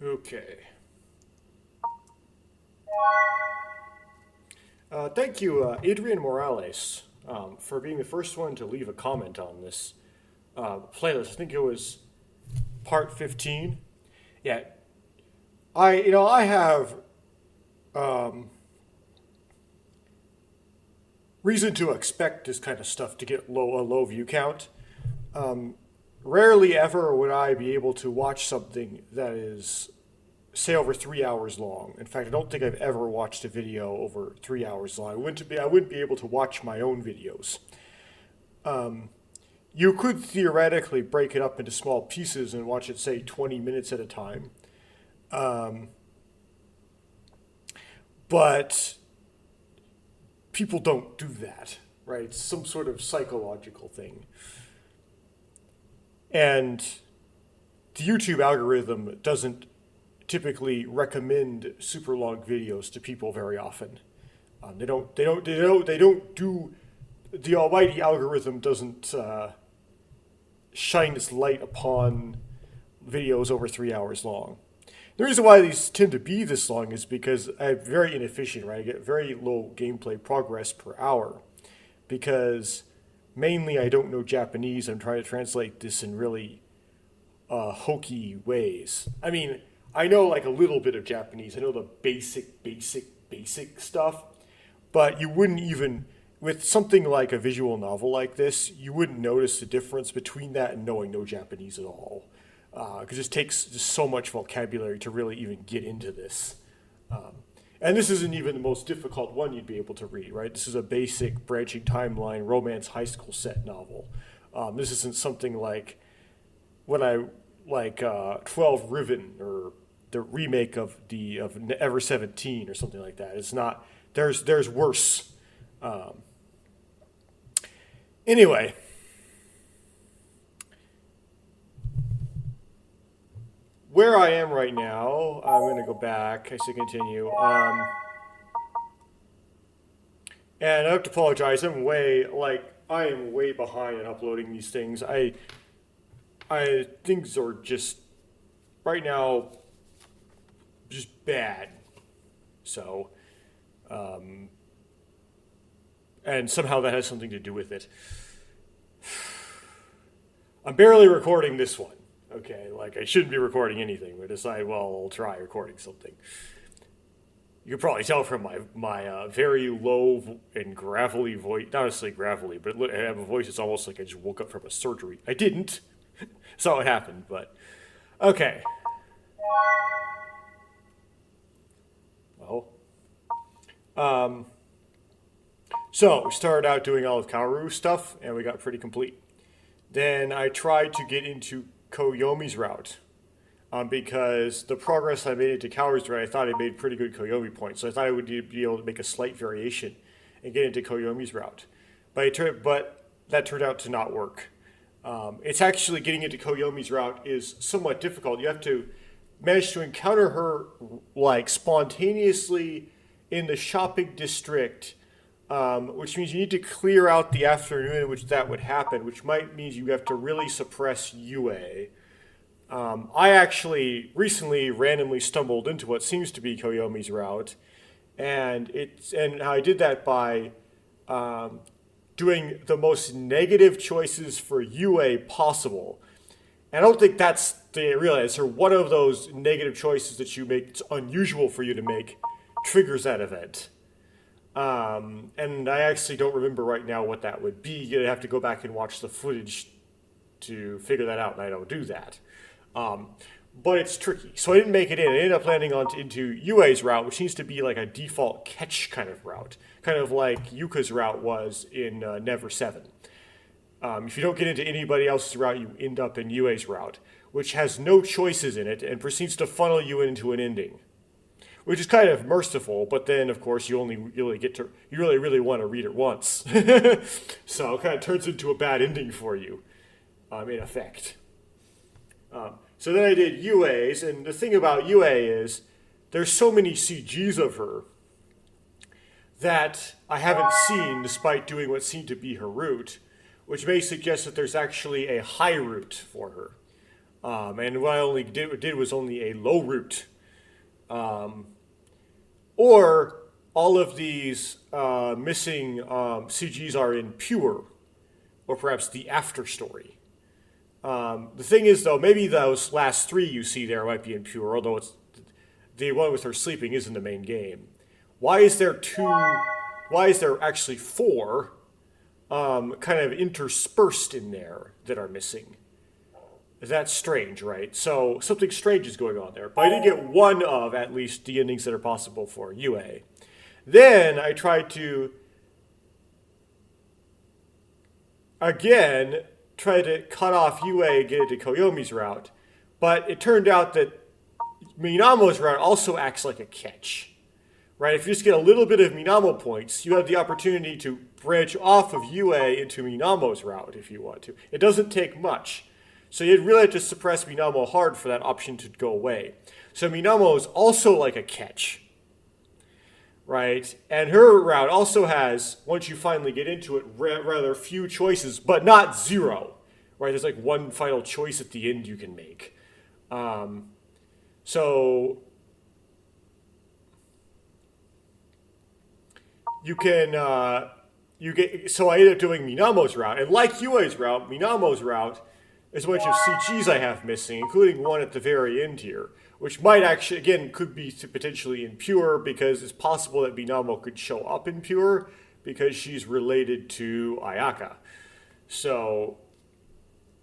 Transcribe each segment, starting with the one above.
Okay. Thank you, Adrian Morales, for being the first one to leave a comment on this playlist. I think it was part 15. Yeah, I have um, reason to expect this kind of stuff to get a low view count. Rarely ever would I be able to watch something that is, say, over 3 hours long. In fact, I don't think I've ever watched a video over 3 hours long. I wouldn't be able to watch my own videos. You could theoretically break it up into small pieces and watch it, say, 20 minutes at a time. Um, but people don't do that, right? It's some sort of psychological thing. And the YouTube algorithm doesn't typically recommend super long videos to people very often. They don't do. The almighty algorithm doesn't shine its light upon videos over 3 hours long. The reason why these tend to be this long is because I'm very inefficient, right? I get very low gameplay progress per hour because mainly I don't know Japanese. I'm trying to translate this in really hokey ways. I mean, I know like a little bit of Japanese. I know the basic stuff, but you wouldn't even, with something like a visual novel like this, you wouldn't notice the difference between that and knowing no Japanese at all. Because it takes just so much vocabulary to really even get into this. Um, and this isn't even the most difficult one you'd be able to read, right? This is a basic branching timeline romance high school set novel. This isn't something like when I like 12 Riven or the remake of Ever 17 or something like that. It's not. There's worse. Um, anyway, where I am right now, I'm going to go back. I say continue. And I have to apologize. I am way behind in uploading these things. Things are just right now just bad. So, um, and somehow that has something to do with it. I'm barely recording this one. Okay, like I shouldn't be recording anything, but I decide, well, I'll try recording something. You can probably tell from my very low and gravelly voice, not necessarily gravelly, but I have a voice that's almost like I just woke up from a surgery. I didn't. That's how it happened, but okay. Well, um, so we started out doing all of Kaoru stuff, and we got pretty complete. Then I tried to get into Koyomi's route because the progress I made into Kaoru's route, I thought I made pretty good Koyomi points. So I thought I would be able to make a slight variation and get into Koyomi's route. But that turned out to not work. It's actually getting into Koyomi's route is somewhat difficult. You have to manage to encounter her like spontaneously in the shopping district, which means you need to clear out the afternoon in which that would happen, which might mean you have to really suppress UA. I actually recently randomly stumbled into what seems to be Koyomi's route, and I did that by um, doing the most negative choices for UA possible. And I don't think that's the real answer. One of those negative choices that you make, it's unusual for you to make, triggers that event. And I actually don't remember right now what that would be. You'd have to go back and watch the footage to figure that out, and I don't do that. Um, but it's tricky. So I didn't make it in. I ended up landing into UA's route, which seems to be like a default catch kind of route, kind of like Yuka's route was in Never 7. If you don't get into anybody else's route, you end up in UA's route, which has no choices in it and proceeds to funnel you into an ending, which is kind of merciful. But then, of course, you really, really want to read it once, so it kind of turns into a bad ending for you, in effect. So then I did UA's, and the thing about UA is there's so many CGs of her that I haven't seen despite doing what seemed to be her route, which may suggest that there's actually a high route for her. And what I only did was only a low route. Or all of these missing CGs are in pure, or perhaps the after story. The thing is, though, maybe those last three you see there might be in pure, although it's the one with her sleeping is in the main game. Why is there two? Why is there actually four kind of interspersed in there that are missing? That's strange, right? So something strange is going on there. But I did get one of, at least, the endings that are possible for UA. Then I tried to, again, try to cut off UA and get into Koyomi's route. But it turned out that Minamo's route also acts like a catch. Right? If you just get a little bit of Minamo points, you have the opportunity to branch off of UA into Minamo's route if you want to. It doesn't take much. So you'd really have to suppress Minamo hard for that option to go away. So Minamo is also like a catch, right? And her route also has, once you finally get into it, rather few choices, but not zero, right? There's like one final choice at the end you can make. So you can, so I ended up doing Minamo's route. And like UA's route, Minamo's route, there's a bunch of CGs I have missing, including one at the very end here, which might actually, again, could be potentially in pure because it's possible that Minamo could show up in pure because she's related to Ayaka. So,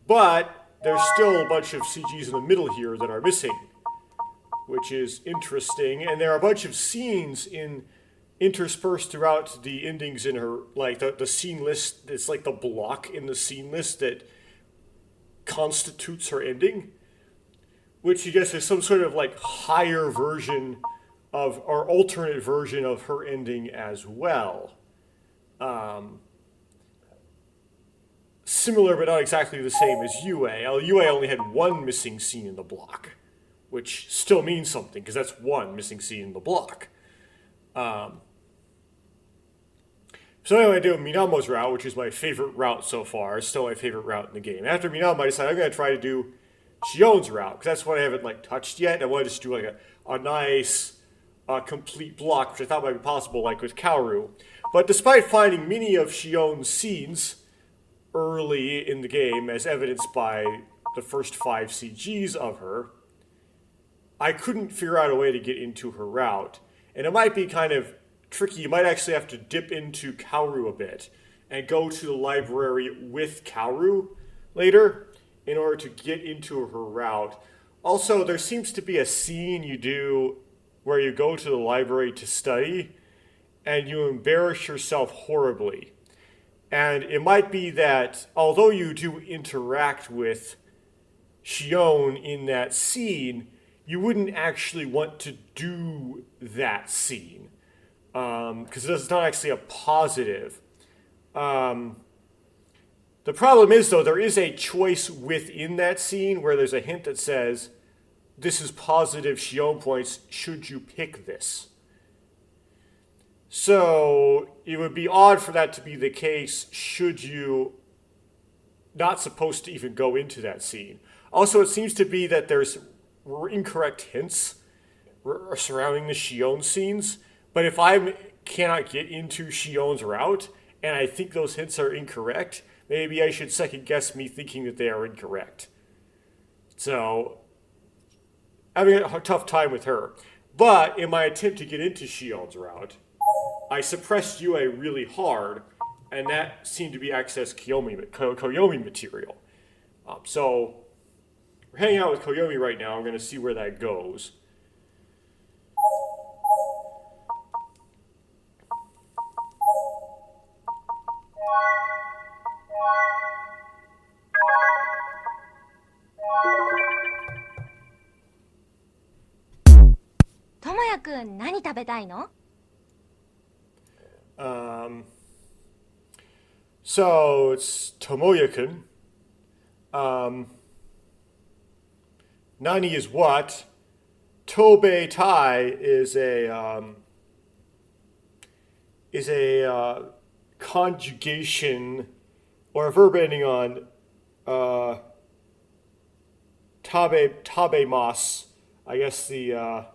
but there's still a bunch of CGs in the middle here that are missing, which is interesting. And there are a bunch of scenes interspersed throughout the endings in her, like the scene list. It's like the block in the scene list that constitutes her ending, which I guess is some sort of like higher version of, or alternate version of her ending as well. Similar but not exactly the same as UA. UA only had one missing scene in the block, which still means something because that's one missing scene in the block. So anyway, I do Minamo's route, which is my favorite route so far. It's still my favorite route in the game. After Minamo, I decided I'm going to try to do Shion's route, because that's what I haven't like touched yet. I want to just do like a nice, complete block, which I thought might be possible, like with Kaoru. But despite finding many of Shion's scenes early in the game, as evidenced by the first 5 CGs of her, I couldn't figure out a way to get into her route. And it might be kind of tricky. You might actually have to dip into Kaoru a bit and go to the library with Kaoru later in order to get into her route. Also, there seems to be a scene you do where you go to the library to study and you embarrass yourself horribly. And it might be that although you do interact with Shion in that scene, you wouldn't actually want to do that scene. Because it's not actually a positive. The problem is, though, there is a choice within that scene where there's a hint that says, this is positive Shion points, should you pick this? So it would be odd for that to be the case should you not supposed to even go into that scene. Also, it seems to be that there's incorrect hints surrounding the Shion scenes. But if I cannot get into Shion's route, and I think those hints are incorrect, maybe I should second guess me thinking that they are incorrect. So, having a tough time with her. But in my attempt to get into Shion's route, I suppressed UA really hard, and that seemed to be access Koyomi material. So, we're hanging out with Koyomi right now. I'm going to see where that goes. So it's Tomoya-kun. Nani is what? Tobe Tai is a conjugation or a verb ending on Tabe mas. I guess the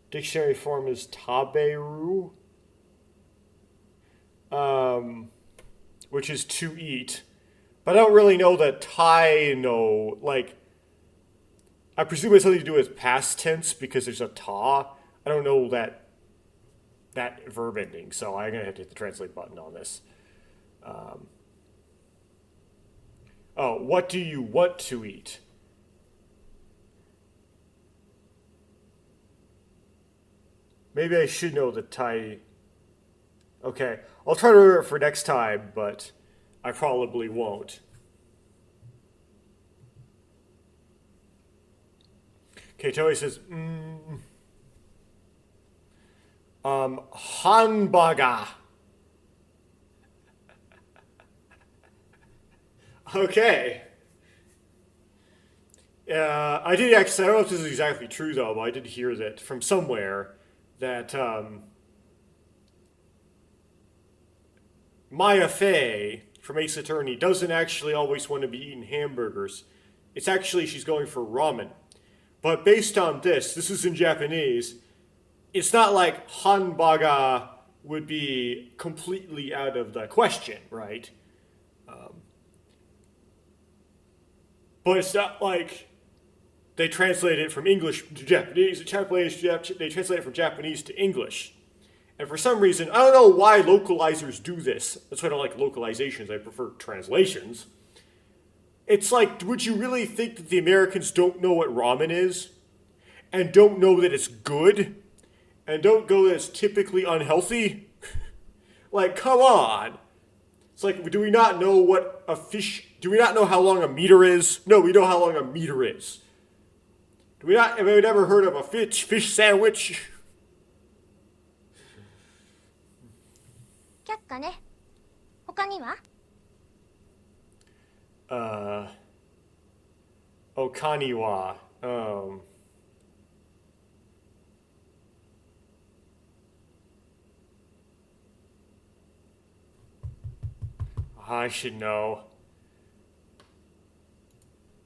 dictionary form is taberu, which is to eat. But I don't really know that tai no, like, I presume it's something to do with past tense because there's a ta. I don't know that verb ending, so I'm going to have to hit the translate button on this. Oh, what do you want to eat? Maybe I should know the Thai. Okay, I'll try to remember it for next time, but I probably won't. Okay, Joey says, Hanbaga. Okay. I did actually, I don't know if this is exactly true though, but I did hear that from somewhere that Maya Fey from Ace Attorney doesn't actually always want to be eating hamburgers. It's actually she's going for ramen. But based on this is in Japanese, it's not like hanbaga would be completely out of the question, right? But it's not like they translate it from English to Japanese. They translate it from Japanese to English. And for some reason, I don't know why localizers do this. That's why I don't like localizations. I prefer translations. It's like, would you really think that the Americans don't know what ramen is? And don't know that it's good? And don't know that it's typically unhealthy? Like, come on. It's like, do we not know what a fish... Do we not know how long a meter is? No, we know how long a meter is. Have we never heard of a fish sandwich? 却下ね。他には Okaniwa. I should know.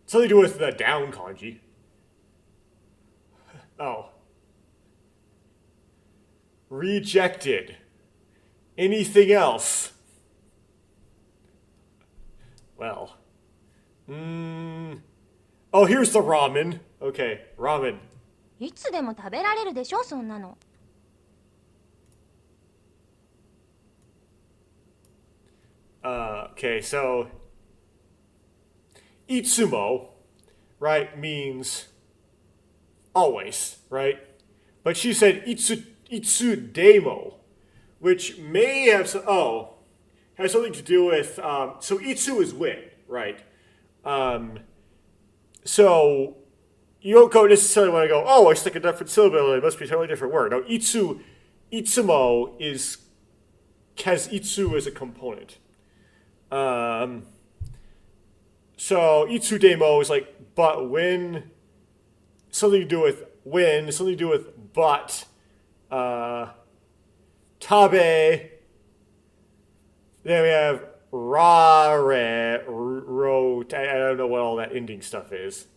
Something to do with the down kanji. Oh. Rejected. Anything else? Well. Oh, here's the ramen. Okay, ramen. いつでも食べられるでしょそんなの。Okay, so itsumo, right, means always, right? But she said itsudemo, which may have has something to do with so itsu is when, right? So you don't go necessarily want to go, oh, I stick a different syllable, it must be a totally different word. No, itsumo has itsu as a component. So itsudemo is like but when, something to do with when, something to do with but. Tabe. Then we have rare, wrote. I don't know what all that ending stuff is.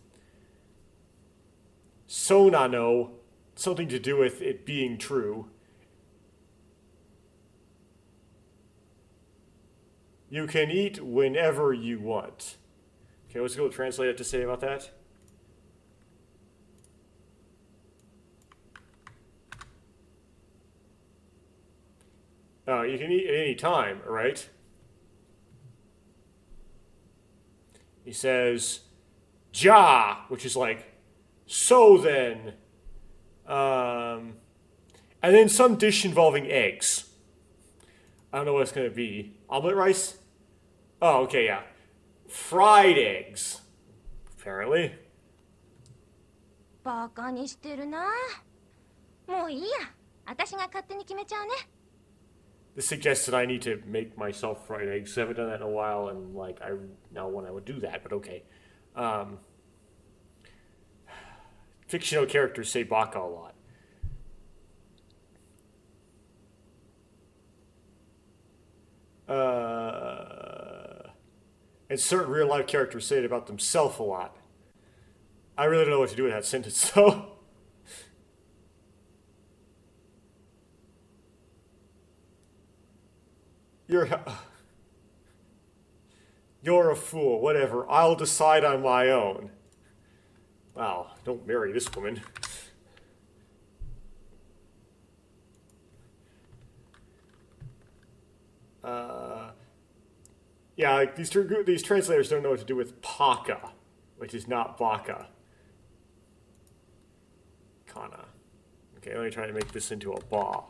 Sonano, something to do with it being true. You can eat whenever you want. Okay, let's go translate it to say about that. You can eat at any time, right? He says, ja, which is like, so then. And then some dish involving eggs. I don't know what it's going to be. Omelet rice? Oh, okay, yeah. Fried eggs, apparently. バカにしてるな。もういいや。私が勝手に決めちゃうね。This suggests that I need to make myself fried eggs. I haven't done that in a while, and like I know when I would do that, but okay. Fictional characters say baka a lot. And certain real life characters say it about themselves a lot. I really don't know what to do with that sentence, though. You're a fool. Whatever. I'll decide on my own. Wow, don't marry this woman. Yeah, like these translators don't know what to do with paka, which is not baka. Kana. Okay, let me try to make this into a ba.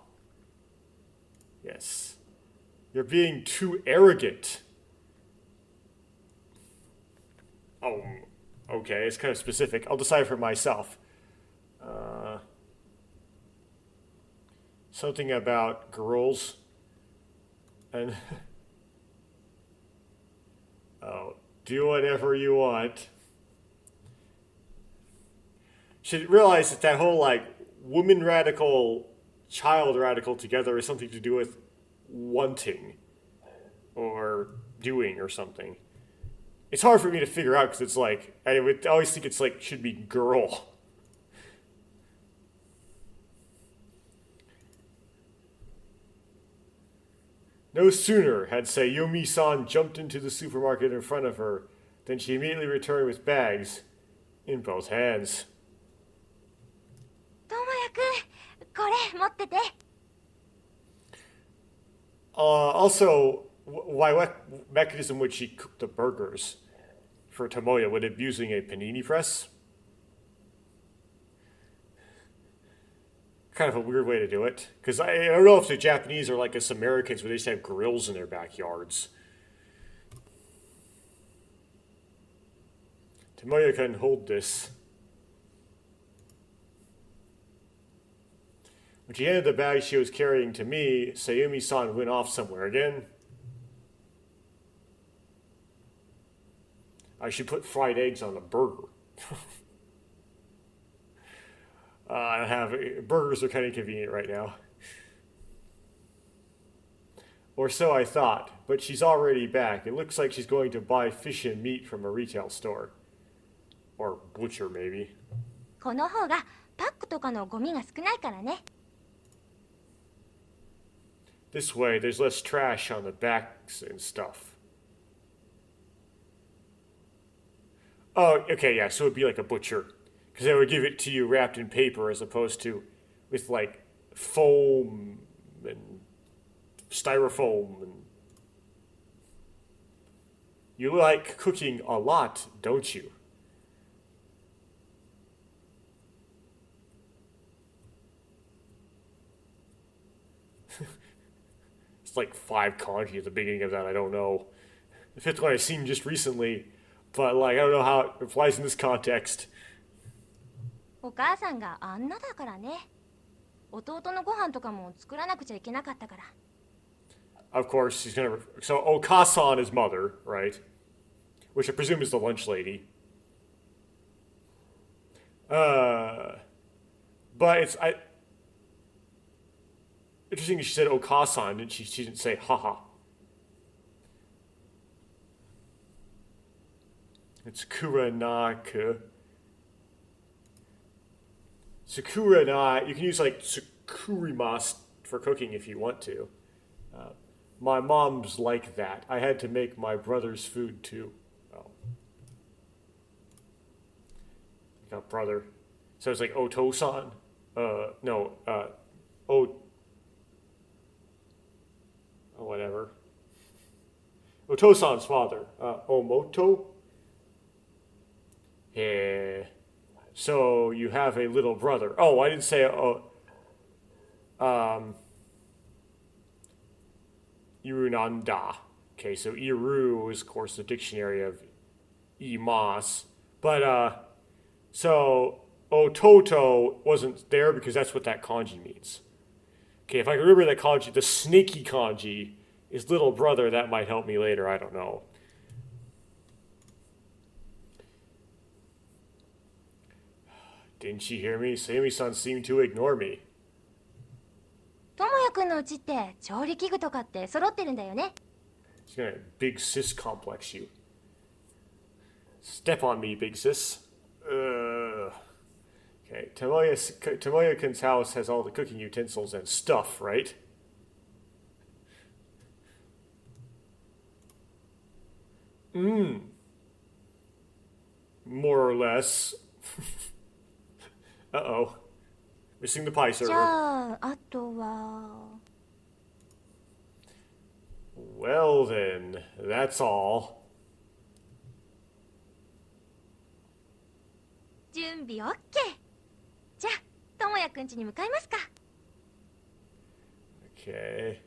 Yes. You're being too arrogant. Oh, okay, it's kind of specific. I'll decide for myself. Something about girls. And oh, do whatever you want. Should realize that whole like woman radical, child radical together is something to do with wanting or doing or something. It's hard for me to figure out because it's like I would always think it's like should be girl. No sooner had Sayumi-san jumped into the supermarket in front of her than she immediately returned with bags in both hands. ともやくん、これ持ってて。Also, what mechanism would she cook the burgers for Tomoya? Would it be using a panini press? Kind of a weird way to do it. Because I don't know if the Japanese are like us Americans where they just have grills in their backyards. Tomoya can hold this. When she handed the bag she was carrying to me, Sayumi-san went off somewhere again. I should put fried eggs on a burger. Burgers are kind of convenient right now. Or so I thought, but she's already back. It looks like she's going to buy fish and meat from a retail store. Or butcher, maybe. この方がパックとかのゴミが少ないからね。This way, there's less trash on the backs and stuff. Oh, okay, yeah, so it'd be like a butcher. Because they would give it to you wrapped in paper as opposed to with like foam and styrofoam. And you like cooking a lot, don't you? It's like 5 kanji at the beginning of that, I don't know. The 5th one I've seen just recently, but like I don't know how it applies in this context. お母さんがあんなだからね。弟のご飯とかも作らなくちゃいけなかったから。Of course, she's gonna. So Okasan is mother, right? Which I presume is the lunch lady. But it's interesting. She said Okasan, and she didn't say haha. It's Kuranaka. Sakura na, you can use like sakurimas for cooking if you want to. My mom's like that. I had to make my brother's food too. Oh. Got brother. So it's like Oto-san. Whatever. Oto-san's father. Omoto? Yeah. So you have a little brother. Oh, I didn't say Irunanda. Okay, so Iru is of course the dictionary of imas. But so Ototo wasn't there because that's what that kanji means. Okay, if I can remember that kanji, the snaky kanji is little brother, that might help me later, I don't know. Didn't she hear me? Sayumi-san seemed to ignore me. ともやくんのうちって調理器具とかって揃ってるんだよね。She's gonna big sis complex you. Step on me, big sis. Okay, Tomoya-kun's house has all the cooking utensils and stuff, right? More or less. Uh-oh. Missing the pie じ server. ゃああとは Well then, that's all. 準備 OK。 じゃあ智也くん家に向かいますか。 Okay.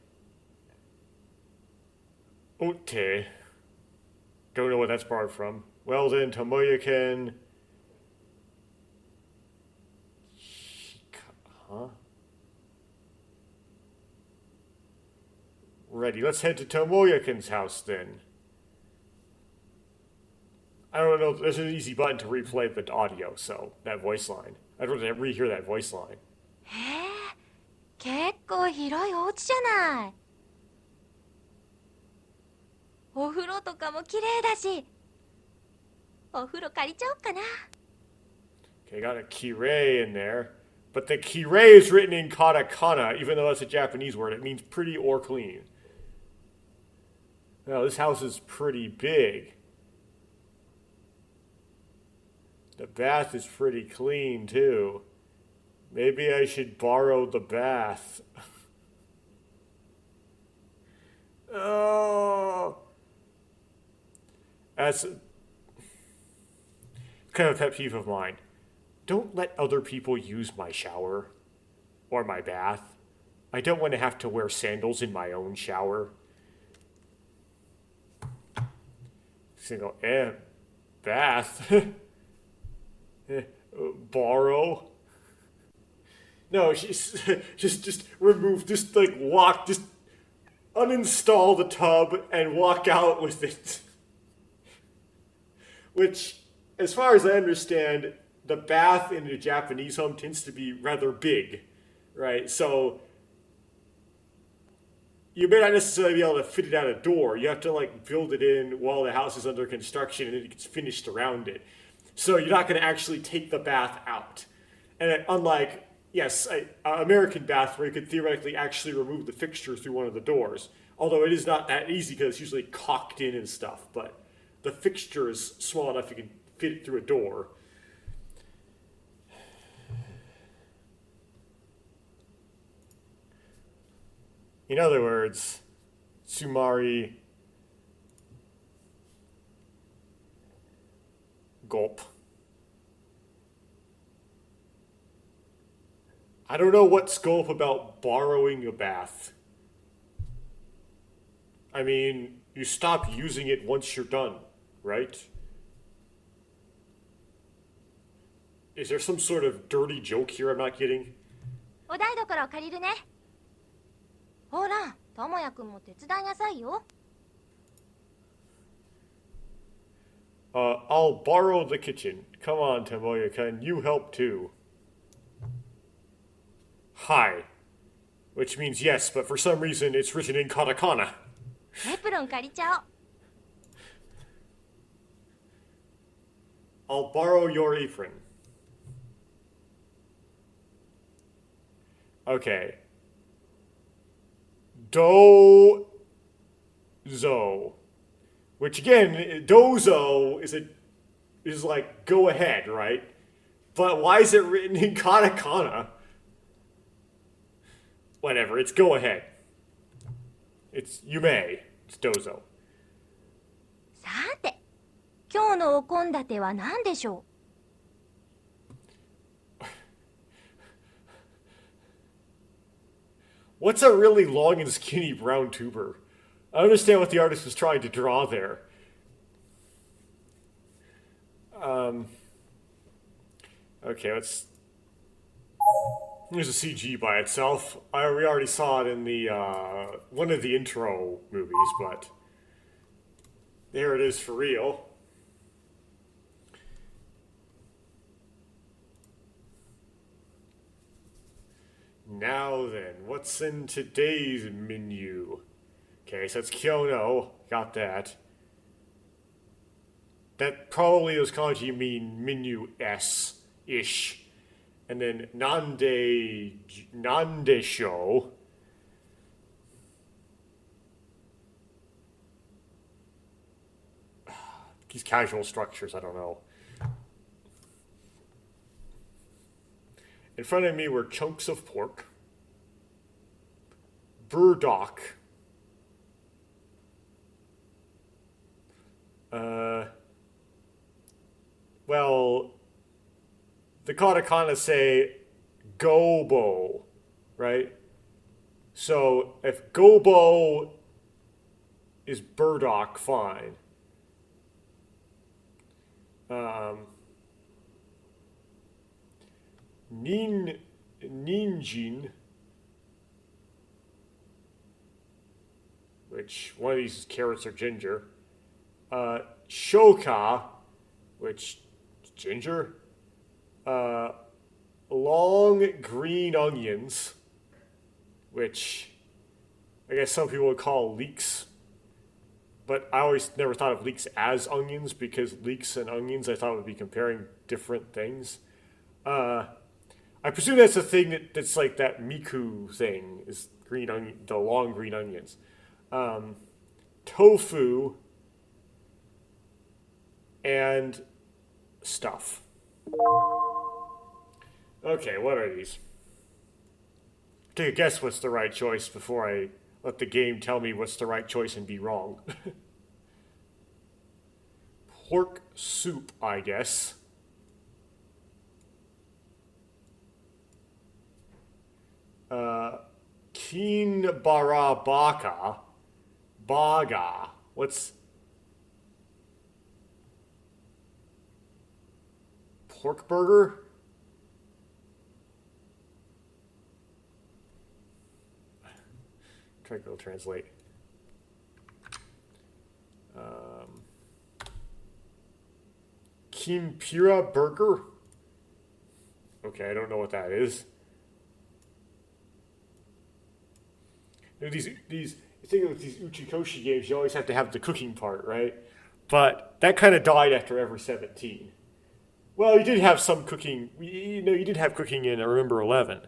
Okay. Don't know what that's borrowed from. Well then, Tomoya-kun... Huh? Ready. Let's head to Tomoya-kun's house then. I don't know. There's an easy button to replay the audio, so that voice line. I'd rather rehear that voice line. へえ、結構広いお家じゃない。お風呂とかも綺麗だし、お風呂借りちゃおっかな。 Okay, got a kirei in there. But the kirei is written in katakana, even though that's a Japanese word. It means pretty or clean. Now, this house is pretty big. The bath is pretty clean, too. Maybe I should borrow the bath. Oh. That's kind of a pet peeve of mine. Don't let other people use my shower or my bath. I don't want to have to wear sandals in my own shower. Single bath. Borrow. No, she's just remove, just like walk, just uninstall the tub and walk out with it. Which, as far as I understand, the bath in a Japanese home tends to be rather big, right? So you may not necessarily be able to fit it out a door. You have to like build it in while the house is under construction and it gets finished around it. So you're not going to actually take the bath out. And unlike, yes, an American bath where you could theoretically actually remove the fixture through one of the doors, although it is not that easy because it's usually caulked in and stuff, but the fixture is small enough you can fit it through a door. In other words, Tsumari gulp. I don't know what's gulp about borrowing a bath. I mean, you stop using it once you're done, right? Is there some sort of dirty joke here I'm not getting? お台所を借りるね。ほら、智也くんも手伝いなさいよ。 I'll borrow the kitchen. Come on, Tomoya-kun, you help too. Hi. Which means yes, but for some reason it's written in katakana. エプロン借りちゃおう。 I'll borrow your apron. Okay. Dozo. Which again, dozo is like go ahead, right? But why is it written in katakana? Whatever, it's go ahead. It's you may. It's dozo. さて、今日のお献立は何でしょ What's a really long and skinny brown tuber? I understand what the artist was trying to draw there. Okay, let's... There's a CG by itself. We already saw it in the one of the intro movies, but there it is for real. Now then, what's in today's menu? Okay, so it's Kyono. Got that. That probably those kanji mean menu S-ish. And then Nandesho. These casual structures, I don't know. In front of me were chunks of pork, burdock, well, the katakana say gobo, right? So if gobo is burdock, fine. Ninjin, which one of these is carrots or ginger. Shoka, which is ginger. Long green onions, which I guess some people would call leeks. But I always never thought of leeks as onions because leeks and onions I thought would be comparing different things. I presume that's the thing that's like that miku thing is green onion, the long green onions. Tofu and stuff. Okay, what are these? Take a guess what's the right choice before I let the game tell me what's the right choice and be wrong. Pork soup, I guess. Keen barabaka. Baga. What's... Pork burger? Try to go translate. Kimpira burger? Okay, I don't know what that is. You know, these you think of these Uchikoshi games, you always have to have the cooking part, right? But that kind of died after Ever 17. Well, you did have some cooking. You did have cooking in I Remember 11.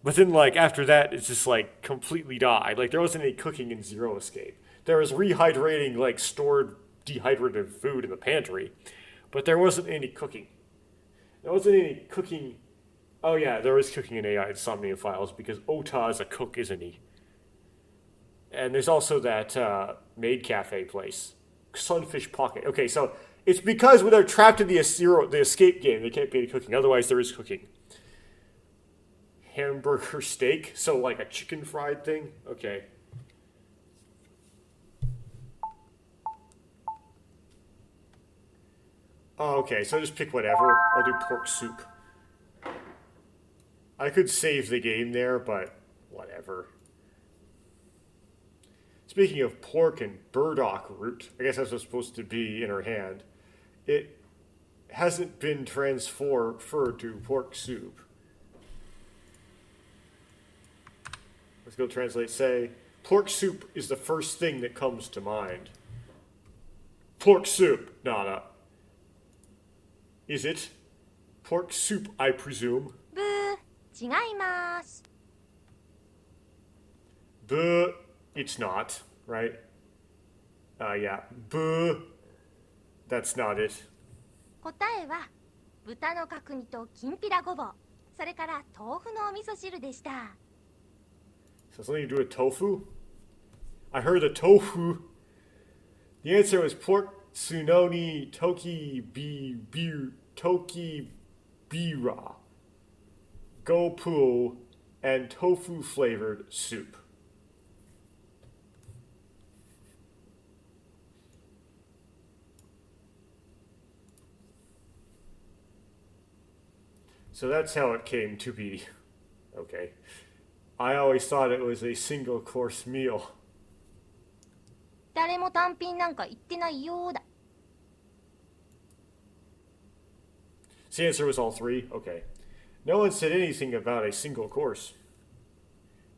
But then, like, after that, it's just, like, completely died. Like, there wasn't any cooking in Zero Escape. There was rehydrating, like, stored dehydrated food in the pantry. But there wasn't any cooking. There wasn't any cooking. Oh, yeah, there is cooking in AI Insomnia Files because Ota is a cook, isn't he? And there's also that Maid Cafe place. Sunfish Pocket. Okay, so it's because when they're trapped in the escape game, they can't be any cooking. Otherwise, there is cooking. Hamburger steak? So like a chicken fried thing? Okay. Oh, okay, so just pick whatever. I'll do pork soup. I could save the game there, but whatever. Speaking of pork and burdock root, I guess that's what's supposed to be in her hand. It hasn't been transferred to pork soup. Let's go translate. Say, pork soup is the first thing that comes to mind. Pork soup. No. Is it? Pork soup, I presume. ブー、違います。 Buh, it's not, right? Yeah. Buh, that's not it. 答えは豚の角煮ときんぴらごぼう、それから豆腐のお味噌汁でした。 So something to do with tofu? I heard the tofu. The answer was pork tsunoni toki bira, gopu, and tofu flavored soup. So that's how it came to be. Okay. I always thought it was a single course meal. 誰も単品なんか言ってないようだ。 The answer was all three? Okay. No one said anything about a single course.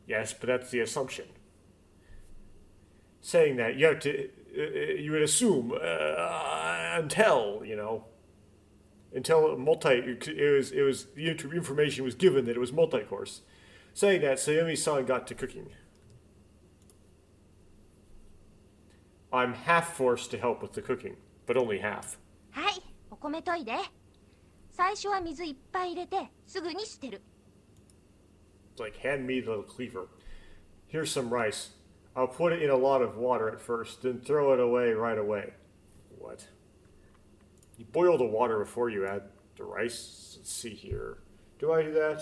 Yes, but that's the assumption. Saying that, you would assume, until, until the information was given that it was multi-course. Saying that, Sayumi-san got to cooking. I'm half forced to help with the cooking, but only half. はい、お米研いで。最初は水いっぱい入れてすぐに捨てる。Like, hand me the cleaver. Here's some rice. I'll put it in a lot of water at first, then throw it away right away. What? You boil the water before you add the rice? Let's see here. Do I do that?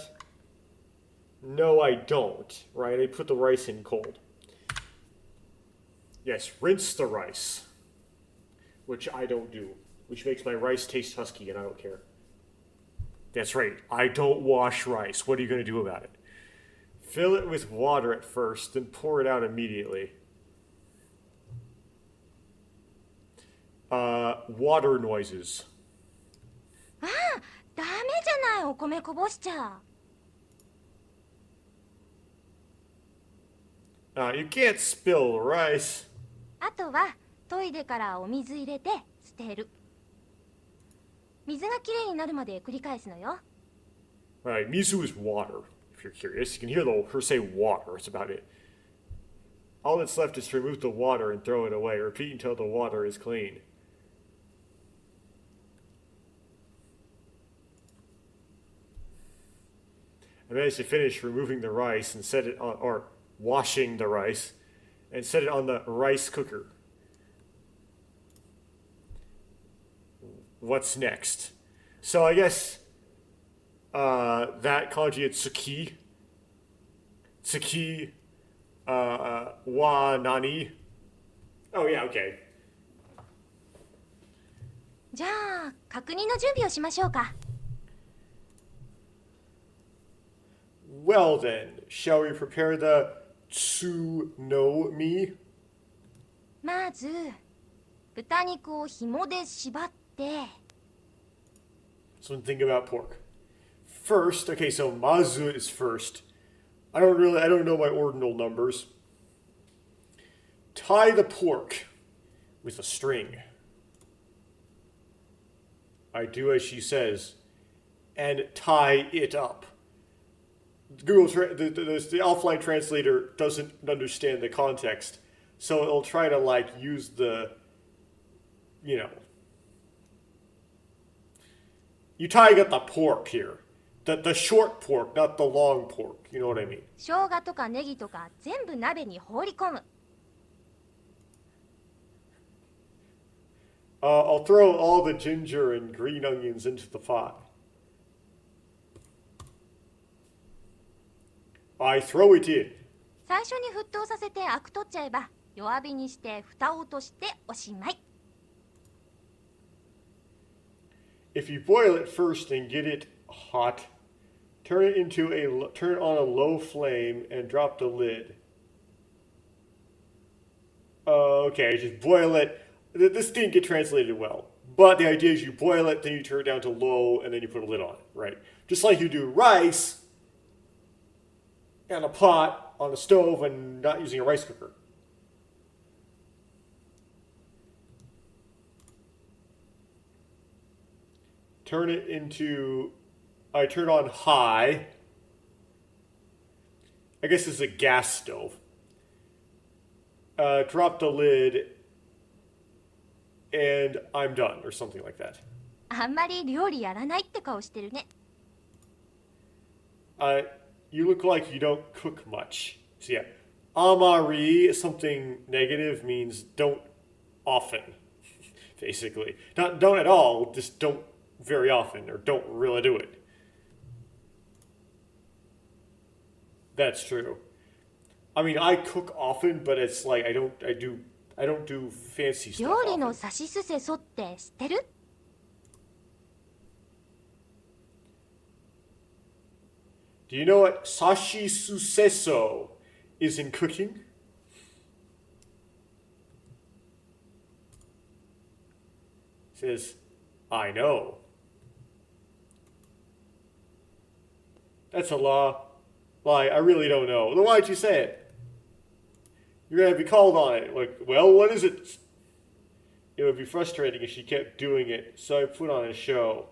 No, I don't. Right? I put the rice in cold. Yes, rinse the rice. Which I don't do. Which makes my rice taste husky, and I don't care. That's right. I don't wash rice. What are you going to do about it? Fill it with water at first, then pour it out immediately. Water noises. ああ、ダメじゃない、お米こぼしちゃ。You can't spill rice. あとは研いでからお水入れて捨てる。水がきれいになるまで繰り返すのよ。Alright, mizu is water, if you're curious. You can hear her say water, that's about it. All that's left is to remove the water and throw it away. Repeat until the water is clean. I managed to finish removing the rice and set it on, or washing the rice, and set it on the rice cooker. What's next? So I guess that kanji is tsuki. Tsuki wa nani? Oh yeah, okay. じゃあ確認の準備をしましょうか。Well then, shall we prepare the tsunomi? まず豚肉を紐で縛って。Something think about pork. First, okay, so mazu is first. I don't know my ordinal numbers. Tie the pork with a string. I do as she says, and tie it up. The offline translator doesn't understand the context, so it'll try to like use the, you know. You tying up the pork here. The short pork, not the long pork. You know what I mean? 生姜とかネギとか全部鍋に放り込む。I'll throw all the ginger and green onions into the pot. I throw it in. 最初に沸騰させてアク取っちゃえば弱火にして蓋を落としておしまい。If you boil it first and get it hot, turn it on a low flame and drop the lid. Okay, just boil it. This didn't get translated well, but the idea is you boil it, then you turn it down to low, and then you put a lid on it, right? Just like you do rice in a pot on a stove and not using a rice cooker. I turn on high. I guess this is a gas stove. Drop the lid, and I'm done, or something like that. あんまり料理やらないって顔してるね。You look like you don't cook much. So yeah, amari, something negative, means don't often, basically. Not don't at all, just don't very often, or don't really do it. That's true. I mean, I cook often, but it's like I don't do fancy stuff 料理の often. さしすせそって知ってる？ Do you know what sashi suseso is in cooking? Says, I know. That's a lie. I really don't know. Then why'd you say it? You're gonna be called on it. Like, well, what is it? It would be frustrating if she kept doing it, so I put on a show.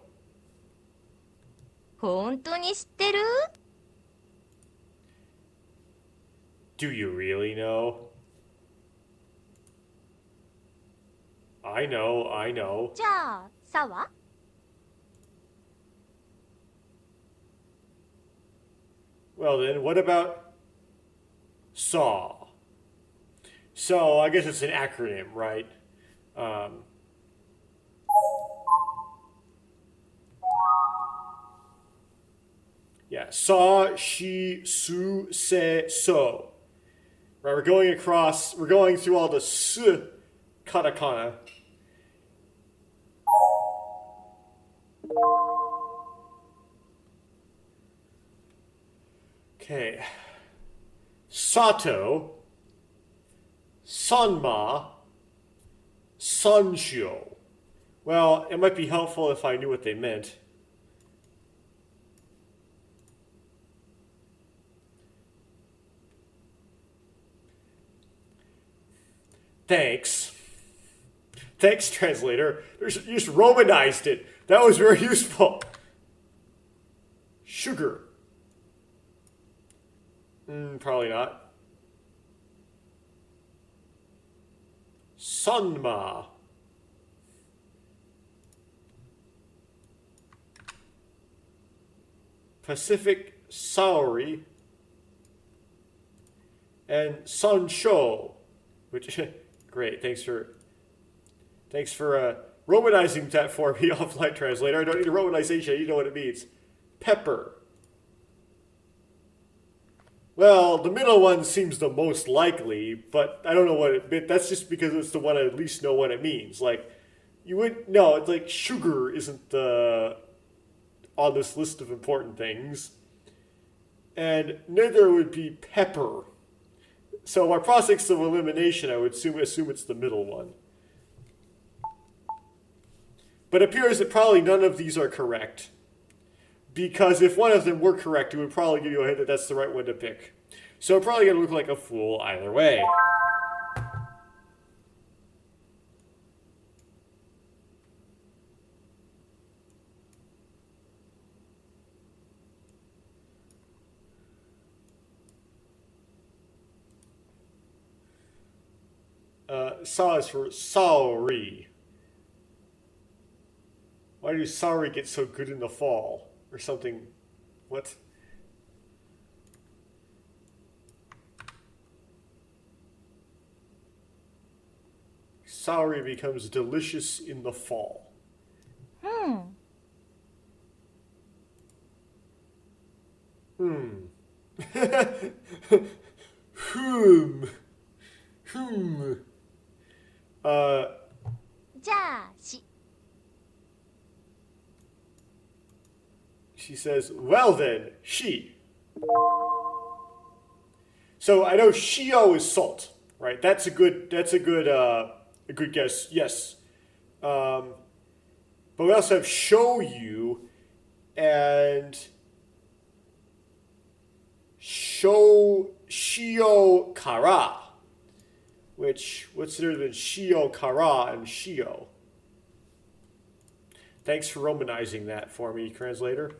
本当に知ってる？ Do you really know? I know, I know. じゃあ、さは？ Well then, what about SAW? So, I guess it's an acronym, right? Um, yeah, Sa, Shi, Su, Se, So. Right, we're going through all the S katakana. Okay. Sato, Sanma, Sanshio. Well, it might be helpful if I knew what they meant. Thanks. Thanks, translator. You just Romanized it. That was very useful. Sugar. Probably not. Sunma. Pacific Saori. And Sunsho. Which, great. Thanks for Romanizing that for me, offline translator. I don't need a Romanization. You know what it means. Pepper. Well, the middle one seems the most likely, but I don't know what it meant. That's just because it's the one I at least know what it means. Like, you wouldn't know. It's like sugar isn't on this list of important things. And neither would be pepper. So by process of elimination, I would assume it's the middle one. But it appears that probably none of these are correct. Because if one of them were correct, it would probably give you a hint that that's the right one to pick. So I'm probably going to look like a fool either way. Sa is for sorry. Why do sorry get so good in the fall? Or something. What? Sorry becomes delicious in the fall. Hmm. Uh, じゃあ、し。 she says, well then, she. So I know shio is salt, right? That's a good guess. Yes. But we also have shoyu and shio kara, which what's there than shio kara and shio? Thanks for Romanizing that for me, translator.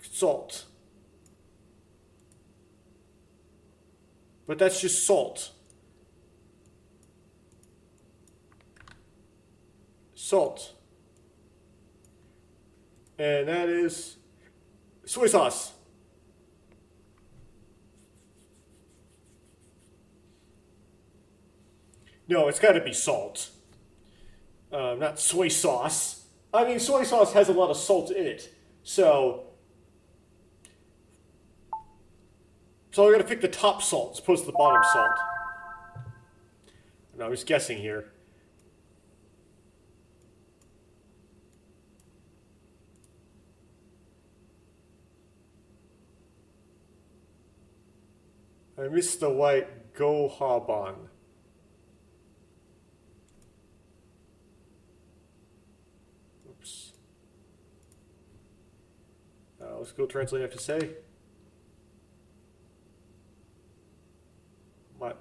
Salt. But that's just salt. Salt. And that is soy sauce. No, it's got to be salt. Not soy sauce. I mean, soy sauce has a lot of salt in it. So we're going to pick the top salt as opposed to the bottom salt. No, I'm just guessing here. I missed the white gohaban. Oops. Let's go translate what I have to say.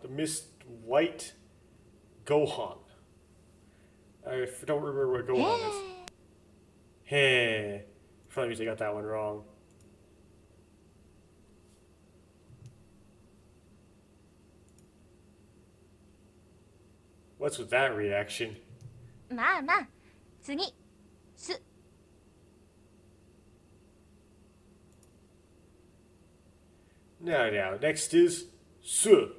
The missed white gohan. I don't remember what gohan is. Heh. Probably means I got that one wrong. What's with that reaction? まあまあ次す Now, next is su.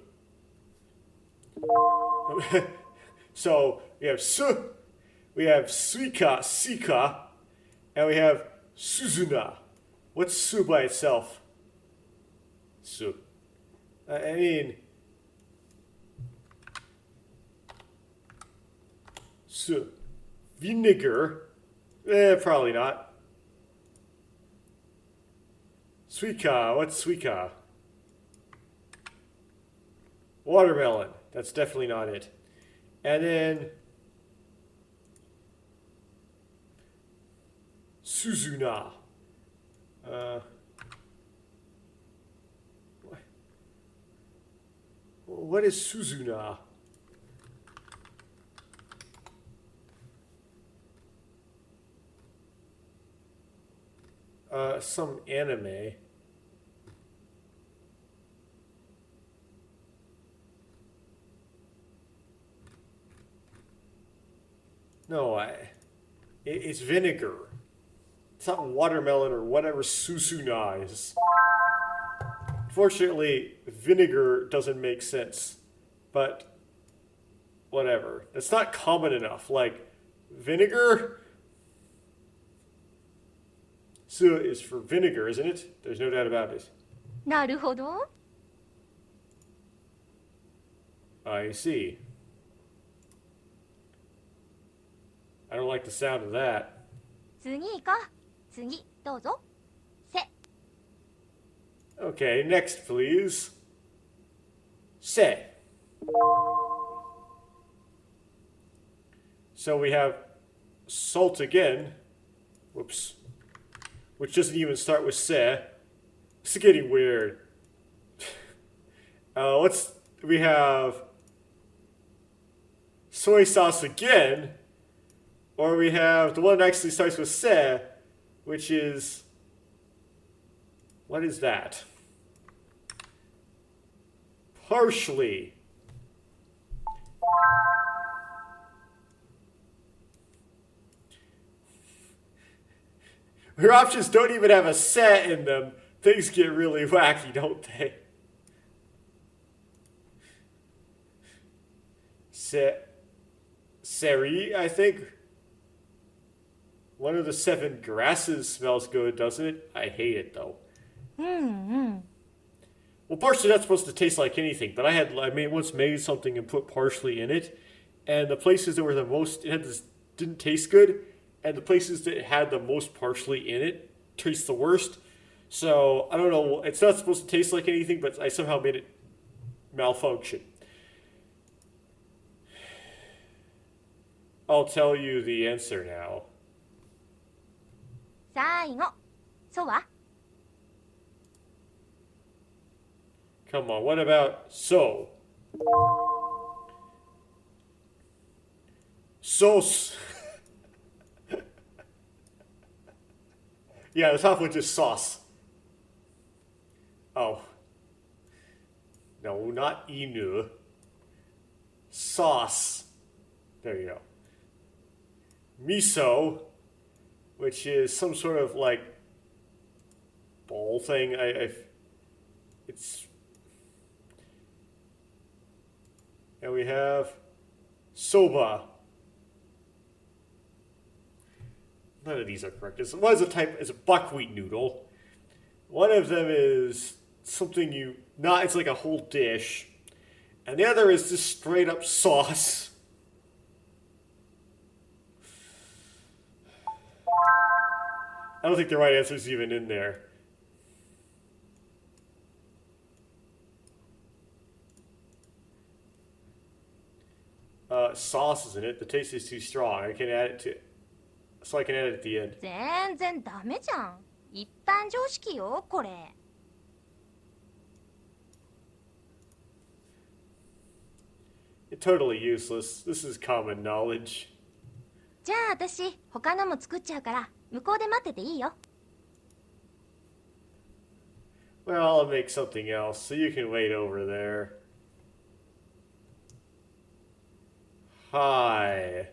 So we have su, we have suika, sika, and we have suzuna. What's su by itself? Su. I mean, su. Vinegar? Probably not. Suika, what's suika? Watermelon. That's definitely not it. And then Suzuna. What is Suzuna? Some anime. No, it's vinegar. It's not watermelon or whatever susuna is. Fortunately, vinegar doesn't make sense. But, whatever. It's not common enough. Like, vinegar? Su is for vinegar, isn't it? There's no doubt about it. なるほど I see. I don't like the sound of that. 次行こう次どうぞせ Okay, next please. Se. So we have salt again. Whoops. Which doesn't even start with se. This is getting weird. We have soy sauce again. Or we have the one that actually starts with se, which is, what is that? Partially. Your options don't even have a se in them. Things get really wacky, don't they? Seri, I think. One of the 7 grasses smells good, doesn't it? I hate it, though. Well, partially that's supposed to taste like anything, but I once made something and put parsley in it, and the places that were the most, didn't taste good, and the places that had the most parsley in it taste the worst. So, I don't know, it's not supposed to taste like anything, but I somehow made it malfunction. I'll tell you the answer now. 最後そは Come on, what about so? Sauce. Yeah, the top one just sauce. Oh. No, not inu. Sauce. There you go. Miso, which is some sort of like ball thing. It's. And we have soba. None of these are correct. One is it's a buckwheat noodle. One of them is something it's like a whole dish. And the other is just straight up sauce. I don't think the right answer is even in there. Sauce is in it. The taste is too strong. I can add it to, so I can add it at the end. 全然ダメじゃん一般常識よこれ Totally useless. This is common knowledge. じゃあ私他のも作っちゃうから向こうで待ってていいよ。 Well, I'll make something else, so you can wait over there. Hi.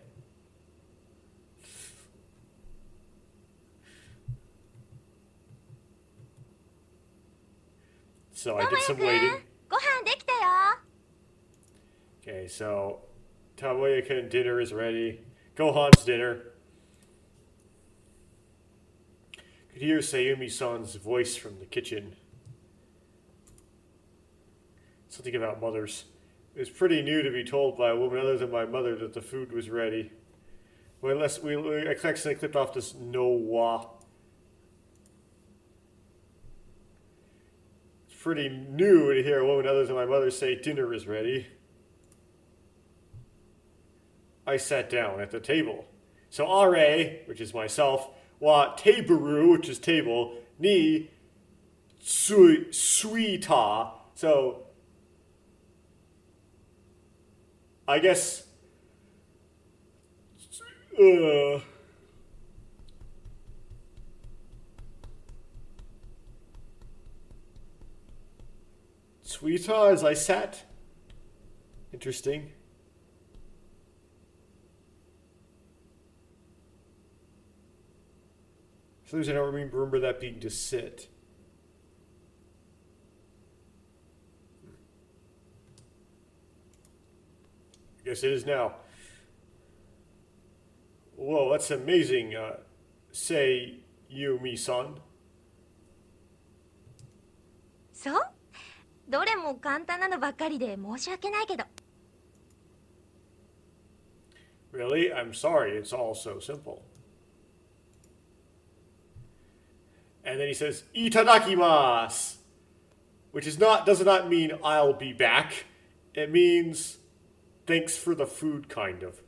So I did some waiting. ご飯できたよ。 Okay, so Tamoya-kun dinner is ready. Gohan's dinner. Could hear Sayumi-san's voice from the kitchen. Something about mothers. It was pretty new to be told by a woman other than my mother that the food was ready. Well, unless we accidentally clipped off this no wa. It's pretty new to hear a woman other than my mother say dinner is ready. I sat down at the table. So Are, which is myself, wa tebaru, which is table, ni suita. So I guess Suita as I sat. Interesting. For some reason, I don't remember that being to sit. I guess it is now. Whoa, that's amazing, say Yumi-san. そう、どれも簡単なのばっかりで申し訳ないけど。 Really? I'm sorry, it's all so simple. And then he says, Itadakimasu! Which does not mean I'll be back. It means thanks for the food, kind of.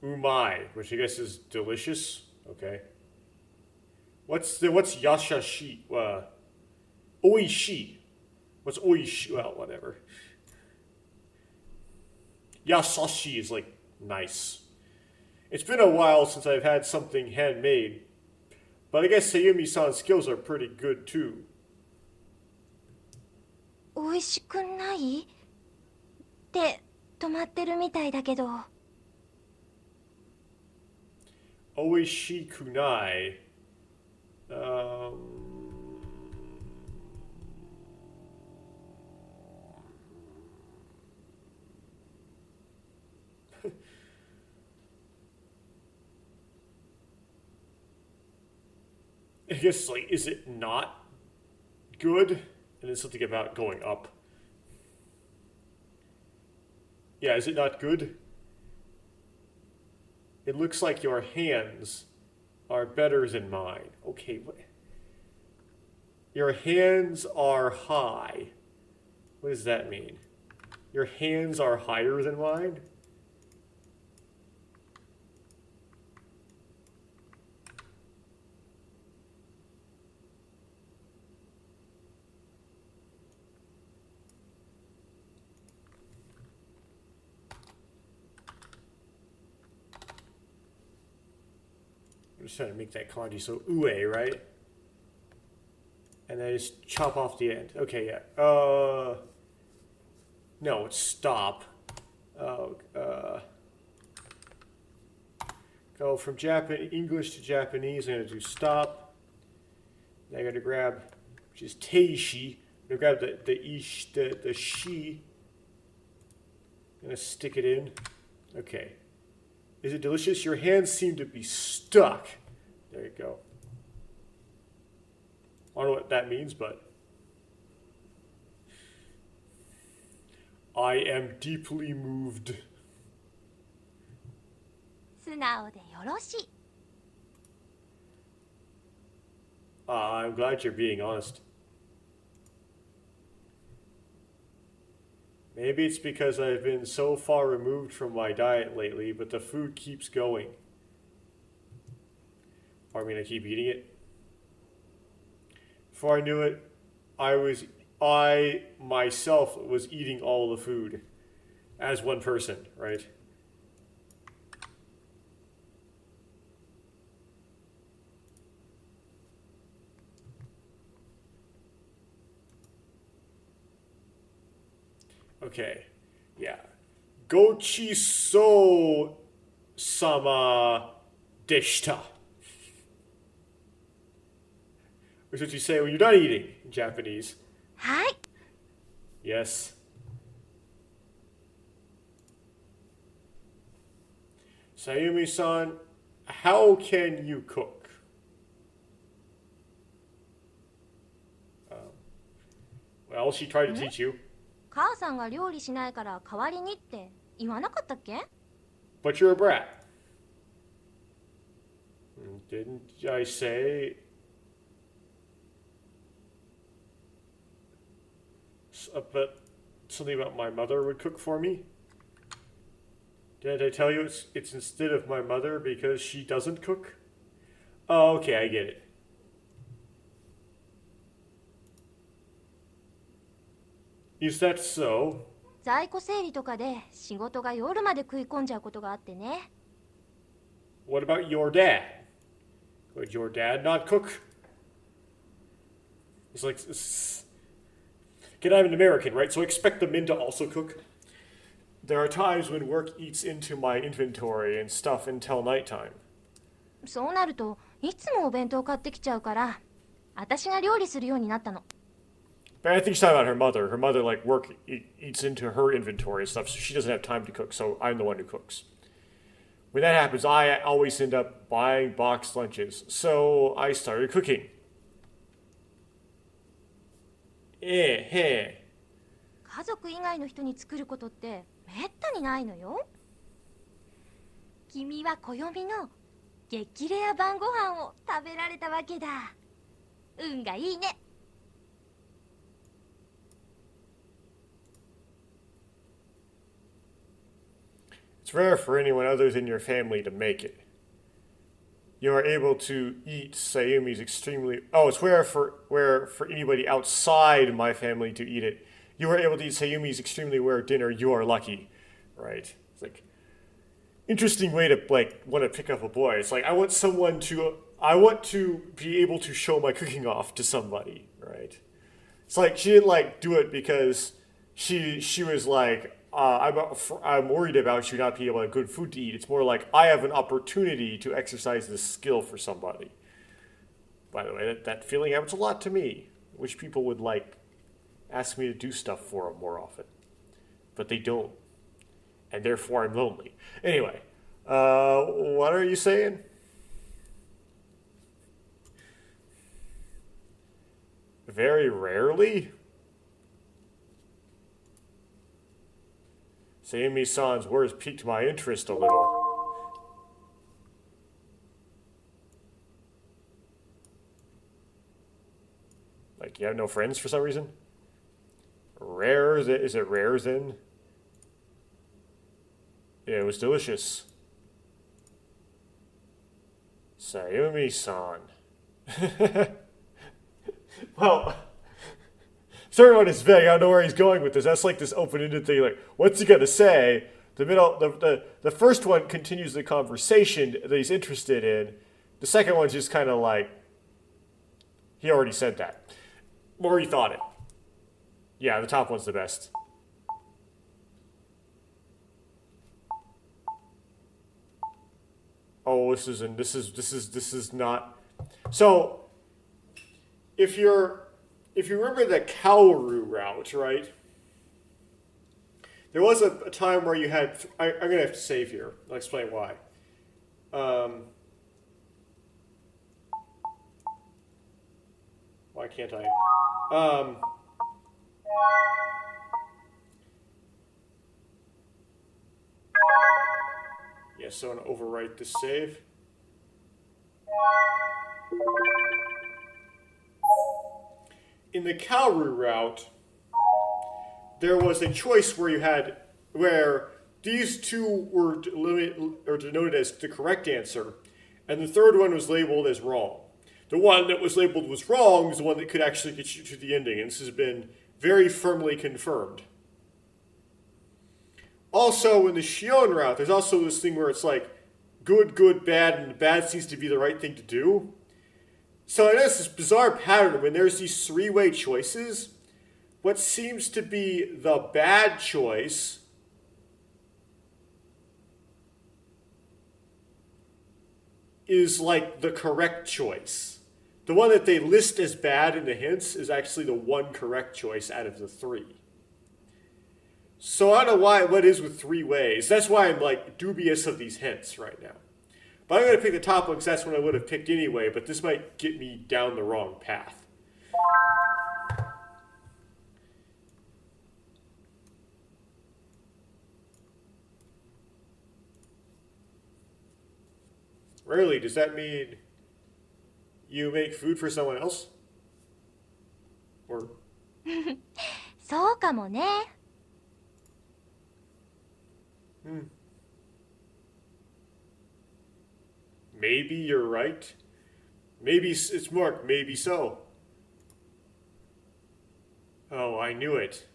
Umai, which I guess is delicious. Okay. What's yashashi? Oishi. What's oishi? Well, whatever. Yasashi is like nice. It's been a while since I've had something handmade, but I guess Sayumi-san's skills are pretty good too. 美味しくないって止まってるみたいだけど。 Oishi kunai. I guess, like, is it not good? And then something about going up. Yeah, is it not good? It looks like your hands are better than mine. Okay, what? Your hands are high. What does that mean? Your hands are higher than mine? I'm just trying to make that kanji so ue, right? And then I just chop off the end. Okay, yeah. No, it's stop. Go from English to Japanese. I'm gonna do stop. Then I gotta grab, which is teishi. I'm gonna grab the shi. I'm gonna stick it in. Okay. Is it delicious? Your hands seem to be stuck. There you go. I don't know what that means, but I am deeply moved. 素直でよろしい。 I'm glad you're being honest. Maybe it's because I've been so far removed from my diet lately, but the food keeps going. Or I mean, I keep eating it. Before I knew it, I myself was eating all the food. as one person, right? Okay, yeah. Gochiso sama deshita. Which is what you say when you're done eating in Japanese. はい。 Yes. Sayumi-san, how can you cook? Well, she tried to teach you. 母さんが料理しないから代わりにって言わなかったっけ？ But you're a brat. Didn't I say but something about my mother would cook for me? Did I tell you it's instead of my mother because she doesn't cook? Oh, okay, I get it. Is that so? 在庫整理とかで仕事が夜まで食い込んじゃうことがあってね。 What about your dad? Would your dad not cook? It's like, again, I'm an American, right? So I expect the men to also cook. There are times when work eats into my inventory and stuff until nighttime. そうなるといつもお弁当買ってきちゃうから私が料理するようになったの。 But I think she's talking about her mother. Her mother, like, work eats into her inventory and stuff, so she doesn't have time to cook, so I'm the one who cooks. When that happens, I always end up buying boxed lunches, so I started cooking. 家族以外の人に作ることってめったにないのよ。君は暦の激レア晩ご飯を食べられたわけだ。運がいいね。 It's rare for anyone other than your family to make it. You are able to eat Sayumi's extremely... Oh, it's rare for anybody outside my family to eat it. You are able to eat Sayumi's extremely rare dinner. You are lucky, right? It's like interesting way to like want to pick up a boy. It's like I want to be able to show my cooking off to somebody, right? It's like she didn't like do it because she was like, I'm worried about you not being able to have good food to eat. It's more like I have an opportunity to exercise this skill for somebody. By the way, that feeling happens a lot to me. Wish people would like ask me to do stuff for them more often, but they don't, and therefore I'm lonely. Anyway, what are you saying? Very rarely? Sayumi-san's words piqued my interest a little. Like, you have no friends for some reason? Rare? Is it rare then? Yeah, it was delicious. Sayumi-san. Well, certain one is vague. I don't know where he's going with this. That's like this open-ended thing. Like, what's he gonna say? The first one continues the conversation that he's interested in. The second one's just kind of like, he already said that, or he thought it. Yeah, the top one's the best. Oh, this is not. So, if you remember the Kaoru route, right? There was a time where you had. I'm gonna have to save here. I'll explain why. Why can't I? Yeah, so I'm gonna overwrite this save. In the Kaoru route, there was a choice where these two were denoted as the correct answer, and the third one was labeled as wrong. The one that was labeled was wrong is the one that could actually get you to the ending, and this has been very firmly confirmed. Also, in the Shion route, there's also this thing where it's like good, good, bad, and bad seems to be the right thing to do. So I notice this bizarre pattern when there's these three-way choices. What seems to be the bad choice is like the correct choice. The one that they list as bad in the hints is actually the one correct choice out of the three. So I don't know what is with three ways. That's why I'm like dubious of these hints right now. But I'm going to pick the top one because that's one I would have picked anyway, but this might get me down the wrong path. Really, does that mean you make food for someone else? Or そうかもね。maybe you're right. Maybe it's Mark, maybe so. Oh, I knew it.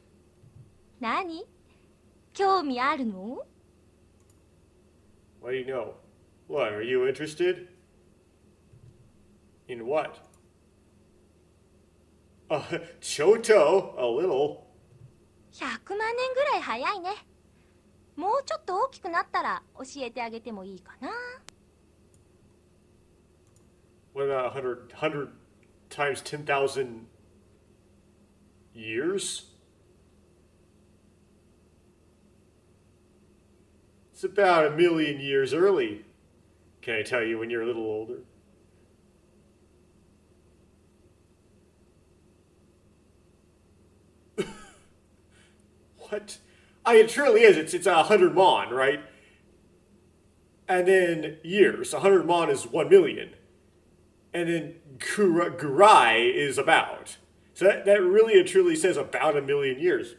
何？興味あるの？ What do you know? What, are you interested? In what? Choto, a little. 100万年ぐらい早いね。もうちょっと大きくなったら教えてあげてもいいかな。What about 100 times 10,000 years? It's about 1,000,000 years early. Can I tell you when you're a little older? What? It truly is. It's 100 mon, right? And then years. 100 mon is 1,000,000. And then Gurai is about. So that really and truly says about 1,000,000 years.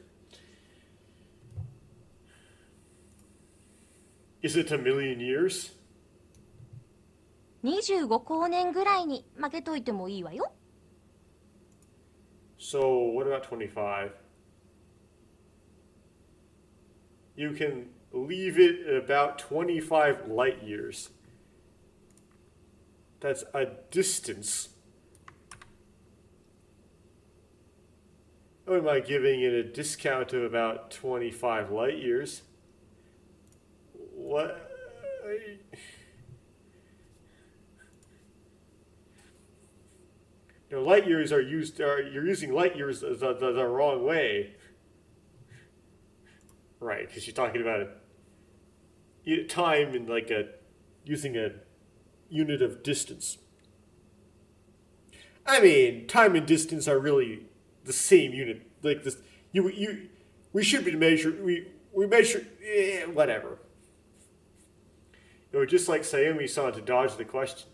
Is it 1,000,000 years? 25光年ぐらいに負けといてもいいわよ。So what about 25? You can leave it at about 25 light years. That's a distance. What am I giving it a discount of about 25 light years? What? You know, light years are used. You're using light years the wrong way, right? Because you're talking about time in like using a unit of distance. I mean, time and distance are really the same unit. Like this, we should be measured. We measure whatever. It was just like Sayumi-san to dodge the question.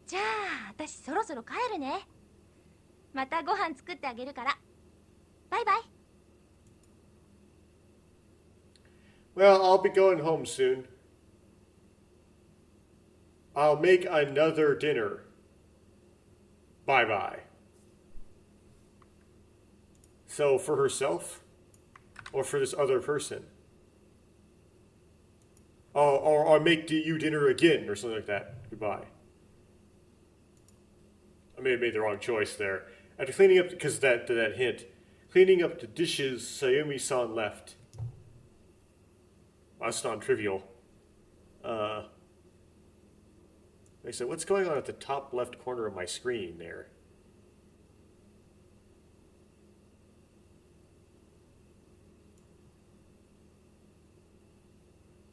じゃあ私そろそろ帰るね。またご飯作ってあげるから。バイバイ。Well, I'll be going home soon. I'll make another dinner. Bye-bye. So, for herself? Or for this other person? Oh, or make you dinner again, or something like that. Goodbye. I may have made the wrong choice there. After cleaning up, because that hint. Cleaning up the dishes, Sayumi-san left. That's non-trivial. I said, what's going on at the top left corner of my screen there?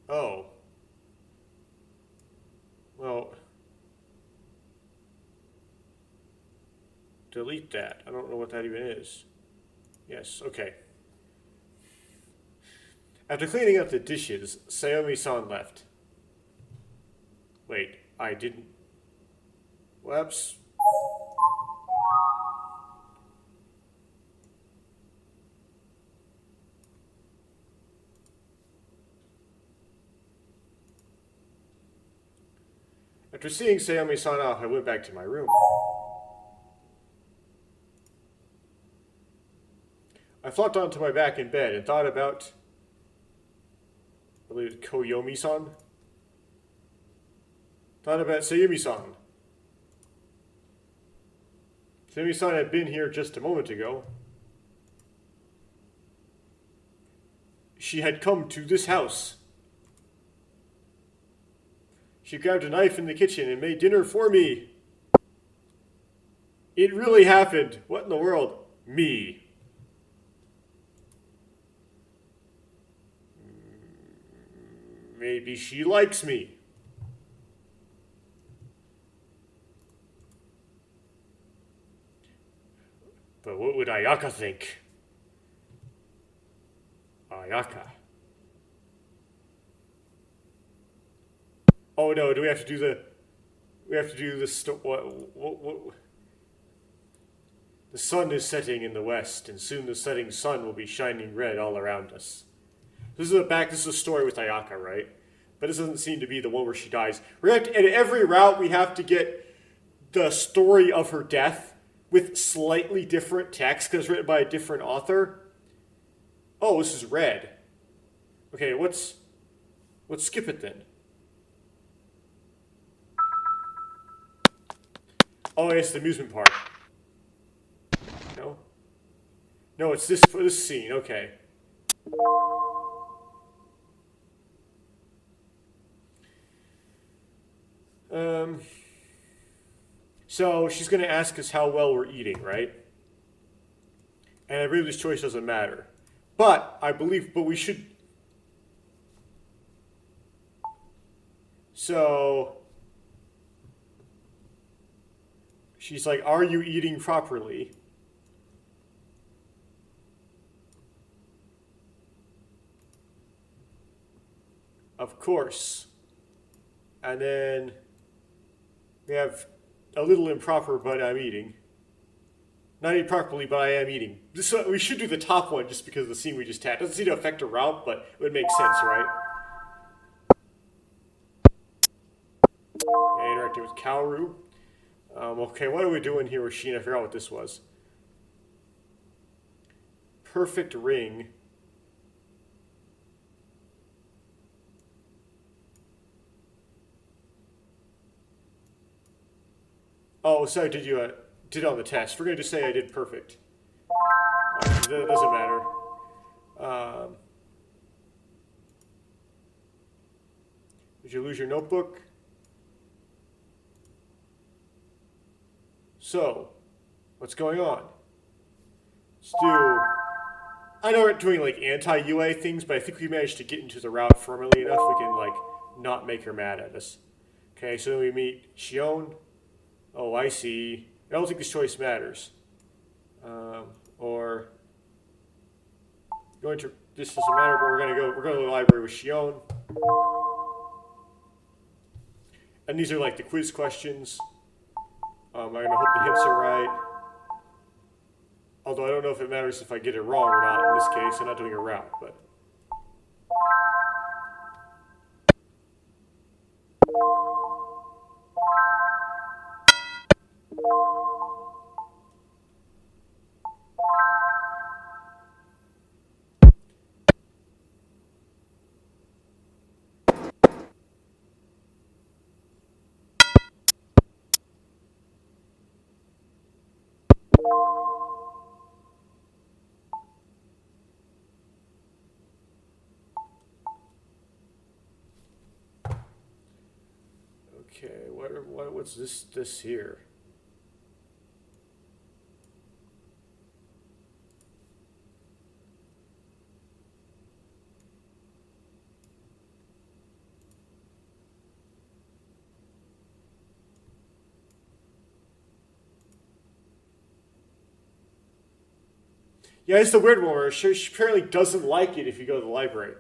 Oh. Well, delete that. I don't know what that even is. Yes, okay. After cleaning up the dishes, Sayumi-san left. Wait, I didn't... Whoops. After seeing Sayumi-san off, I went back to my room. flopped onto my back in bed and thought about, I believe it's Koyomi-san. Thought about Sayumi-san. Sayumi-san had been here just a moment ago. She had come to this house. She grabbed a knife in the kitchen and made dinner for me. It really happened. What in the world? Me. Maybe she likes me. But what would Ayaka think? Ayaka. Oh no, do we have to do the... We have to do the... What? The sun is setting in the west, and soon the setting sun will be shining red all around us. This is a story with Ayaka, right? But this doesn't seem to be the one where she dies. At every route, we have to get the story of her death with slightly different text, because it's written by a different author. Oh, this is red. Okay, let's skip it then. Oh, it's the amusement park. No? No, it's this scene, okay. So she's going to ask us how well we're eating, right? And I believe this choice doesn't matter. But we should... So... She's like, are you eating properly? Of course. And then we have a little improper, but I'm eating. Not eating properly, but I am eating. We should do the top one just because of the scene we just had. Doesn't seem to affect a route, but it would make sense, right? Okay, interacting with Kaoru. Okay, what are we doing here with Sheen? I forgot what this was. Perfect ring. Oh, sorry, did it on the test. We're going to just say I did perfect. That doesn't matter. Did you lose your notebook? So, what's going on? Let's do... I know we're doing like anti-UA things, but I think we managed to get into the route firmly enough we can like not make her mad at us. Okay, so then we meet Shion. Oh, I see. I don't think this choice matters. Or going to... This doesn't matter, but we're going to the library with Shion. And these are like the quiz questions. I'm going to hope the hints are right. Although I don't know if it matters if I get it wrong or not in this case. I'm not doing a route, but... Okay, what's this here? Yeah, it's the weird one where she apparently doesn't like it if you go to the library.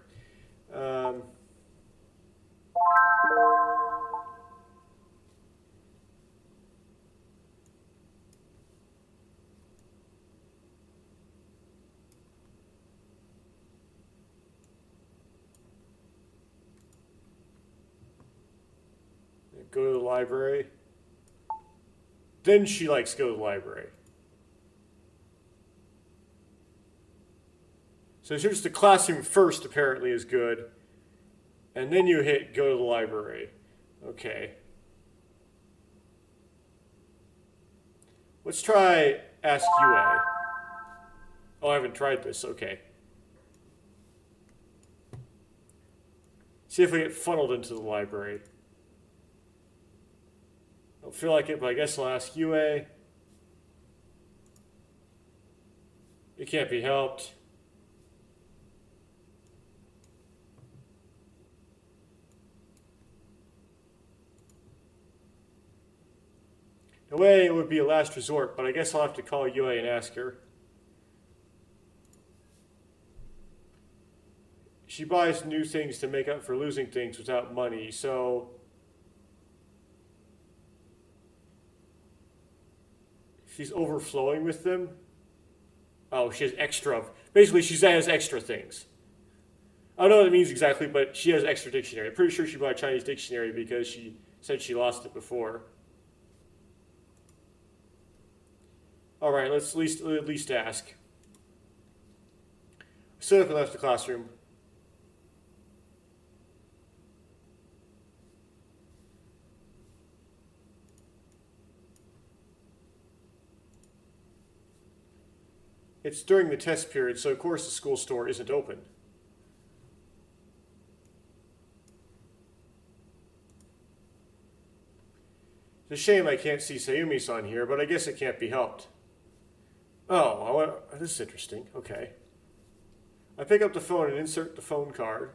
Go to the library. Then she likes to go to the library. So here's the classroom first, apparently, is good. And then you hit go to the library. Okay. Let's try ask UA. Oh, I haven't tried this. Okay. See if we get funneled into the library. Don't feel like it, but I guess I'll ask UA. It can't be helped. In a way, it would be a last resort, but I guess I'll have to call UA and ask her. She buys new things to make up for losing things without money, so... She's overflowing with them? Oh, she has extra... Basically, she has extra things. I don't know what it means exactly, but she has extra dictionary. I'm pretty sure she bought a Chinese dictionary because she said she lost it before. Alright, let's at least ask. Stood up and left the classroom. It's during the test period, so of course the school store isn't open. It's a shame I can't see Sayumi-san here, but I guess it can't be helped. Oh, this is interesting. Okay. I pick up the phone and insert the phone card.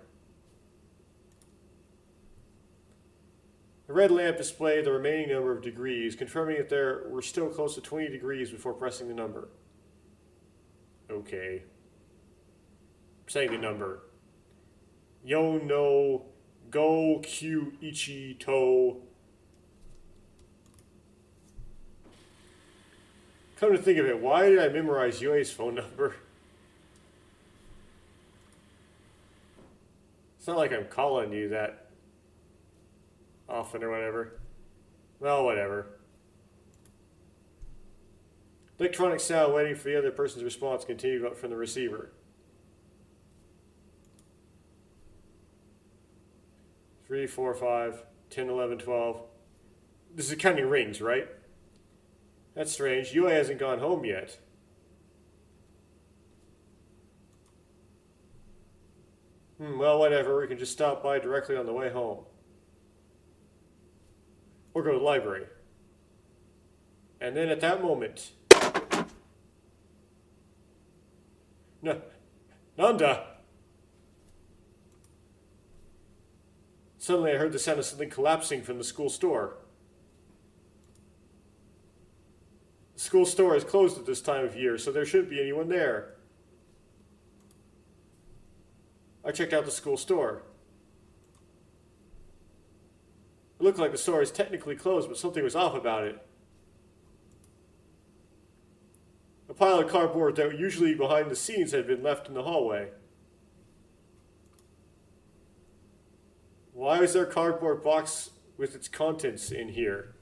The red lamp displayed the remaining number of degrees, confirming that there were still close to 20 degrees before pressing the number. Okay. Saying the number. Yo no go kyu ichi to. Come to think of it, why did I memorize Yue's phone number? It's not like I'm calling you that often or whatever. Well, whatever. Electronic sound waiting for the other person's response continued up from the receiver. 3, 4, 5, 10, 11, 12. This is counting rings, right? That's strange. Yue hasn't gone home yet. Well, whatever. We can just stop by directly on the way home. Or go to the library. And then at that moment... Nanda! Suddenly I heard the sound of something collapsing from the school store. The school store is closed at this time of year, so there shouldn't be anyone there. I checked out the school store. It looked like the store is technically closed, but something was off about it. A pile of cardboard that were usually behind the scenes had been left in the hallway. Why is there a cardboard box with its contents in here?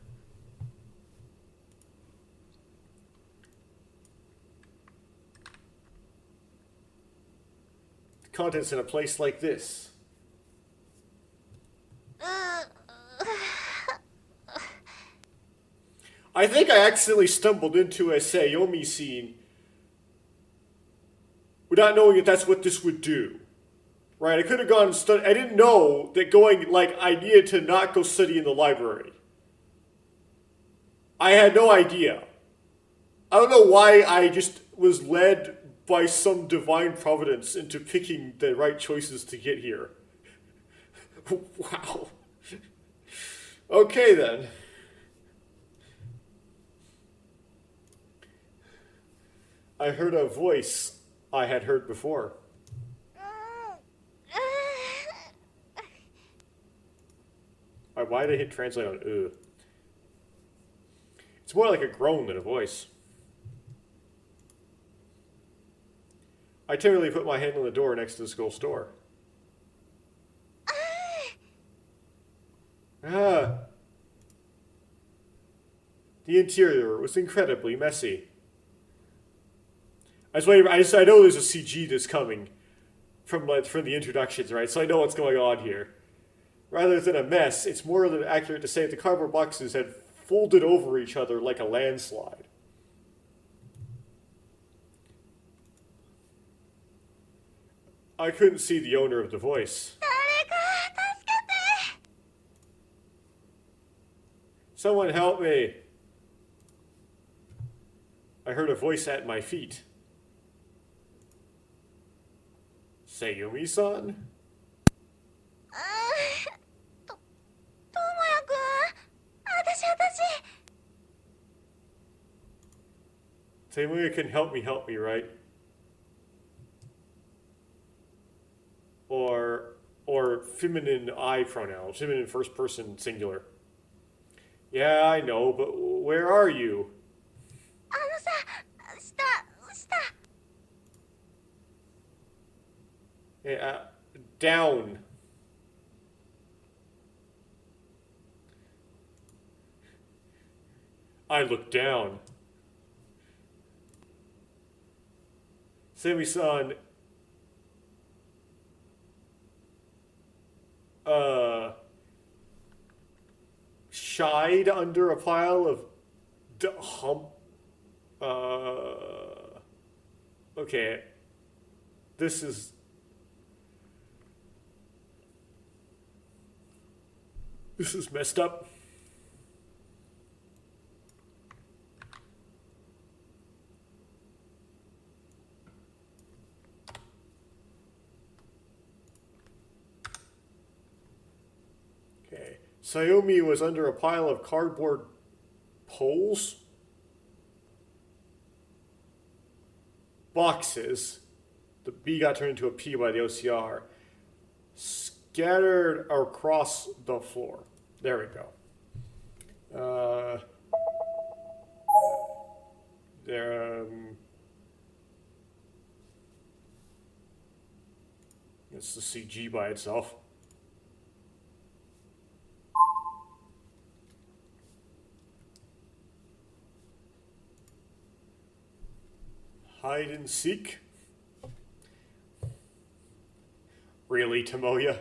The contents in a place like this. I think I accidentally stumbled into a Koyomi scene without knowing that that's what this would do. Right? I could have gone and studied. I didn't know that I needed to not go study in the library. I had no idea. I don't know why I just was led by some divine providence into picking the right choices to get here. Wow. Okay then. I heard a voice I had heard before. Why did I hit translate on ugh? It's more like a groan than a voice. I timidly put my hand on the door next to the school store. The interior was incredibly messy. I know there's a CG that's coming, from the introductions, right? So I know what's going on here. Rather than a mess, it's more than accurate to say the cardboard boxes had folded over each other like a landslide. I couldn't see the owner of the voice. Someone help me! I heard a voice at my feet. Sayumi-san? とともやくん、私。 Sayumi can help me, right? Or feminine I pronoun, feminine first person singular. Yeah, I know, but where are you? 下。 Hey, down. I look down. Sayumi-san, shied under a pile of okay. This is messed up. Okay. Sayumi was under a pile of cardboard poles? Boxes. The B got turned into a P by the OCR. Scattered across the floor. There we go. It's the CG by itself. Hide and seek? Really, Tomoya?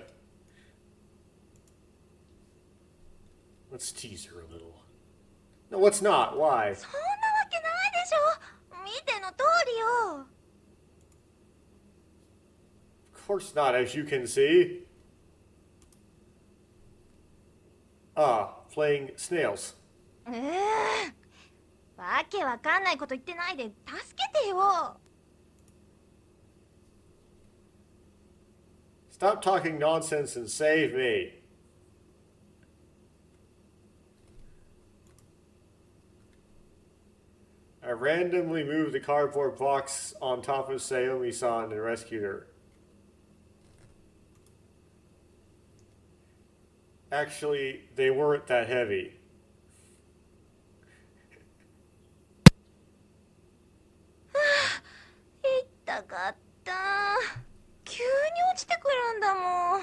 Let's tease her a little. No, let's not. Why? そんなわけないでしょ。見ての通りよ。 Of course not, as you can see. Ah, playing snails. わけわかんないこと言ってないで助けてよ。 Stop talking nonsense and save me. I randomly moved the cardboard box on top of Sayumi-san and rescued her. Actually, they weren't that heavy. 痛かった。急に落ちてくるんだもん。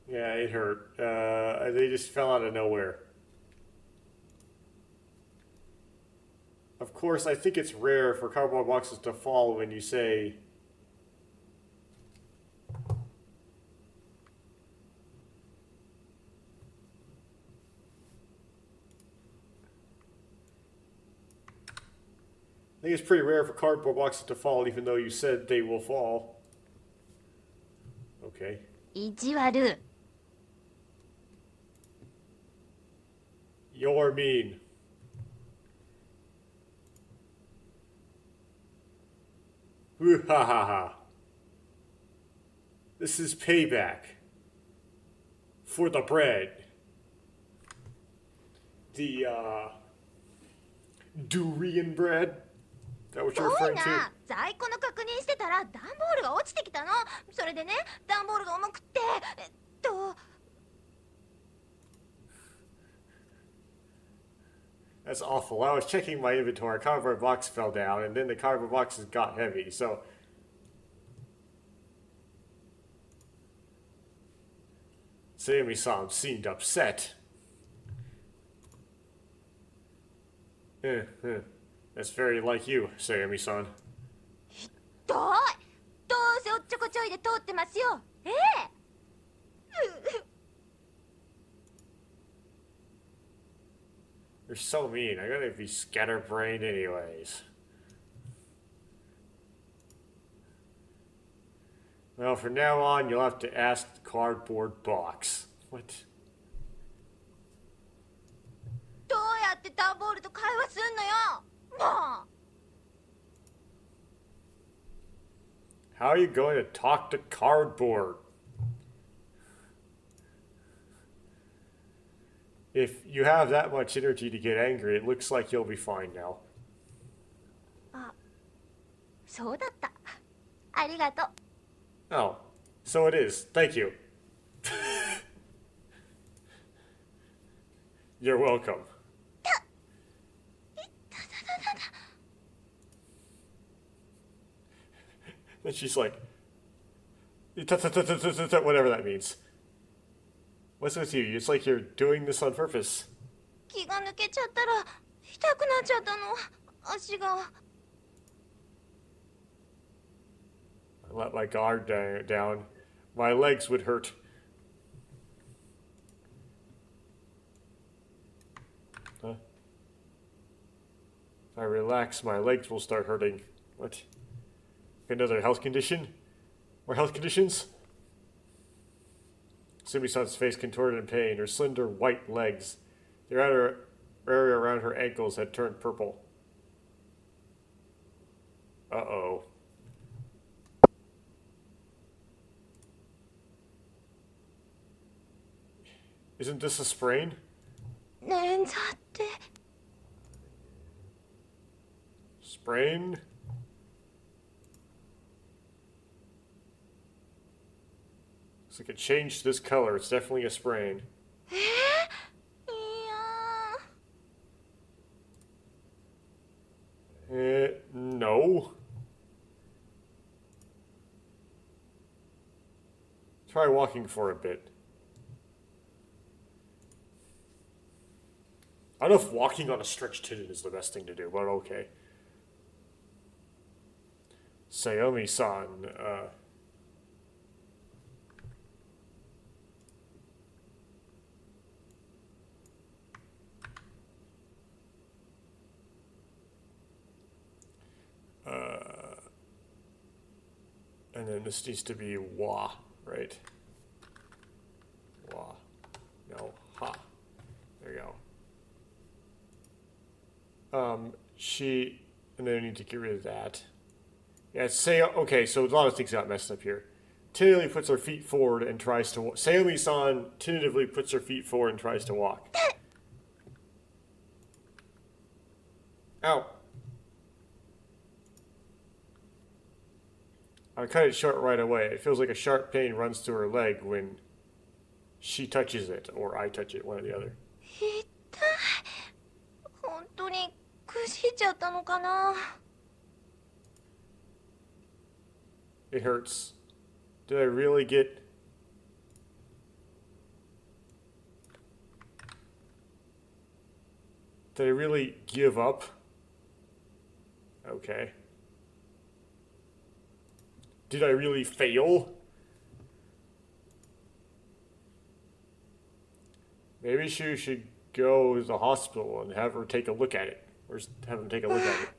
Yeah, it hurt. They just fell out of nowhere. Of course, I think it's rare for cardboard boxes to fall when you say... I think it's pretty rare for cardboard boxes to fall even though you said they will fall. Okay. 意地悪。 You're mean. Woo ha ha ha. This is payback. For the bread. The, durian bread? Is that what you're そう referring な to?。在庫の確認してたら段ボールが落ちてきたの。それでね、段ボールが重くって、That's awful. I was checking my inventory. A cardboard box fell down, and then the cardboard boxes got heavy, so... Sayumi-san seemed upset. That's very like you, Sayumi-san. You're so mean. I gotta be scatterbrained anyways. Well, from now on, you'll have to ask the cardboard box. What? どうやってダンボールと会話すんのよもう How are you going to talk to cardboard? If you have that much energy to get angry, it looks like you'll be fine now. そうだった。ありがとう。 Oh, so it is. Thank you. You're welcome. Then she's like, whatever that means. What's with you? It's like you're doing this on purpose. 気が抜けちゃったら痛くなっちゃったの。足が。 I let my guard down. My legs would hurt. Huh? If I relax, my legs will start hurting. What? Another health condition? More health conditions? Sumi-san's face contorted in pain. Her slender white legs, the outer area around her ankles, had turned purple. Uh-oh. Isn't this a sprain? 捻挫って Sprain? Looks like it changed this color. It's definitely a sprain. いや No. Try walking for a bit. I don't know if walking on a stretched tendon is the best thing to do, but okay. Sayomi-san, and then this needs to be wa, right? Wa. No, ha. There you go. And then I need to get rid of that. Yeah, okay, so a lot of things got messed up here. Tentatively puts her feet forward and tries to walk. Sayomi-san tentatively puts her feet forward and tries to walk. Ow. I cut it short right away. It feels like a sharp pain runs through her leg when she touches it, or I touch it, one or the other. 痛い。本当にくじいちゃったのかな。 It hurts. Did I really get... Did I really give up? Okay. Did I really fail? Maybe she should go to the hospital and have her take a look at it. Or have him take a look at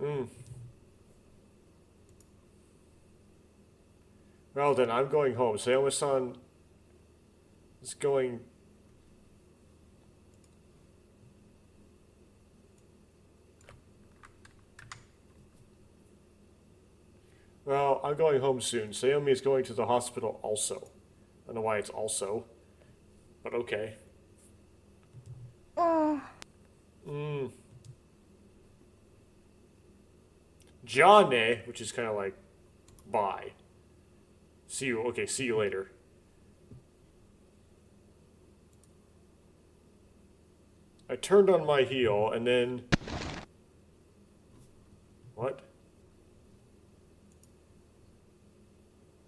it. Well then, I'm going home. Sayoma-san is going... Well, I'm going home soon. Sayomi is going to the hospital also. I don't know why it's also, but okay. うん。 Jane, which is kind of like, bye. See you, okay, see you later. I turned on my heel and then... What?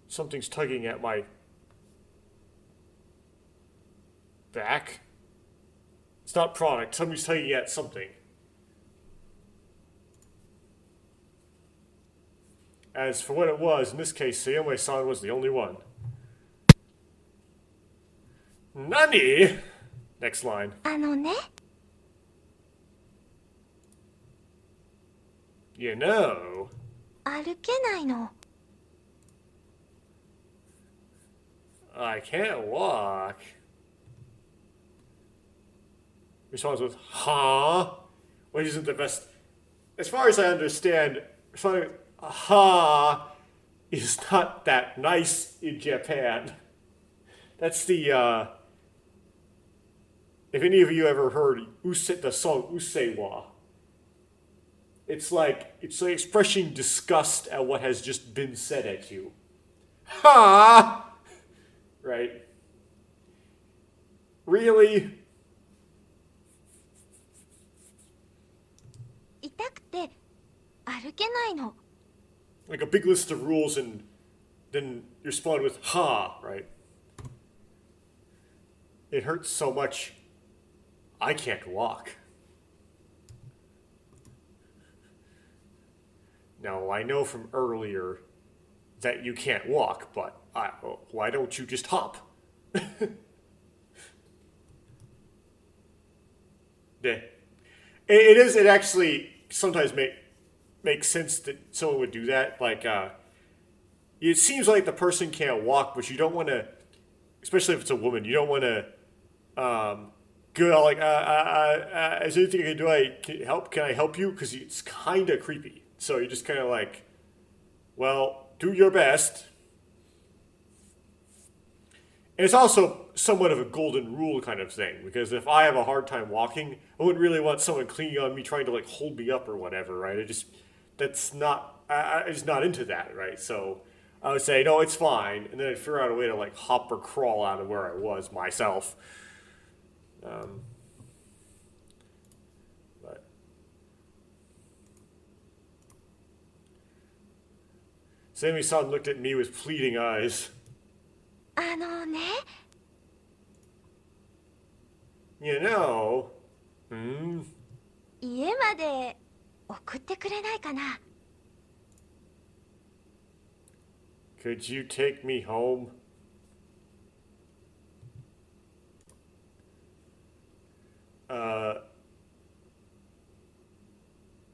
Something's tugging at my back. It's not product. Somebody's tugging at something. As for what it was, in this case, Sayome-san was the only one. Nani? Next line. あのね、You know, 歩けないの。 I can't walk. Responds with, huh? Which isn't the best. As far as I understand, responding with, huh is not that nice in Japan. That's the, if any of you ever heard the song Usewa, it's like expressing disgust at what has just been said at you. Ha! Right? Really? 痛くて歩けないの。 Like a big list of rules, and then you respond with ha, right? It hurts so much, I can't walk. Now, I know from earlier that you can't walk, but why don't you just hop? Yeah. It actually sometimes makes sense that someone would do that. Like, it seems like the person can't walk, but you don't want to, especially if it's a woman, you don't want to go like, is there anything I can do? Can I help you? Because it's kind of creepy. So you're just kind of like, well, do your best. And it's also somewhat of a golden rule kind of thing, because if I have a hard time walking, I wouldn't really want someone clinging on me trying to like hold me up or whatever, right? I'm just not into that, right? So I would say, no, it's fine. And then I'd figure out a way to like hop or crawl out of where I was myself. But Sammy-san looked at me with pleading eyes. あのね。 You know, 家まで送ってくれないかな。 could you take me home?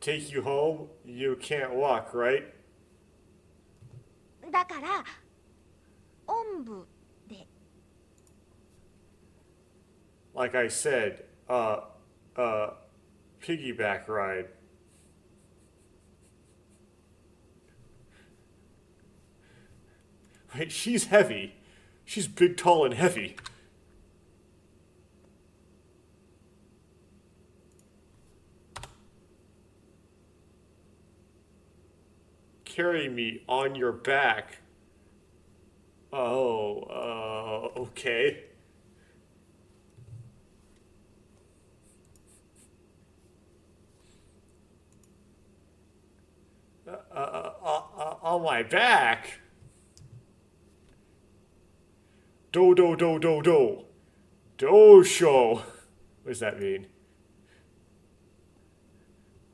Take you home? You can't walk, right? だからおんぶで。 Like I said, piggyback ride. Wait, she's heavy. She's big, tall, and heavy. Carry me on your back. Oh, okay. On my back? Do. Dosho. What does that mean?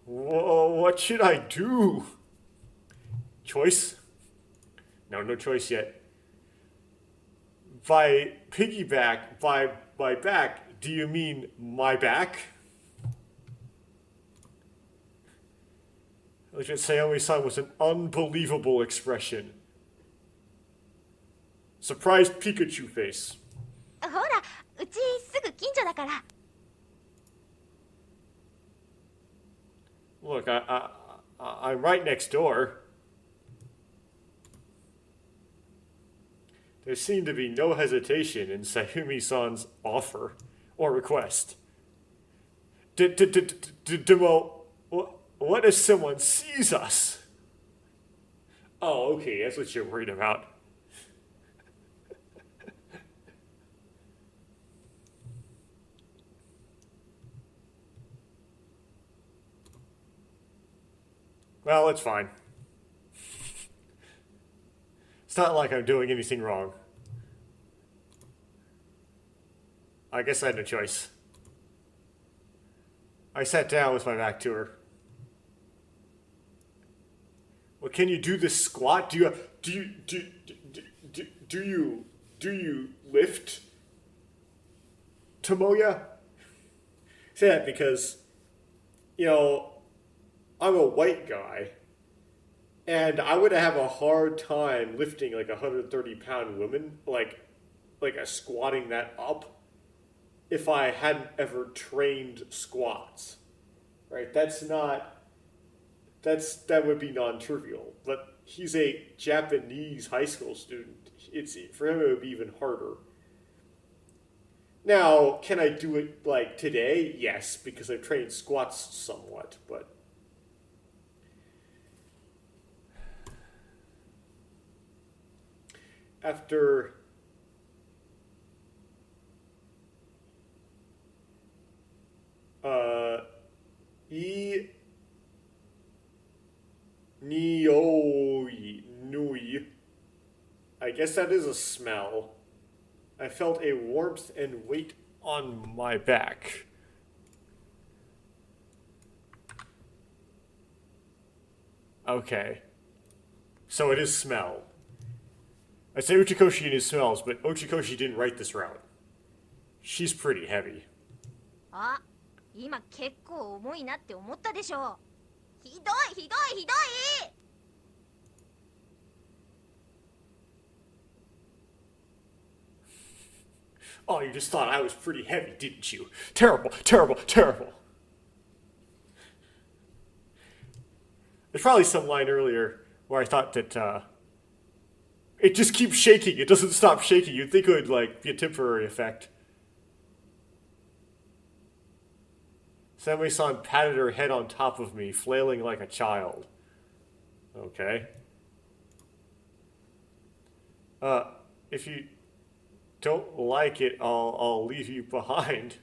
Whoa, what should I do? Choice? No choice yet. By piggyback, by back, do you mean my back? Let's just say Sayami-san was an unbelievable expression. Surprised Pikachu face. ほら、うちすぐ近所だから。 Look, I'm right next door. There seemed to be no hesitation in Sayumi-san's offer or request. Demo, what if someone sees us? Oh, okay, that's what you're worried about. Well, it's fine. It's not like I'm doing anything wrong. I guess I had no choice. I sat down with my back to her. Well, can you do this squat? Do you lift? Tomoya? Say that because, I'm a white guy, and I would have a hard time lifting like a 130-pound woman, like a squatting that up, if I hadn't ever trained squats. Right? That would be non-trivial. But he's a Japanese high school student. It's for him it would be even harder. Now, can I do it like today? Yes, because I've trained squats somewhat, but after I Nioi Nui. I guess that is a smell. I felt a warmth and weight on my back. Okay. So it is smell. I say Uchikoshi in his smells, but Uchikoshi didn't write this route. She's pretty heavy. あ、今結構重いなって思ったでしょ。ひどいひどいひどい。Oh, you just thought I was pretty heavy, didn't you? Terrible, terrible, terrible. There's probably some line earlier where I thought that it just keeps shaking. It doesn't stop shaking. You'd think it would like be a temporary effect. Samui-san patted her head on top of me, flailing like a child. Okay. If you don't like it, I'll leave you behind.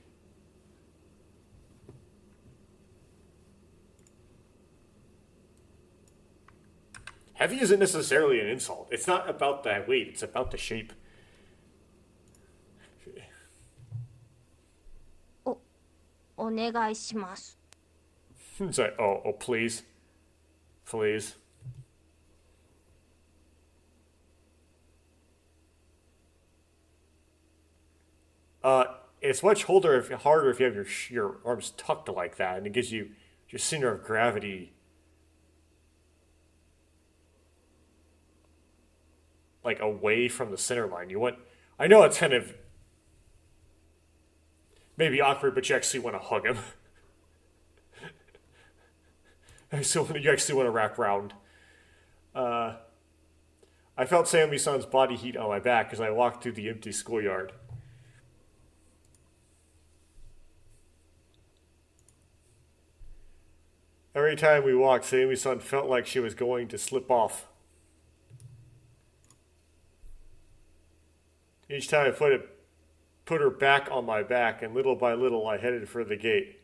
Heavy isn't necessarily an insult. It's not about the weight, it's about the shape. お願いします。 It's like, oh, please. Please. It's much harder if you have your arms tucked like that, and it gives you your center of gravity like away from the center line. I know it's kind of maybe awkward, but you actually want to hug him. You actually want to wrap around. I felt Sammy-san's body heat on my back as I walked through the empty schoolyard. Every time we walked, Sammy-san felt like she was going to slip off. Each time I put her back on my back, and little by little I headed for the gate.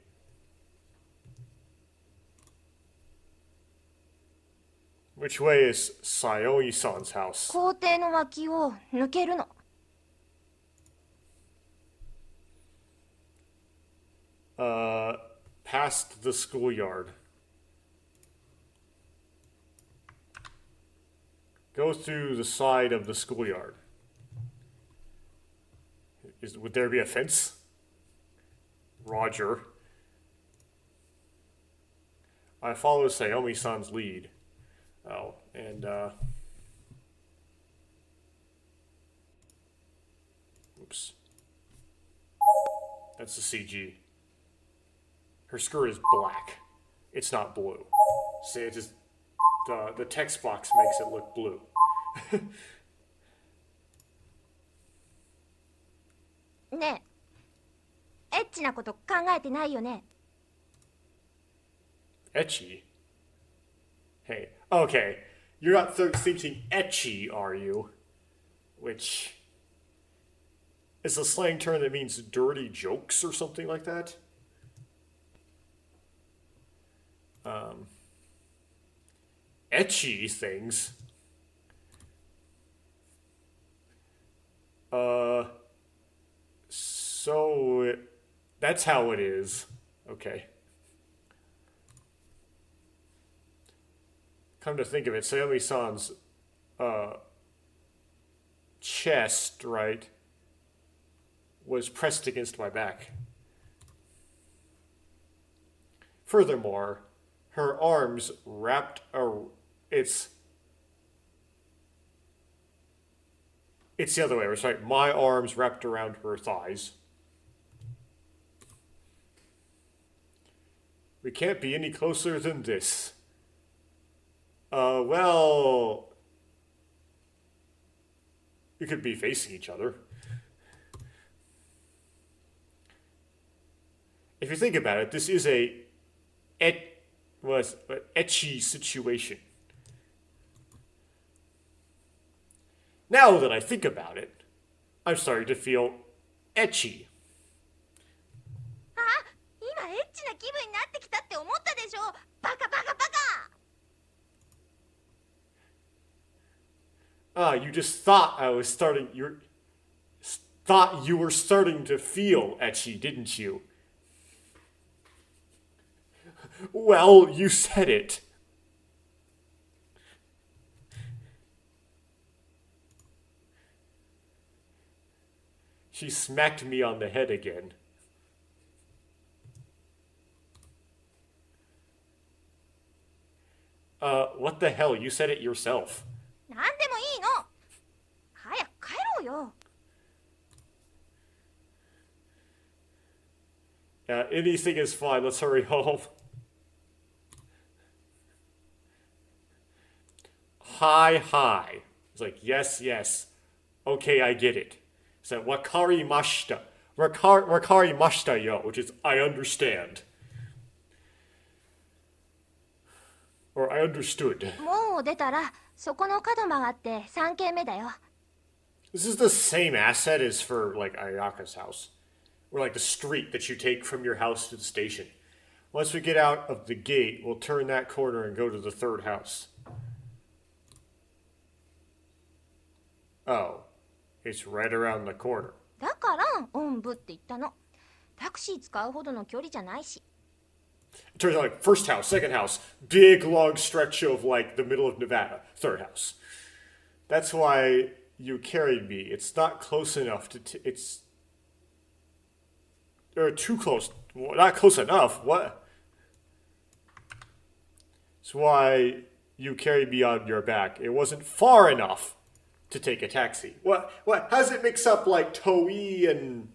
Which way is Sayoi-san's house? 校庭の脇を抜けるの。Past the schoolyard. Go through the side of the schoolyard. Would there be a fence? Roger. I follow Sayumi-san's lead. Oh, and oops. That's the CG. Her skirt is black. It's not blue. See, it just the text box makes it look blue. ねえ、エッチなこと考えてないよね。Etchy? Hey, okay. You're not thinking etchy, are you? Which is a slang term that means dirty jokes or something like that. Etchy things. So that's how it is. Okay. Come to think of it, Sayumi-san's chest, right, was pressed against my back. Furthermore, her arms wrapped around. It's the other way. It's right. My arms wrapped around her thighs. We can't be any closer than this. Well, we could be facing each other. If you think about it, this is a ecchi situation. Now that I think about it, I'm starting to feel ecchi. あ、今エッチな気分になってきたって思ったでしょ。バカバカバカ。You just thought I was starting. Thought you were starting to feel ecchi, didn't you? Well, you said it. She smacked me on the head again. What the hell? You said it yourself. なんでもいいの。早く帰ろうよ。Anything is fine. Let's hurry home. Hi. It's like, yes. Okay, I get it. So, wakarimashita. Wakarimashita yo, which is, I understand. Or, I understood. もう出たらそこの角曲がって3軒目だよ。This is the same asset as for, like, Ayaka's house. Or, like, the street that you take from your house to the station. Once we get out of the gate, we'll turn that corner and go to the third house. Oh. It's right around the corner. だからおんぶって言ったの。タクシー使うほどの距離じゃないし。It turns out, like, first house, second house, big long stretch of, like, the middle of Nevada. Third house. That's why you carried me. It's not close enough to... it's... Or too close. Well, not close enough. What? That's why you carried me on your back. It wasn't far enough to take a taxi. What? How does it mix up, like, Toei and...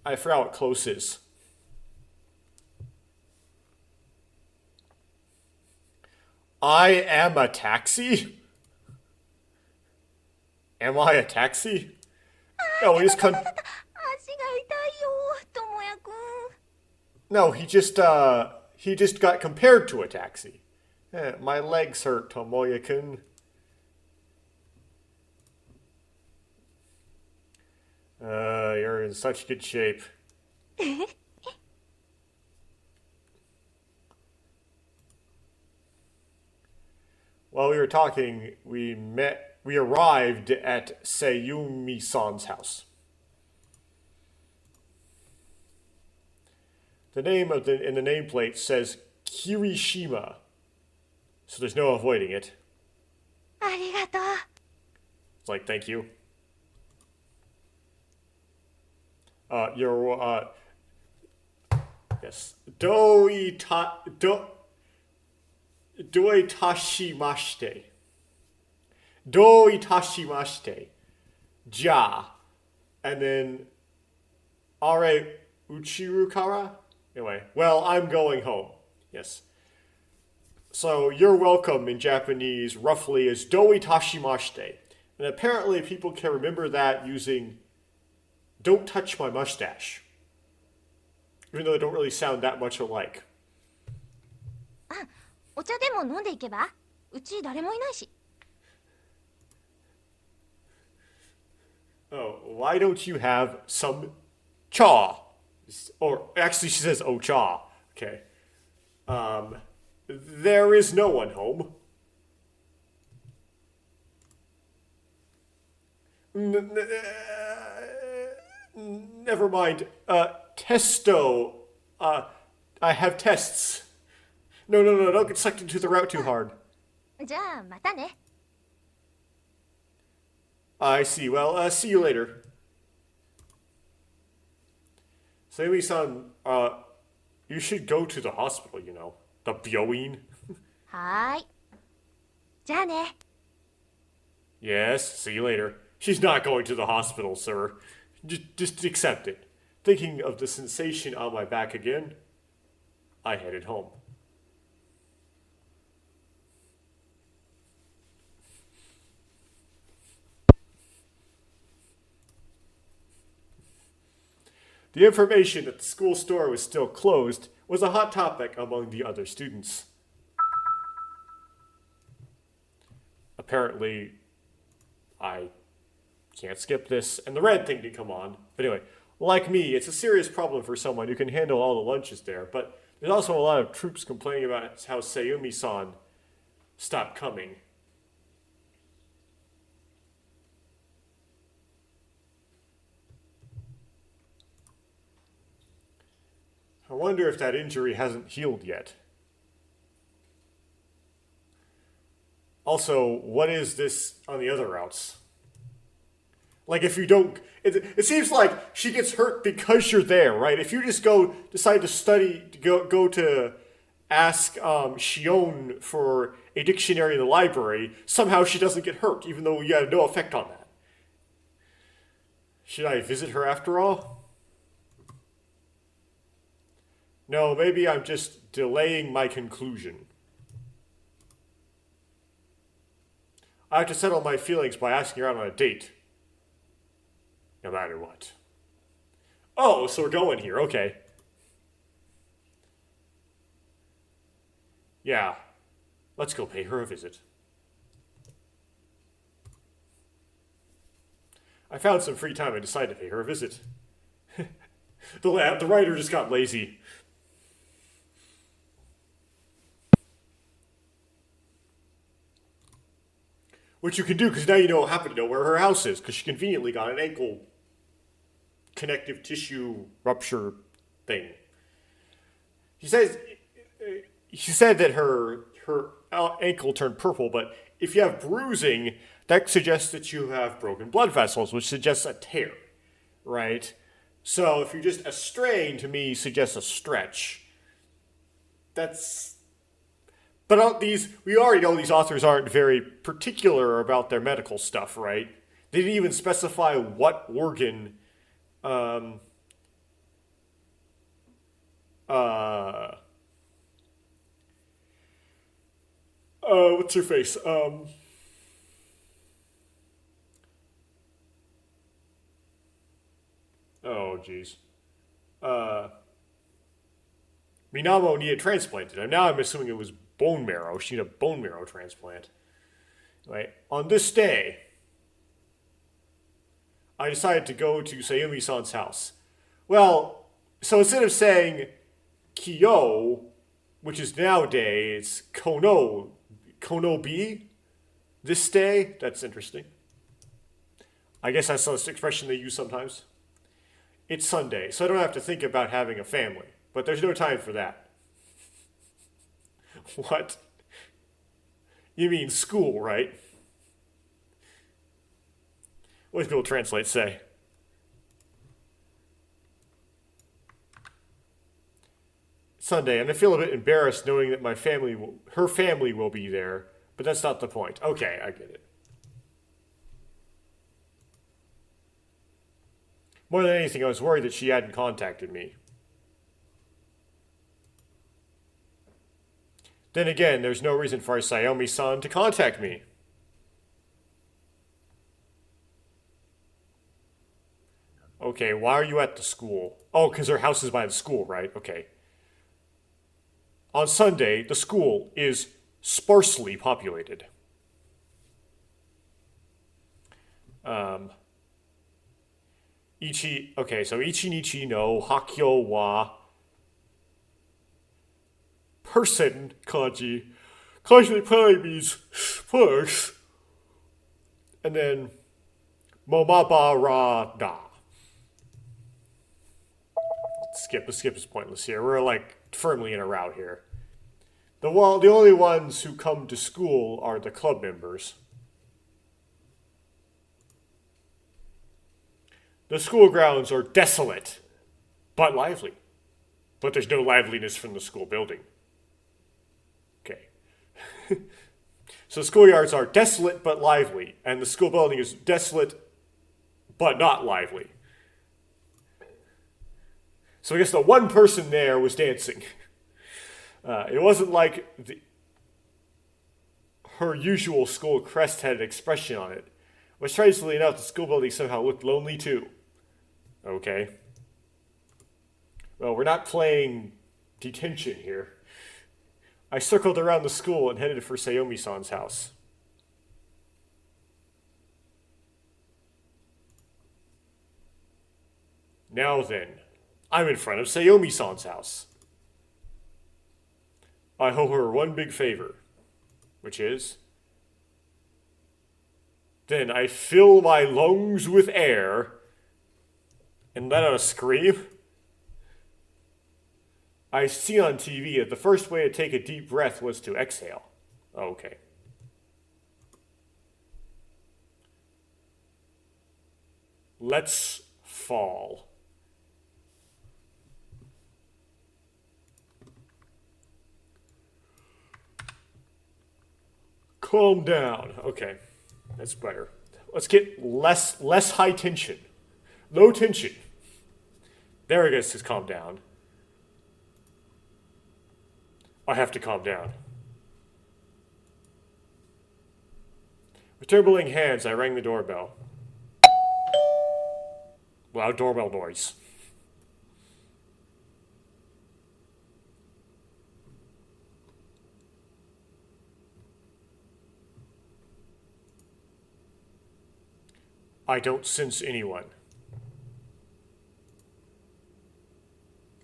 I forgot what close is. I am a taxi? Am I a taxi? No, he just足が痛いよ、ともやくん。No, he just got compared to a taxi. My legs hurt, Tomoya-kun. You're in such good shape. While we were talking, we arrived at Seiyumi-san's house. The name in the nameplate says Kirishima, so there's no avoiding it. ありがとう。 It's like, thank you. Yes. Doitashimashite. Ja. And then, Are Uchirukara? Anyway, well, I'm going home. Yes. So, you're welcome in Japanese roughly as Doitashimashite. And apparently people can remember that using Don't touch my mustache. Even though they don't really sound that much alike. お茶でも飲んでいけば？うち誰もいないし。Oh, why don't you have some cha? Or actually she says ocha. Okay. There is no one home. Never mind. Testo. I have tests. No, don't get sucked into the route too hard. じゃあまたね。I see. Well, see you later. Seiyumi-san, You should go to the hospital, you know. The byoin. はーい。じゃあね。 Yes, see you later. She's not going to the hospital, sir. Just accept it. Thinking of the sensation on my back again, I headed home. The information that the school store was still closed was a hot topic among the other students. Apparently, I can't skip this, and the red thing did come on. But anyway, like me, it's a serious problem for someone who can handle all the lunches there, but there's also a lot of troops complaining about how Sayumi-san stopped coming. I wonder if that injury hasn't healed yet. Also, what is this on the other routes? Like, if you don't... It seems like she gets hurt because you're there, right? If you just decide to study, go to ask Shion for a dictionary in the library, somehow she doesn't get hurt, even though you had no effect on that. Should I visit her after all? No, maybe I'm just delaying my conclusion. I have to settle my feelings by asking her out on a date. No matter what. Oh, so we're going here, okay. Yeah, let's go pay her a visit. I found some free time and decided to pay her a visit. The writer just got lazy. Which you can do, because now you happen to know where her house is, because she conveniently got an ankle connective tissue rupture thing. She said that her ankle turned purple, but if you have bruising, that suggests that you have broken blood vessels, which suggests a tear, right? So if you're just a strain, to me, suggests a stretch. But we already know these authors aren't very particular about their medical stuff, right? They didn't even specify what organ what's her face? Oh, jeez. Minamo needed transplanted, and now I'm assuming it was bone marrow. She needed a bone marrow transplant. Right. On this day, I decided to go to Sayumi-san's house. Well, so instead of saying Kiyo, which is nowadays Konobi, this day, that's interesting. I guess that's an expression they use sometimes. It's Sunday, so I don't have to think about having a family. But there's no time for that. What? You mean school, right? What does Google Translate say? Sunday, and I feel a bit embarrassed knowing that her family will be there, but that's not the point. Okay, I get it. More than anything, I was worried that she hadn't contacted me. Then again, there's no reason for Sayumi-san to contact me. Okay, why are you at the school? Oh, because her house is by the school, right? Okay. On Sunday, the school is sparsely populated. So Ichi-nichi no Hakyo wa person kanji. Kanji probably means first. And then momabara da. Skip is pointless here. We're like firmly in a route here. The only ones who come to school are the club members. The school grounds are desolate, but lively. But there's no liveliness from the school building. Okay. So schoolyards are desolate but lively, and the school building is desolate but not lively. So I guess the one person there was dancing. It wasn't like her usual school crest had an expression on it. But strangely enough, the school building somehow looked lonely too. Okay. Well, we're not playing detention here. I circled around the school and headed for Sayomi-san's house. Now then, I'm in front of Sayomi-san's house. I owe her one big favor, which is... Then I fill my lungs with air and let out a scream. I see on TV that the first way to take a deep breath was to exhale. Okay. Let's fall. Calm down. Okay. That's better. Let's get less high tension. Low tension. There it is, just calm down. I have to calm down. With trembling hands, I rang the doorbell. Loud doorbell noise. I don't sense anyone.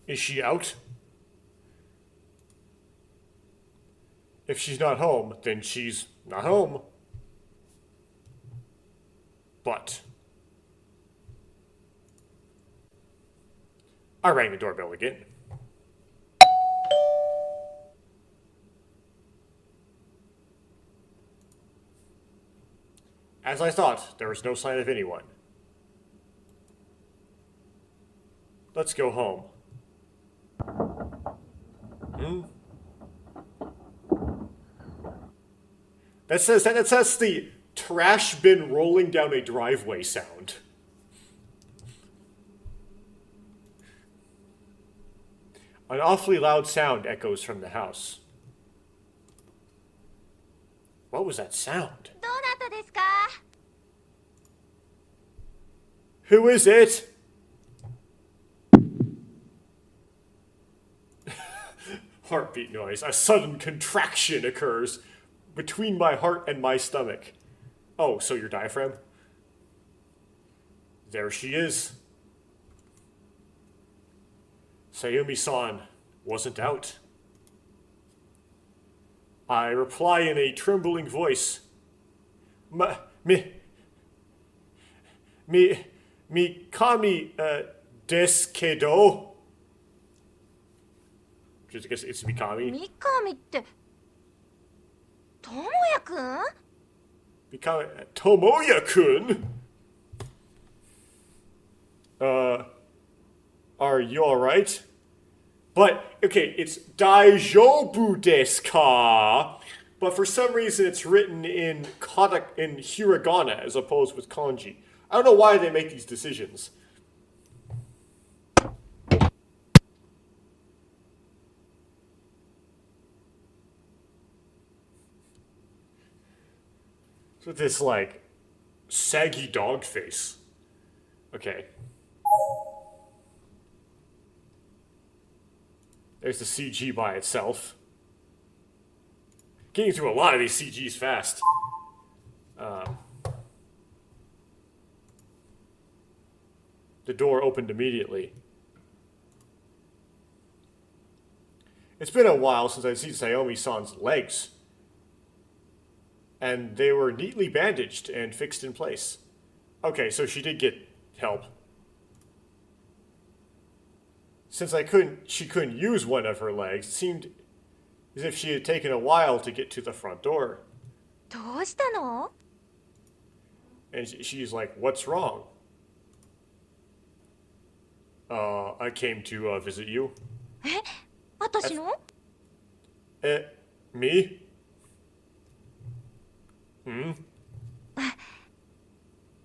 Is she out? If she's not home, then she's not home. But I rang the doorbell again. As I thought, there was no sign of anyone. Let's go home. That's the trash bin rolling down a driveway sound. An awfully loud sound echoes from the house. What was that sound? どなたですか? Who is it? Heartbeat noise. A sudden contraction occurs between my heart and my stomach. Oh, so your diaphragm? There she is. Sayumi-san wasn't out. I reply in a trembling voice. Mi kami desu kedo. Which I guess it's Mikami. 三上って智也くん? Mikami Tomoya-kun? Are you alright? But, okay, it's Daijobu desu ka? But for some reason it's written in hiragana as opposed with kanji. I don't know why they make these decisions. With this, like, saggy dog face. Okay. There's the CG by itself. Getting through a lot of these CGs fast. The door opened immediately. It's been a while since I've seen Sayomi-san's legs. And they were neatly bandaged and fixed in place. Okay, so she did get help. Since she couldn't use one of her legs, it seemed as if she had taken a while to get to the front door. どうしたの? And she's like, what's wrong? I came to visit you. 私の？ Me? Hmm?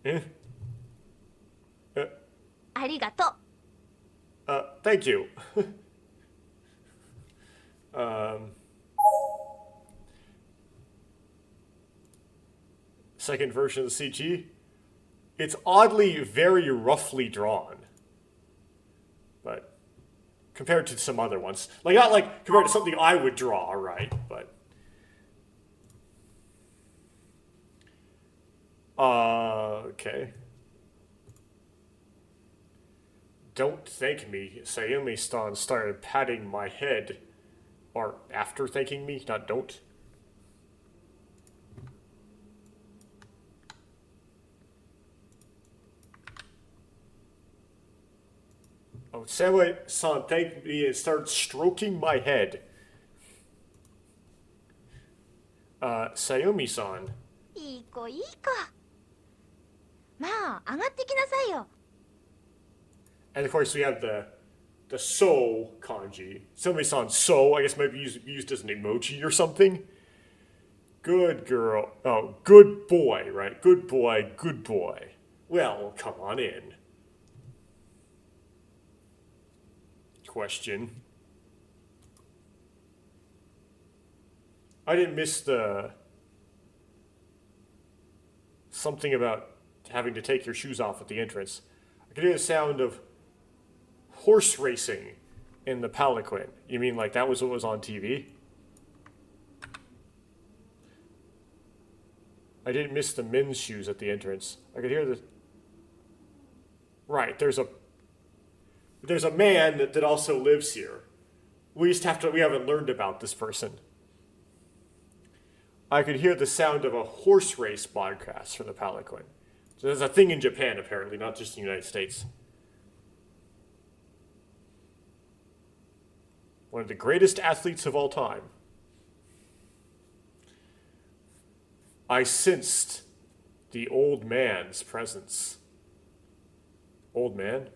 Eh? ありがとう。Thank you. um, second version of the CG. It's oddly very roughly drawn. But compared to some other ones. Like, not like compared to something I would draw, right? But. Okay. Don't thank me. Sayumi-san started patting my head. Or after thanking me, not don't. Oh, Sayumi-san thanked me and started stroking my head. Sayumi-san. いい子いい子。まあ上がってきなさいよ。 And of course we have the so kanji. Sayumi-san so, I guess maybe used as an emoji or something. Good girl. Oh, good boy, right? Good boy, good boy. Well, come on in. Question. I didn't miss the something about having to take your shoes off at the entrance. I could hear the sound of horse racing in the palanquin. You mean like that was what was on TV? I didn't miss the men's shoes at the entrance. I could hear the... Right, there's a man that also lives here. We haven't learned about this person. I could hear the sound of a horse race broadcast from the palanquin. So there's a thing in Japan, apparently, not just in the United States. One of the greatest athletes of all time. I sensed the old man's presence. Old man?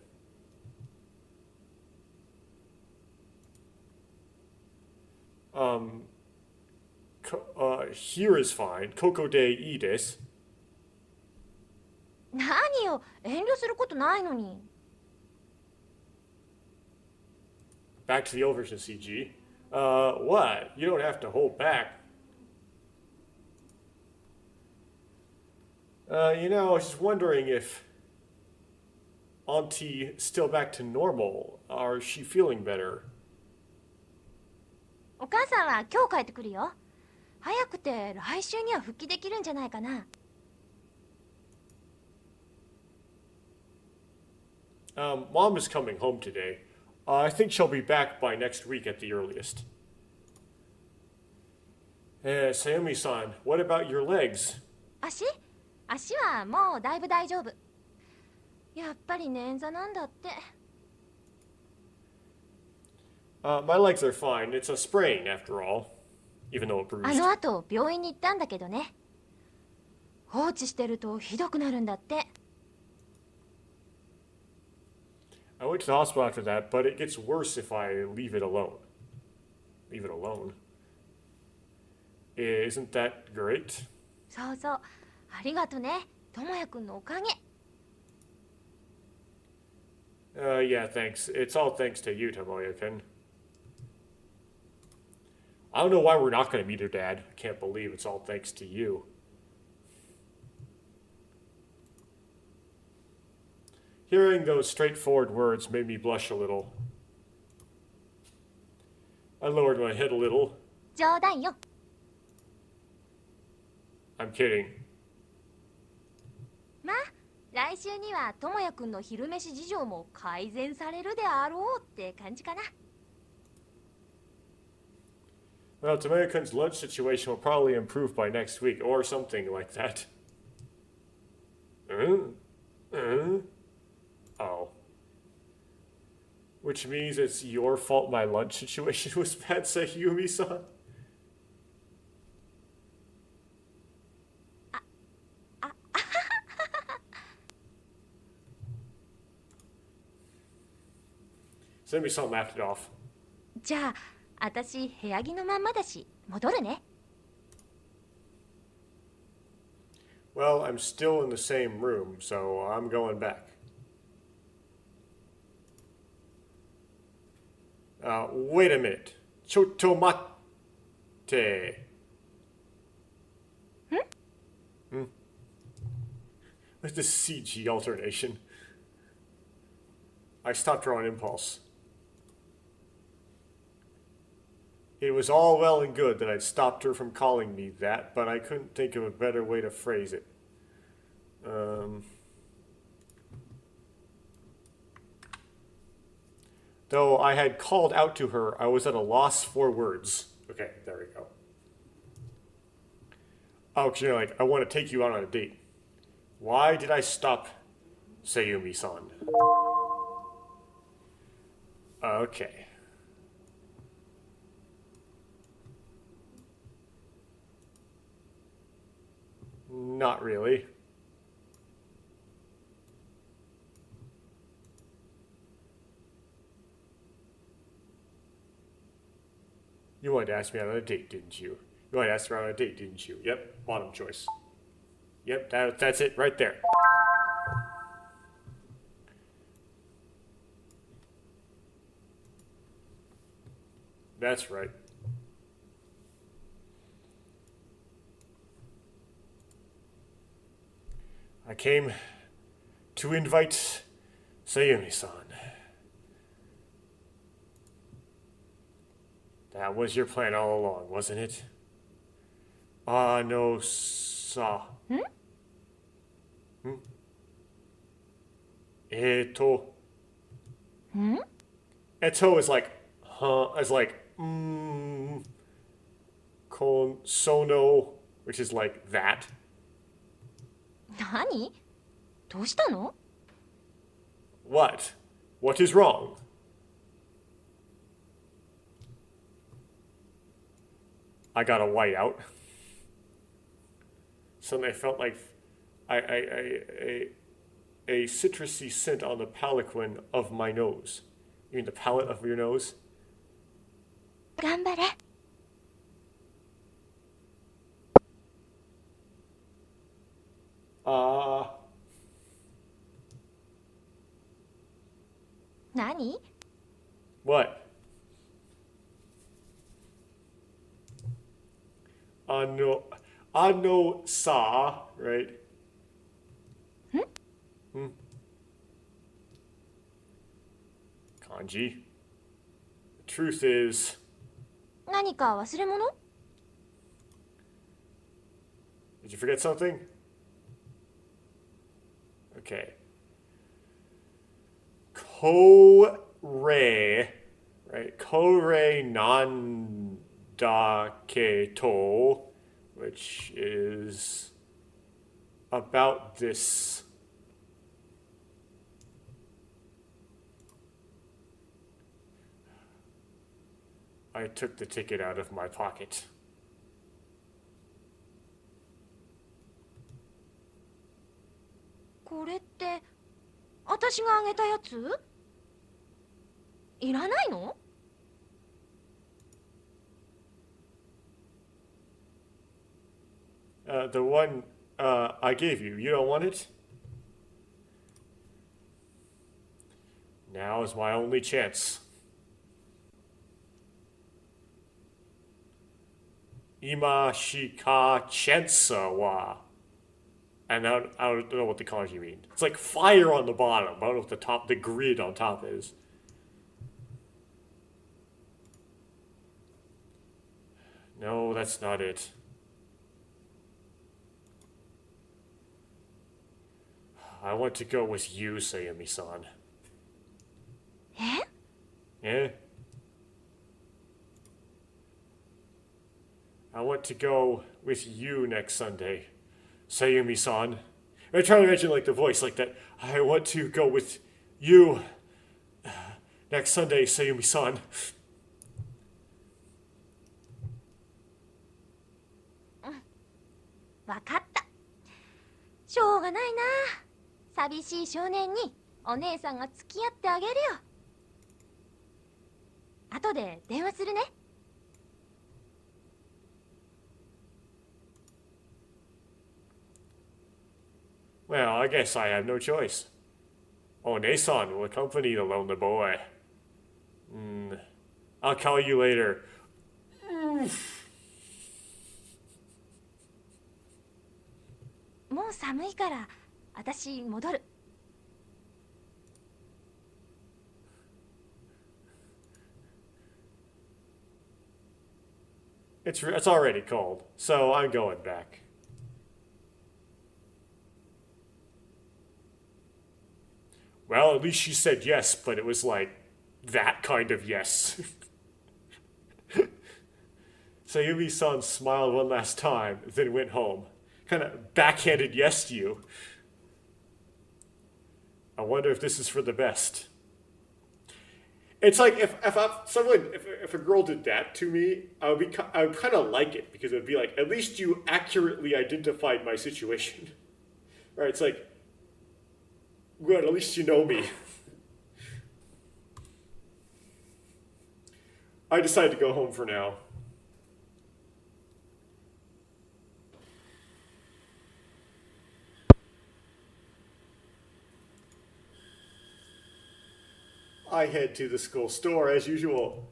Here is fine. Koko de ii desu. 何よ、遠慮することないのに。 Back to the old version of CG. What? You don't have to hold back. I was just wondering if Auntie still back to normal. Or is she feeling better? お母さんは今日帰ってくるよ。早くて来週には復帰できるんじゃないかな。 Mom is coming home today. I think she'll be back by next week at the earliest. Sayumi-san, what about your legs? 足はもうだいぶ大丈夫。やっぱり捻挫なんだって。 My legs are fine. It's a sprain, after all. Even though it bruised. あの後病院に行ったんだけどね。放置してるとひどくなるんだって。 I went to the hospital after that, but it gets worse if I leave it alone. Leave it alone? Isn't that great? そうそう。ありがとね。智也くんのおかげ。 Yeah, thanks. It's all thanks to you, Tomoya-kun. I don't know why we're not going to meet her dad. I can't believe it's all thanks to you. Hearing those straightforward words made me blush a little. I lowered my head a little. 冗談よ。 I'm kidding. まあ来週には智也くんの昼飯事情も改善されるであろうって感じかな。 Well, Tomoya-kun's lunch situation will probably improve by next week, or something like that. Oh. Which means it's your fault my lunch situation was bad, Sayumi-san? Sayumi-san laughed it off. じゃあ私部屋着のまんまだし戻るね。 Well, I'm still in the same room, so I'm going back. Wait a minute. Chotomate. Hmm? What's the CG alternation? I stopped her on impulse. It was all well and good that I'd stopped her from calling me that, but I couldn't think of a better way to phrase it. Though I had called out to her, I was at a loss for words. Okay, there we go. Oh, 'cause you're like, I want to take you out on a date. Why did I stop Sayumi-san? Okay. Not really. You wanted to ask me out on a date, didn't you? You wanted to ask her out on a date, didn't you? Yep, bottom choice. Yep, that's it right there. That's right. I came to invite Sayumi-san. That was your plan all along, wasn't it? No, sa. Hmm? Eto. Eto is like, is like, kon sono, which is like that. 何？どうしたの？ What? What is wrong? I got a whiteout. Suddenly I felt like a citrusy scent on the palanquin of my nose. You mean the palate of your nose? 頑張れ。何？ What? Ano sa, right? Kanji. The truth is, 何か忘れ物？ did you forget something? Okay. Kore, right? Kore nandake to, which is about this. I took the ticket out of my pocket. これって私があげたやつ？いらないの？ The one I gave you, you don't want it? Now is my only chance. Ima shika chansa wa. And I don't know what the kanji mean. It's like fire on the bottom. I don't know what the grid on top is. No, that's not it. I want to go with you, Sayumi-san. え？ Yeah? I want to go with you next Sunday, Sayumi-san. I'm trying to imagine like the voice like that. I want to go with you next Sunday, Sayumi-san. わかった。しょうがないな。寂しい少年にお姉さんが付き合ってあげるよ。後で電話するね。Well, I guess I have no choice. One will accompany the lonely boy. I'll call you later. もう寒いから私戻る。It's already cold, so I'm going back. Well, at least she said yes, but it was like that kind of yes. Sayumi-san smiled one last time, then went home. Kind of backhanded yes to you. I wonder if this is for the best. It's like if a girl did that to me, I would kind of like it because it would be like at least you accurately identified my situation, right? It's like, good, at least you know me. I decided to go home for now. I head to the school store as usual.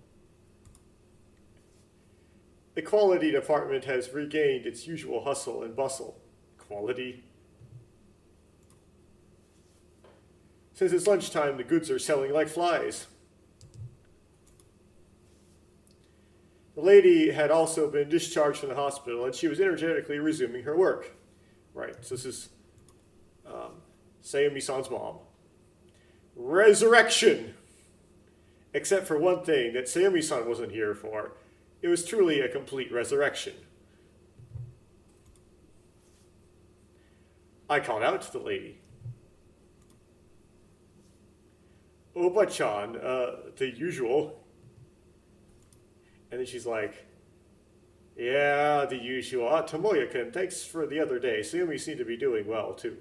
The quality department has regained its usual hustle and bustle. Quality? Since it's lunchtime, the goods are selling like flies. The lady had also been discharged from the hospital, and she was energetically resuming her work. Right, so this is Sayumi-san's mom. Resurrection! Except for one thing that Sayumi-san wasn't here for. It was truly a complete resurrection. I called out to the lady. Oba-chan, the usual. And then she's like, yeah, the usual. Tomoya-kun, thanks for the other day. Sayumi seemed to be doing well, too.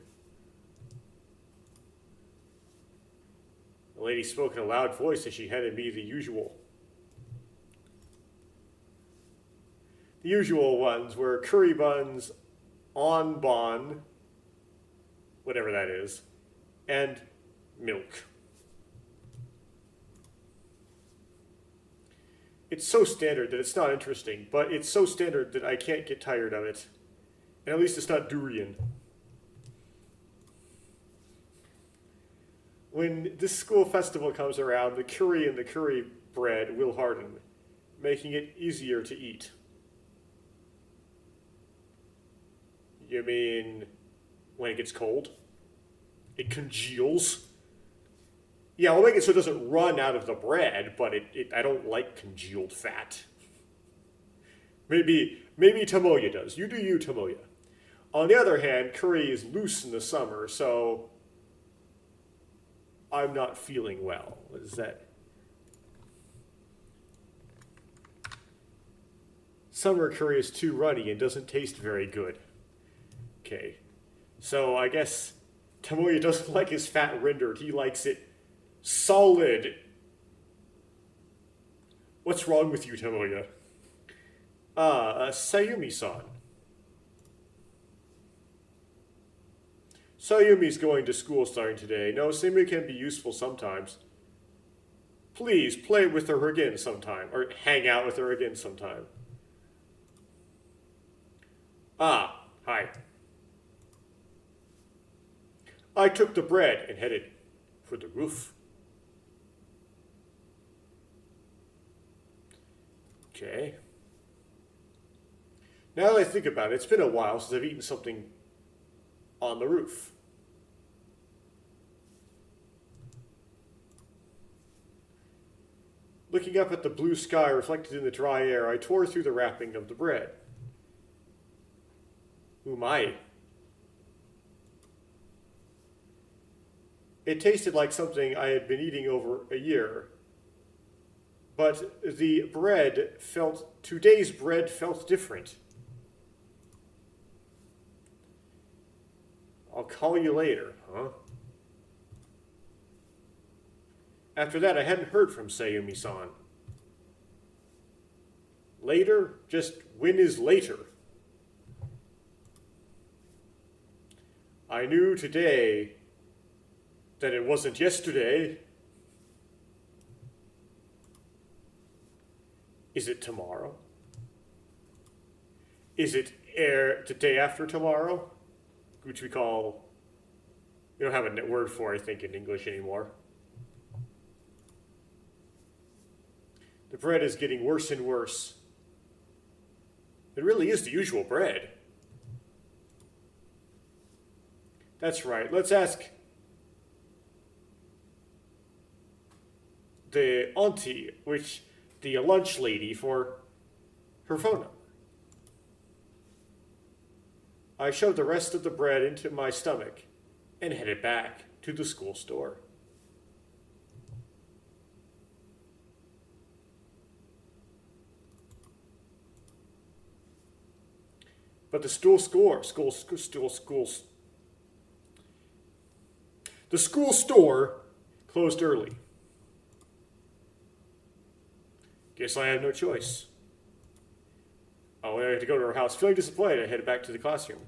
The lady spoke in a loud voice as she handed me the usual. The usual ones were curry buns, onbon, whatever that is, and milk. It's so standard that it's not interesting, but it's so standard that I can't get tired of it. And at least it's not durian. When this school festival comes around, the curry and the curry bread will harden, making it easier to eat. You mean when it gets cold? It congeals? Yeah, we'll make it so it doesn't run out of the bread, but I don't like congealed fat. Maybe Tomoya does. You do you, Tomoya. On the other hand, curry is loose in the summer, so I'm not feeling well. What is that? Summer curry is too runny and doesn't taste very good. Okay. So I guess Tomoya doesn't like his fat rendered. He likes it solid. What's wrong with you, Tomoya? Sayumi-san. Sayumi's going to school starting today. No, Sayumi can be useful sometimes. Please play with her again sometime, or hang out with her again sometime. Ah, hi. I took the bread and headed for the roof. Okay. Now that I think about it, it's been a while since I've eaten something on the roof. Looking up at the blue sky reflected in the dry air, I tore through the wrapping of the bread. Umai. It tasted like something I had been eating over a year. But today's bread felt different. I'll call you later, huh? After that, I hadn't heard from Sayumi-san. Later? Just when is later? I knew today that it wasn't yesterday. Is it tomorrow? Is it the day after tomorrow? Which we call, we don't have a word for, I think, in English anymore. The bread is getting worse and worse. It really is the usual bread. That's right. Let's ask the auntie, the lunch lady, for her phone number. I shoved the rest of the bread into my stomach and headed back to the school store. But the school store closed early. Guess I had no choice. Oh, I had to go to her house. Feeling disappointed, I headed back to the classroom.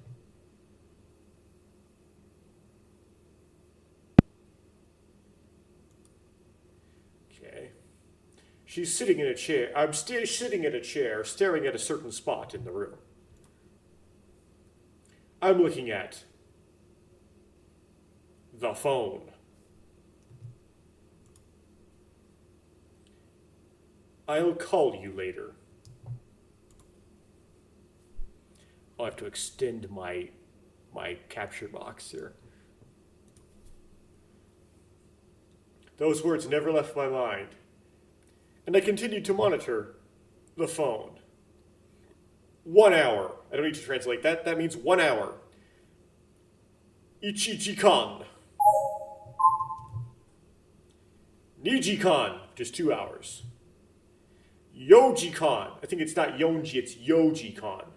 Okay. She's sitting in a chair. I'm still sitting in a chair, staring at a certain spot in the room. I'm looking at the phone. I'll call you later. I'll have to extend my capture box here. Those words never left my mind, and I continued to monitor the phone. 1 hour. I don't need to translate that. That means 1 hour. Ichijikan. Nijikan, just 2 hours. Yojikan. I think it's not Yonji, it's Yojikan,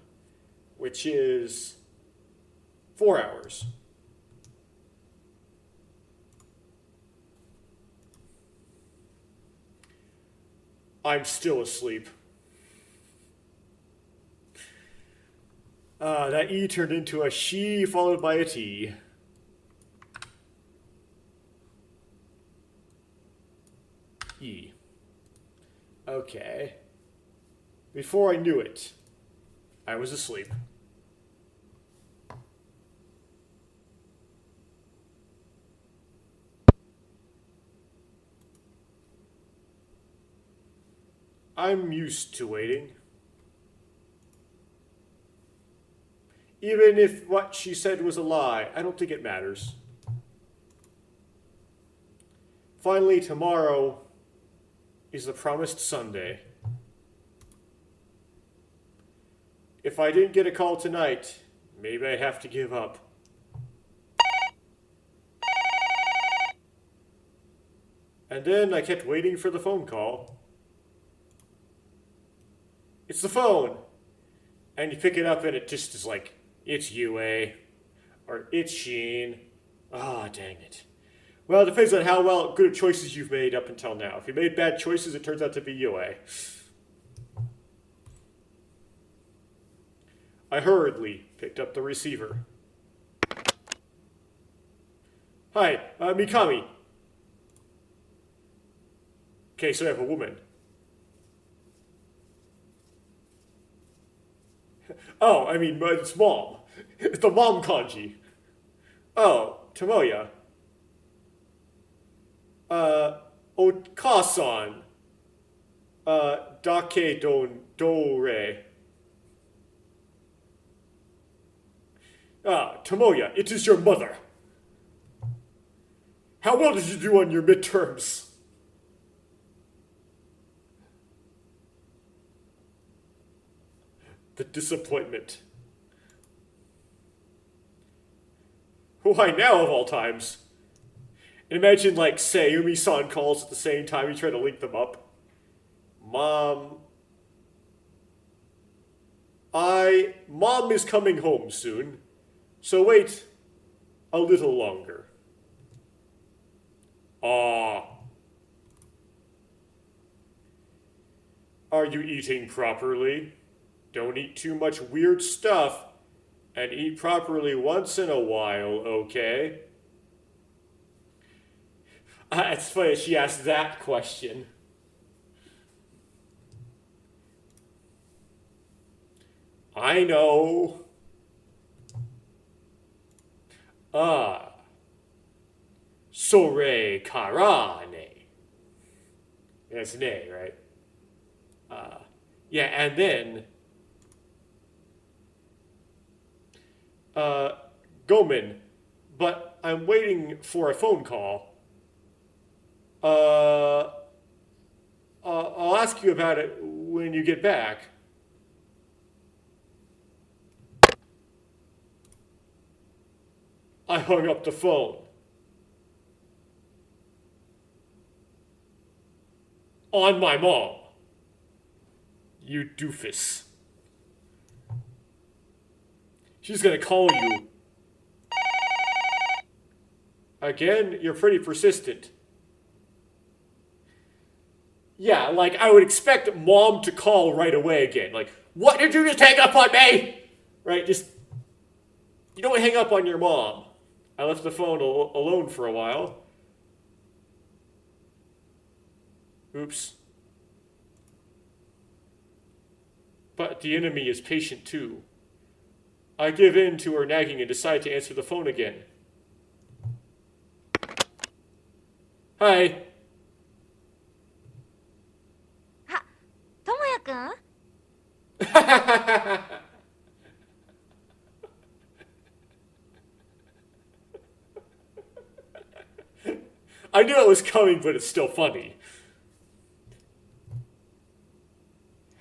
which is 4 hours. I'm still asleep. That E turned into a she followed by a T. E. Okay. Before I knew it, I was asleep. I'm used to waiting. Even if what she said was a lie, I don't think it matters. Finally, tomorrow is the promised Sunday. If I didn't get a call tonight, maybe I'd have to give up. And then I kept waiting for the phone call. It's the phone! And you pick it up and it just is like, it's Yue. Or it's Sheen. Ah, dang it. Well, it depends on how good choices you've made up until now. If you made bad choices, it turns out to be Yue. I hurriedly picked up the receiver. Hi, Mikami. Okay, so I have a woman. Oh, I mean, it's mom. It's the mom kanji. Oh, Tomoya. Okasan. Dake do re. Ah, Tomoya, it is your mother. How well did you do on your midterms? The disappointment. Why now of all times? Imagine like Sayumi-san calls at the same time, you try to link them up. Mom is coming home soon, so wait a little longer. Are you eating properly? Don't eat too much weird stuff. And eat properly once in a while, okay? It's funny she asked that question. I know. Sore kara ne. That's ne, right? Yeah, and then Gomen, but I'm waiting for a phone call. I'll ask you about it when you get back. I hung up the phone. On my mom. You doofus. She's gonna call you. Again, you're pretty persistent. Yeah, like, I would expect mom to call right away again. Like, what did you just hang up on me? Right, just... You don't hang up on your mom. I left the phone alone for a while. Oops. But the enemy is patient too. I give in to her nagging and decide to answer the phone again. Hi. あ、ともやくん I knew it was coming, but it's still funny.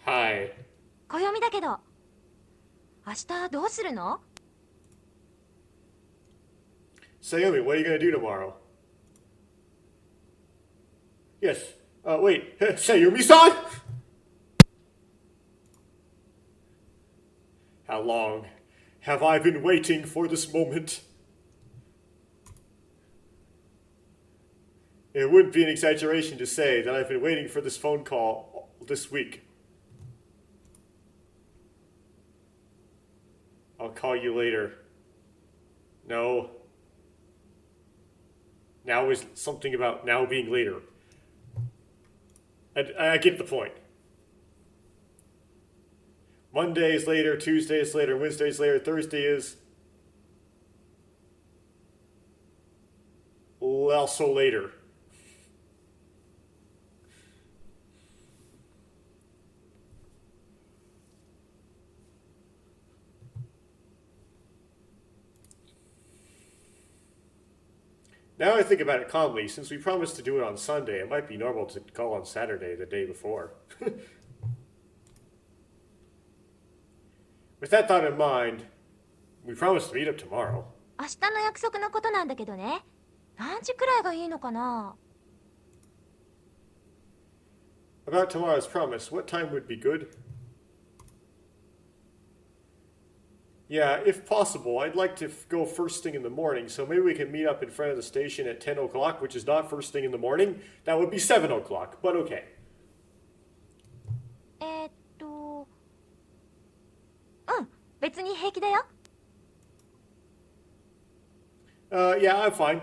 Hi. 暦だけど明日どうするの Sayumi, what are you going to do tomorrow? Yes. Wait. Sayumi-san? How long have I been waiting for this moment? It wouldn't be an exaggeration to say that I've been waiting for this phone call this week. I'll call you later. No. Now is something about now being later. I get the point. Monday is later, Tuesday is later, Wednesday is later, Thursday is also later. Now I think about it calmly, since we promised to do it on Sunday, it might be normal to call on Saturday the day before. With that thought in mind, we promised to meet up tomorrow. 明日の約束のことなんだけどね。何時くらいがいいのかな About tomorrow's promise, what time would be good? Yeah, if possible, I'd like to go first thing in the morning, so maybe we can meet up in front of the station at 10 o'clock, which is not first thing in the morning. That would be 7 o'clock, but okay. うん、別に平気だよ。Yeah, I'm fine.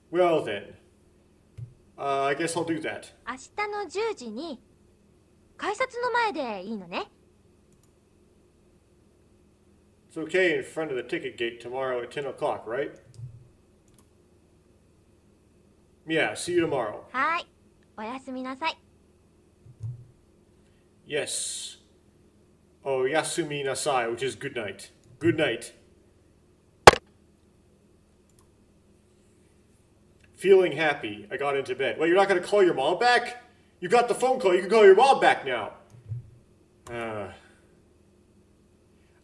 Well then, I guess I'll do that. 明日の10時に改札の前でいいのね。It's okay in front of the ticket gate tomorrow at 10 o'clock, right? Yeah, see you tomorrow. はい、おやすみなさい。Yes. Oh, yasumi nasai, which is good night. Good night. Feeling happy, I got into bed. Well, you're not going to call your mom back? You got the phone call, you can call your mom back now.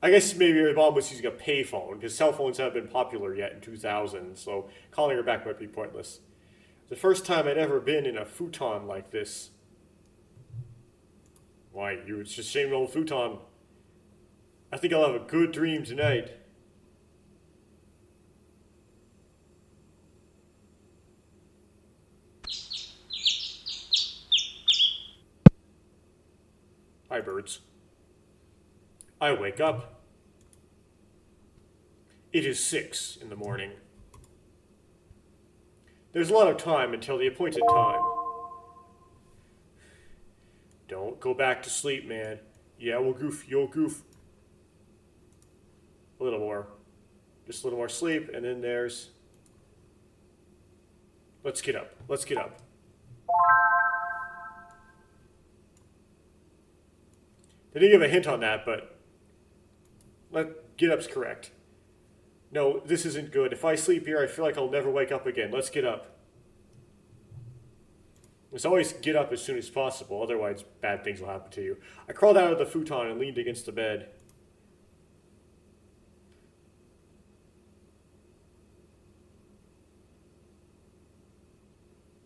I guess maybe your mom was using a payphone, because cell phones haven't been popular yet in 2000, so calling her back might be pointless. The first time I'd ever been in a futon like this. Why, it's just a shame old futon. I think I'll have a good dream tonight. afterwards. I wake up. It is 6 in the morning. There's a lot of time until the appointed time. Don't go back to sleep, man. Yeah, we'll goof. You'll goof. A little more. Just a little more sleep, and then there's... Let's get up. Let's get up. They didn't give a hint on that, but... Get up's correct. No, this isn't good. If I sleep here, I feel like I'll never wake up again. Let's get up. Let's always get up as soon as possible, otherwise bad things will happen to you. I crawled out of the futon and leaned against the bed.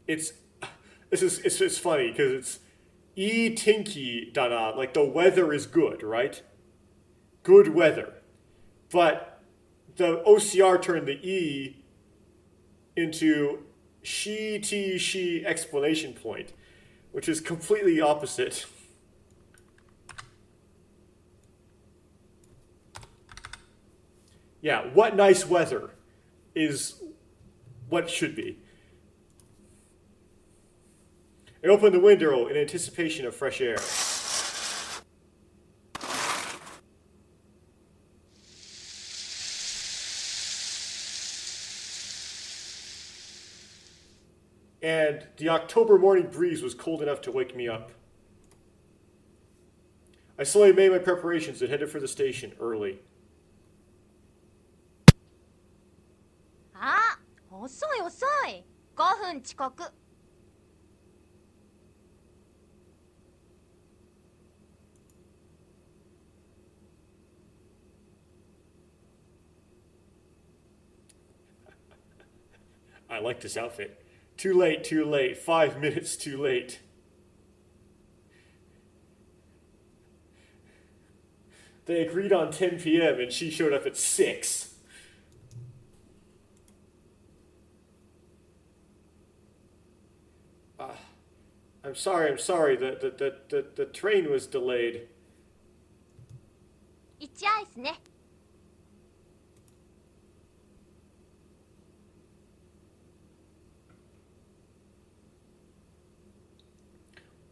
It's funny because it's tinky dana, like the weather is good, right? Good weather. But the OCR turned the E into she exclamation point, which is completely opposite. Yeah, what nice weather is what should be. I opened the window in anticipation of fresh air. And the October morning breeze was cold enough to wake me up. I slowly made my preparations and headed for the station early. あ、遅い遅い。5分遅刻。I like this outfit. Too late, 5 minutes too late. They agreed on 10 p.m. and she showed up at 6. I'm sorry. The train was delayed. 1アイスね。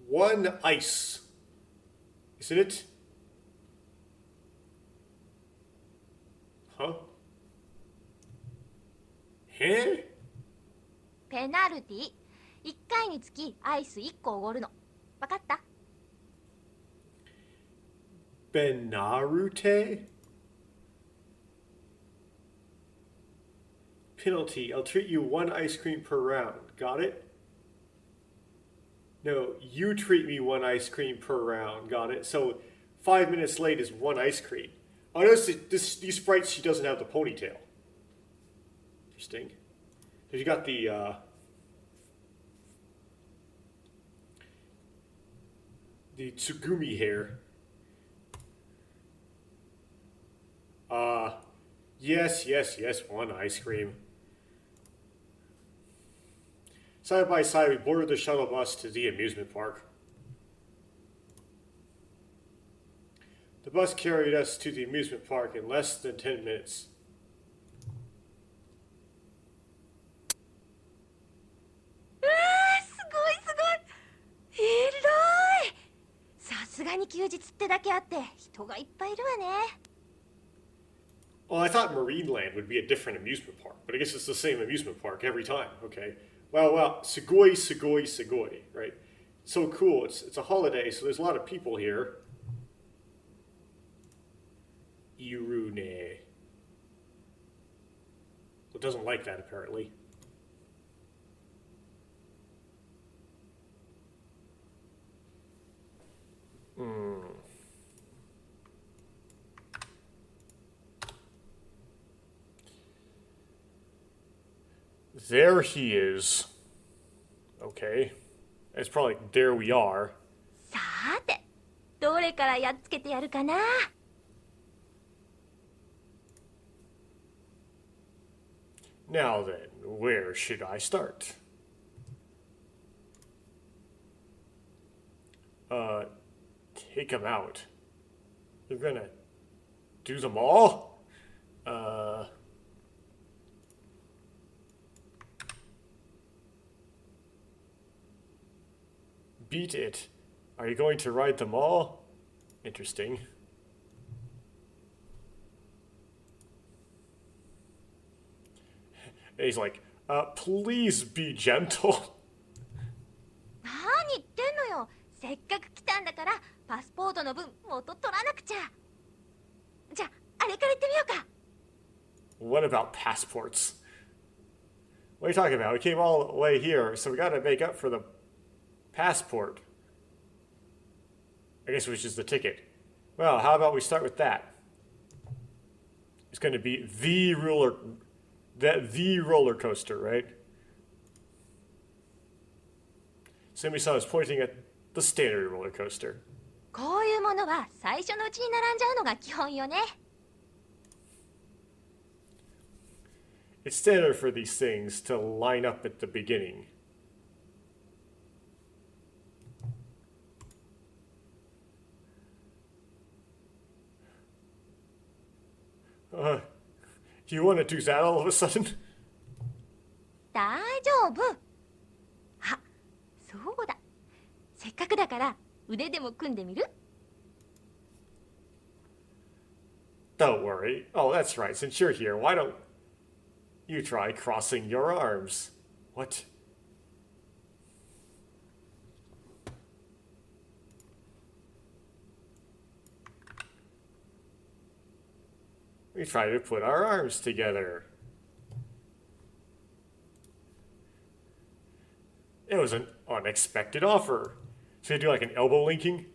One ice. Isn't it? Huh? ペナルティ。1回につきアイス1個おごるの。わかった？ Benarute? Penalty. I'll treat you 1 ice cream per round. Got it? No, you treat me 1 ice cream per round. Got it? So 5 minutes late is 1 ice cream. I noticed that these sprites, she doesn't have the ponytail. Interesting. So you got the Tsugumi hair. Yes, 1 ice cream. Side by side, we boarded the shuttle bus to the amusement park. The bus carried us to the amusement park in less than 10 minutes. すごいすごい。広い。さすがに休日ってだけあって人がいっぱいいるわね。Well, I thought Marineland would be a different amusement park, but I guess it's the same amusement park every time. Okay. Wow. Sugoi, right? So cool. It's a holiday, so there's a lot of people here. Irune. Well, doesn't like that, apparently. There he is. Okay. It's probably there we are. さて、どれからやっつけてやるかな。Now then, where should I start? take them out. You're gonna do them all? Beat it. Are you going to ride them all? Interesting. And he's like, please be gentle. 何言ってんのよ。せっかく来たんだからパスポートの分元取らなくちゃ。じゃあ、あれから行ってみようか。 What about passports? What are you talking about? We came all the way here, so we gotta make up for the passport. I guess which is the ticket. Well, how about we start with that? It's gonna be the roller coaster, right? Sumi-san is pointing at the standard roller coaster. こういうものは最初のうちに並んじゃうのが基本よね。 It's standard for these things to line up at the beginning. You want to do that all of a sudden? 大丈夫。あ、そうだ。せっかくだから腕でも組んでみる？ Don't worry. Oh, that's right. Since you're here, why don't you try crossing your arms? What? We try to put our arms together. It was an unexpected offer. So you do like an elbow linking?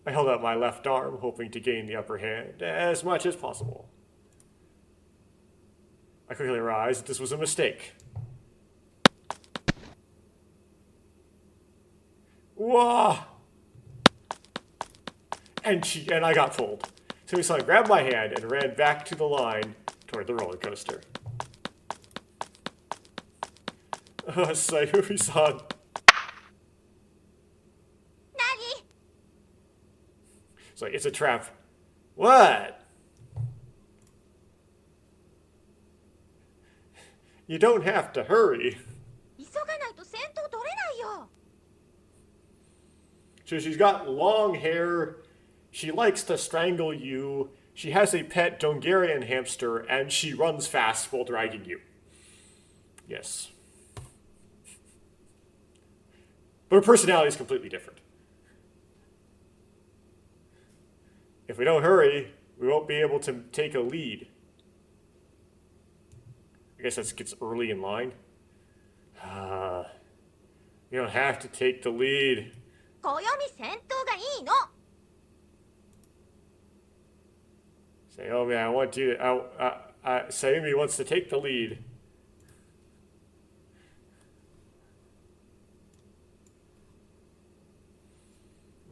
I held out my left arm, hoping to gain the upper hand as much as possible. I quickly realized that this was a mistake. Whoa! And I got pulled. So Sayumi-san grabbed my hand and ran back to the line toward the roller coaster. Sayumi-san. 何？ It's like, it's a trap. What? You don't have to hurry. 急がないと先頭取れないよ。 So she's got long hair. She likes to strangle you. She has a pet Dongarian hamster, and she runs fast while dragging you. Yes. But her personality is completely different. If we don't hurry, we won't be able to take a lead. I guess that gets early in line. You don't have to take the lead. 暦先頭がいいの。 Sayumi, I want you to. Sayumi wants to take the lead.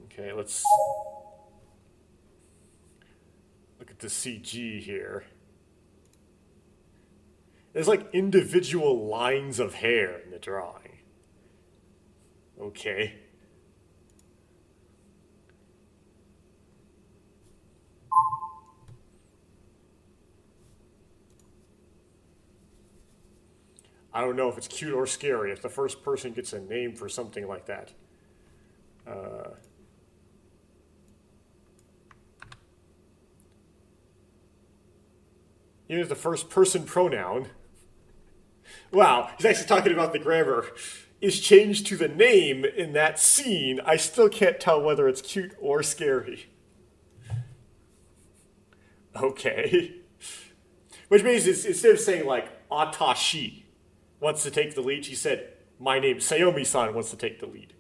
Okay, let's look at the CG here. There's like individual lines of hair in the drawing. Okay. I don't know if it's cute or scary if the first person gets a name for something like that. Here's the first person pronoun. Wow, he's actually talking about the grammar. Is changed to the name in that scene. I still can't tell whether it's cute or scary. Okay. Which means instead of saying like Atashi wants to take the lead, she said, my name, Sayumi-san wants to take the lead.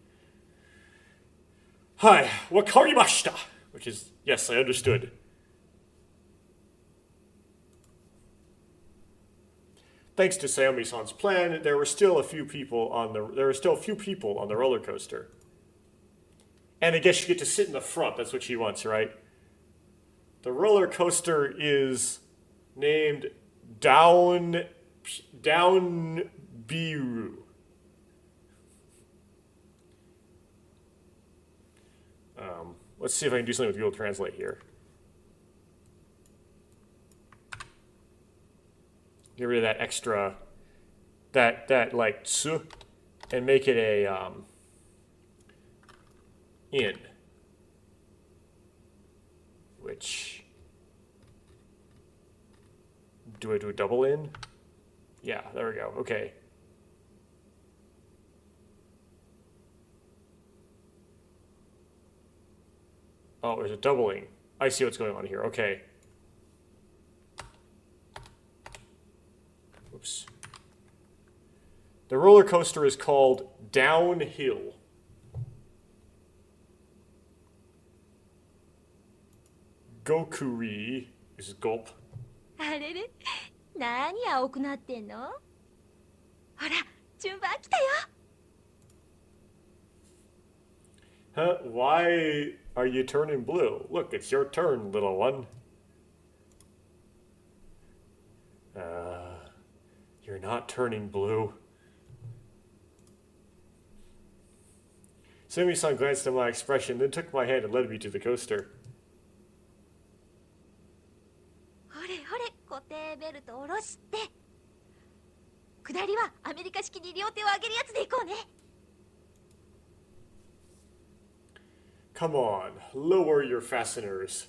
Hi, wakarimashita. Which is, yes, I understood. Thanks to Sayumi-san's plan, there were still a few people on the roller coaster. And I guess you get to sit in the front. That's what she wants, right? The roller coaster is named Down Biru. Let's see if I can do something with Google Translate here. Get rid of that extra, that like tsu, and make it a in, which, do I do a double in? Yeah, there we go. Okay. Oh, there's a doubling. I see what's going on here. Okay. Oops. The roller coaster is called Downhill. Gokuri is gulp. あれれ、何青くなってんの？ほら、順番来たよ。 Huh? Why are you turning blue? Look, it's your turn, little one. You're not turning blue. Sumi-san glanced at my expression, then took my hand and led me to the coaster. ほれほれ、固定ベルト下ろして。下りはアメリカ式に両手を上げるやつで行こうね。 Come on, lower your fasteners.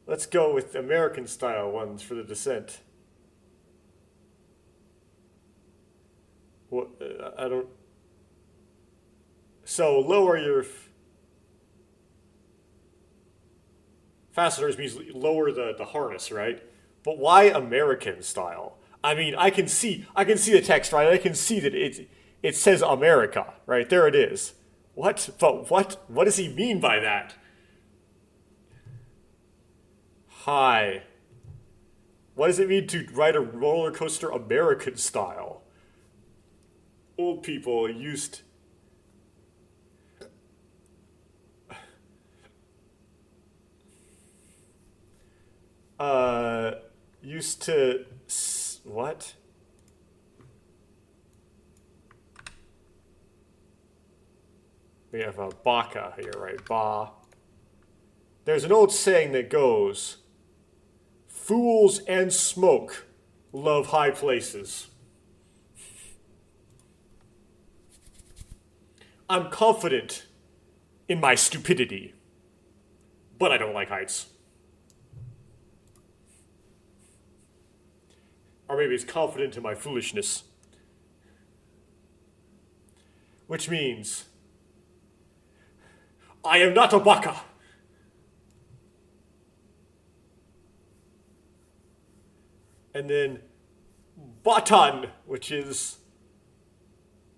Let's go with American-style ones for the descent. What? I don't... So, lower your... Fasteners means lower the harness, right? But why American-style? I mean, I can see the text, right? I can see that it says America, right? There it is. What? But what does he mean by that? Hi. What does it mean to ride a roller coaster American style? Old people used... used to... What? We have a baka here, right? Ba. There's an old saying that goes, fools and smoke love high places. I'm confident in my stupidity, but I don't like heights. Or maybe it's confident in my foolishness. Which means, I am not a baka. And then batan, which is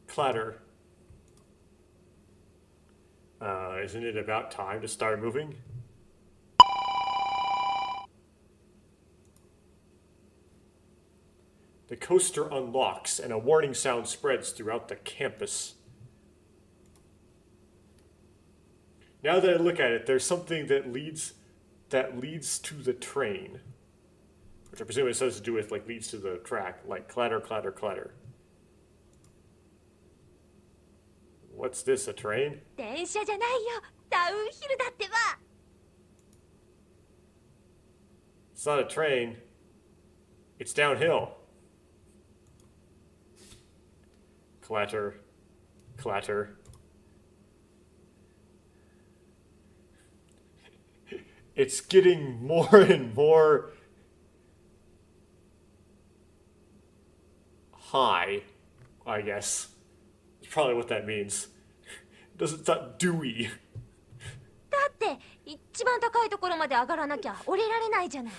clatter. Isn't it about time to start moving? The coaster unlocks and a warning sound spreads throughout the campus. Now that I look at it, there's something that leads to the train. Which I presume it has to do with, like, leads to the track. Like, clatter, clatter, clatter. What's this, a train? 電車じゃないよ。ダウンヒルだってば。 It's not a train. It's downhill. Clatter, clatter. It's getting more and more high, I guess. That's probably what that means. It's not dewy. だって一番高いところまで上がらなきゃ降りられないじゃない。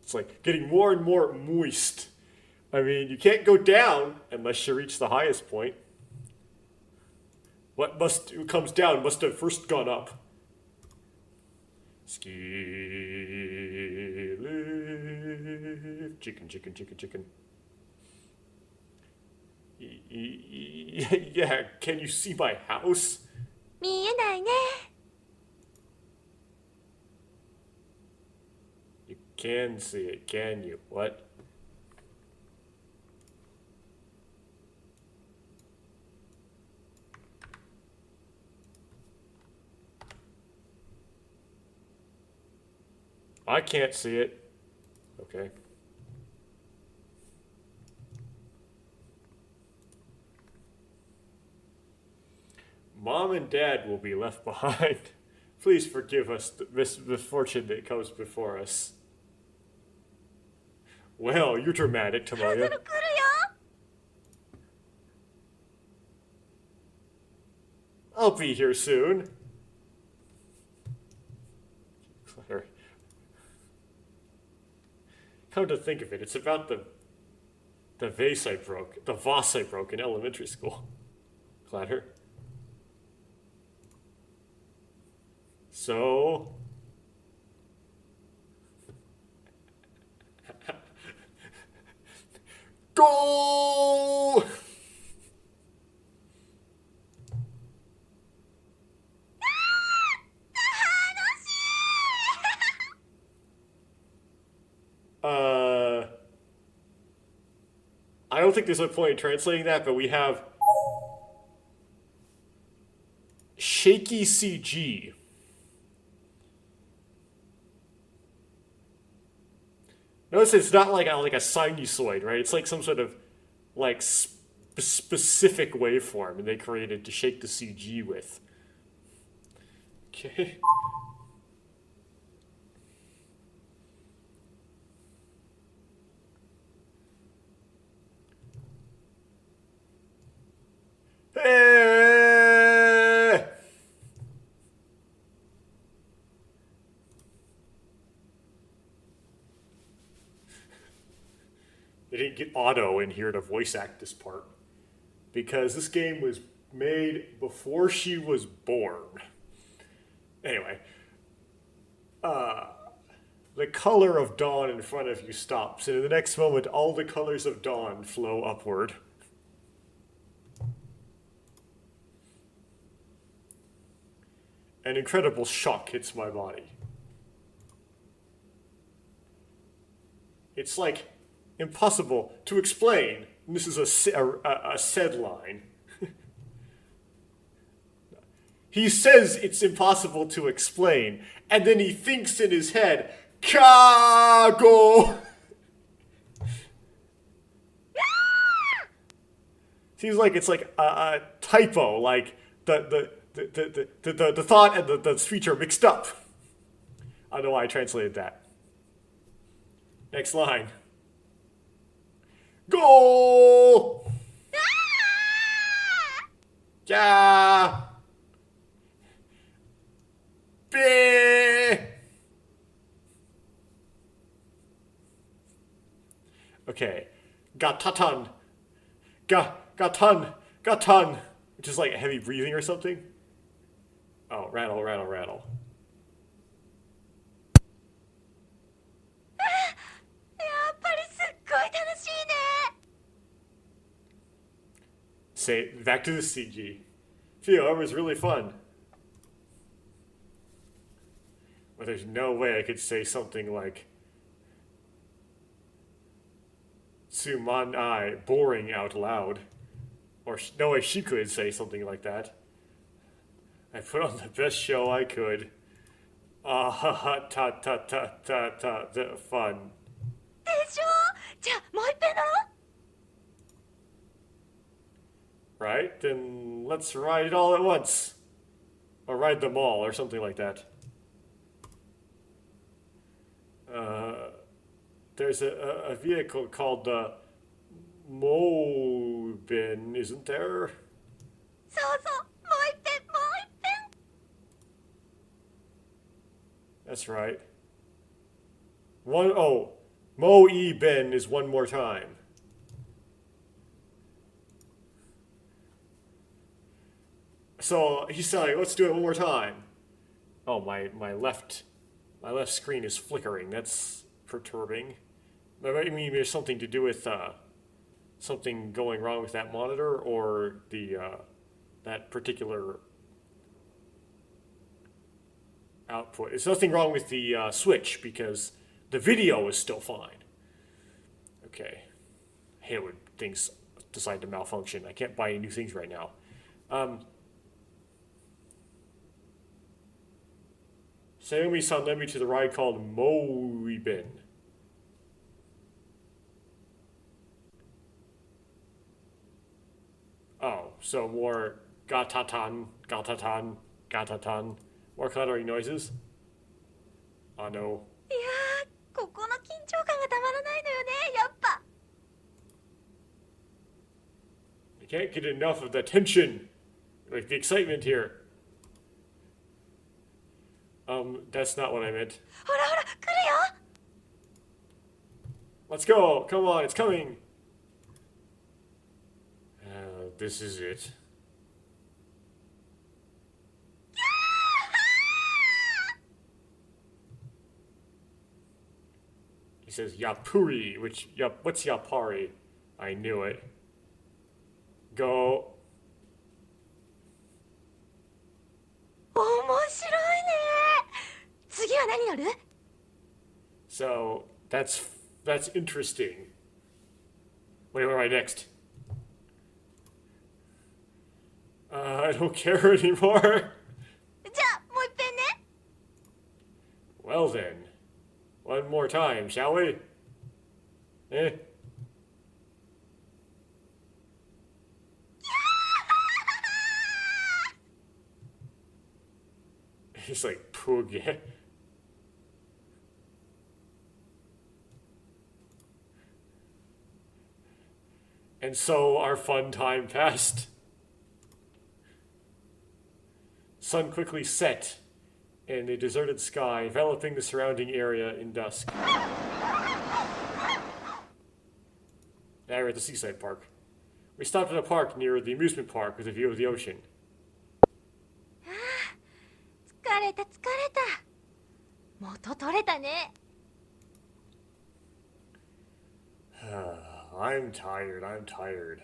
It's like getting more and more moist. I mean, you can't go down unless you reach the highest point. What comes down must have first gone up. Ski lift. Chicken, chicken, chicken, chicken. Yeah, can you see my house? 見えないね。 You can see it, can you? What? I can't see it. Okay. Mom and Dad will be left behind. Please forgive us the misfortune that comes before us. Well, you're dramatic, そろそ Tomoya. ろ来るよ。 I'll be here soon. Claire. Come to think of it, it's about the vase I broke, the vase I broke in elementary school. Clatter. So. Go! I don't think there's a point in translating that, but we have shaky CG. Notice it's not like a sinusoid, right? It's like some sort of like specific waveform, and they created to shake the CG with. Okay. Hey! They didn't get Otto in here to voice act this part because this game was made before she was born. Anyway, the color of dawn in front of you stops, and in the next moment, all the colors of dawn flow upward. An incredible shock hits my body. It's like impossible to explain. And this is a said line. He says it's impossible to explain, and then he thinks in his head, Kago! Seems like it's like a typo, like the thought and the speech are mixed up. I don't know why I translated that. Next line. Go! Yeah! Okay. Gatatan. Gatan. Which is like heavy breathing or something. Oh, rattle. やっぱりすっごい楽しいね。 Say, back to the CG. Phew, it was really fun. But there's no way I could say something like Tsumanai, boring out loud. Or no way she could say something like that. I put on the best show I could. Ah ha ha ta the fun. でしょ。じゃあもう一遍乗ろう。 Right? Then let's ride it all at once. Or ride them all, or something like that. There's a vehicle called the Mobin, isn't there? そうそう。もう一遍もう一遍。 That's right. Mo-E-Ben is one more time. So he's saying, let's do it one more time. Oh, my left screen is flickering. That's perturbing. I mean, there's something to do with something going wrong with that monitor or the that particular output. There's nothing wrong with the switch because the video is still fine. Okay. I hate when things decide to malfunction. I can't buy any new things right now. Sayumi-san led me to the ride called Moibin. Oh, so more gatatan, gatatan, gatatan. More cluttering noises. Oh no. いやー、ここの緊張感がたまらないのよね、やっぱ。 I can't get enough of the tension. Like the excitement here. That's not what I meant. ほらほら、来るよ。 Let's go! Come on, it's coming! This is it. He says Yapuri, which, what's Yapari? I knew it. Go. 面白いね。次は何乗る？ So, that's interesting. Wait, where am I next? I don't care anymore. じゃあもう一遍ね。 Well then. One more time, shall we? Eh? He's like, poog, yeah. And so our fun time passed. Sun quickly set, and a deserted sky enveloping the surrounding area in dusk. Now we're at the seaside park. We stopped at a park near the amusement park with a view of the ocean. 疲れた疲れた。元取れたね。 I'm tired, I'm tired.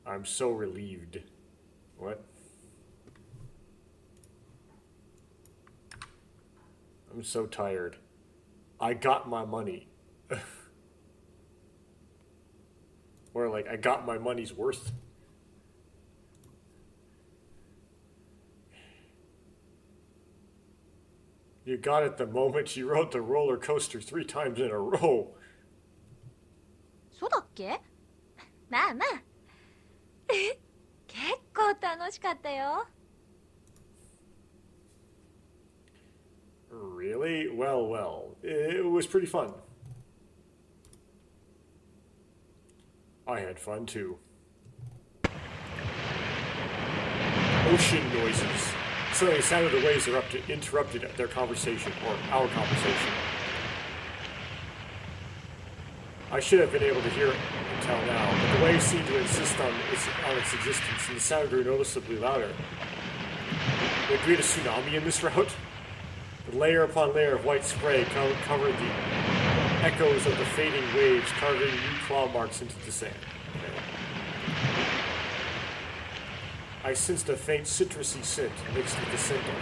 I'm so relieved. What? I'm so tired. I got my money. Or like, I got my money's worth. You got it the moment you rode the roller coaster 3 times in a row. そうだっけ？まあまあ。結構楽しかったよ。 Really? Well, well. It was pretty fun. I had fun too. Ocean noises. Suddenly the sound of the waves interrupted their conversation, or our conversation. I should have been able to hear it until now, but the waves seemed to insist on its existence, and the sound grew noticeably louder. Would we get a tsunami in this route? Layer upon layer of white spray covered the echoes of the fading waves, carving new claw marks into the sand. I sensed a faint citrusy scent mixed with the scent of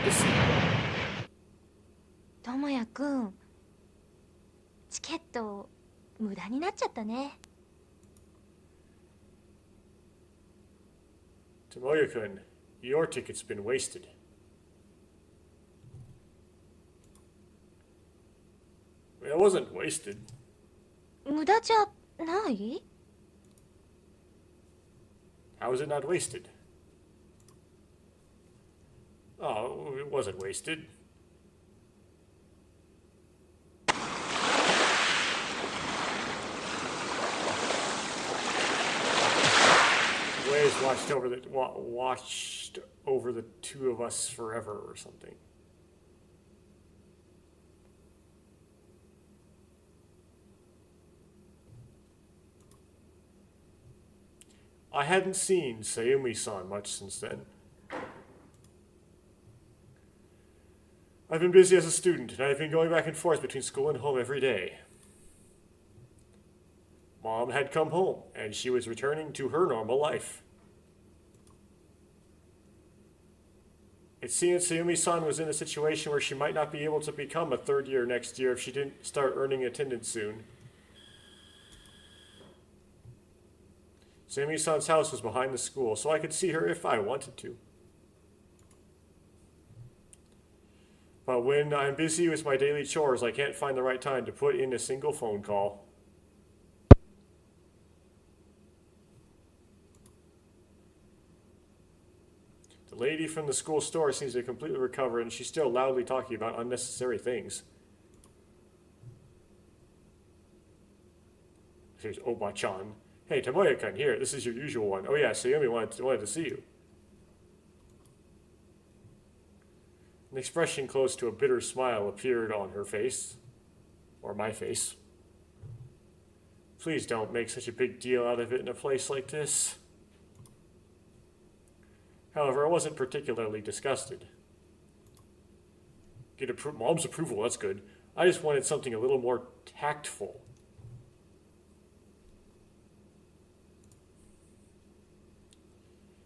the sea. ともやくん、チケット無駄になっちゃったね。 Tomoya-kun, your ticket's been wasted. It wasn't wasted. 無駄じゃない？ How was it not wasted? Oh, it wasn't wasted. Waves watched over the two of us forever or something. I hadn't seen Sayumi-san much since then. I've been busy as a student, and I've been going back and forth between school and home every day. Mom had come home, and she was returning to her normal life. It seemed Sayumi-san was in a situation where she might not be able to become a third year next year if she didn't start earning attendance soon. Sayumi-san's house was behind the school, so I could see her if I wanted to. But when I'm busy with my daily chores, I can't find the right time to put in a single phone call. The lady from the school store seems to have completely recovered, and she's still loudly talking about unnecessary things. Here's Oba-chan. Hey, Tomoya-kun, here. This is your usual one. Oh yeah, Sayumi wanted to see you. An expression close to a bitter smile appeared on her face. Or my face. Please don't make such a big deal out of it in a place like this. However, I wasn't particularly disgusted. Get Mom's approval, that's good. I just wanted something a little more tactful.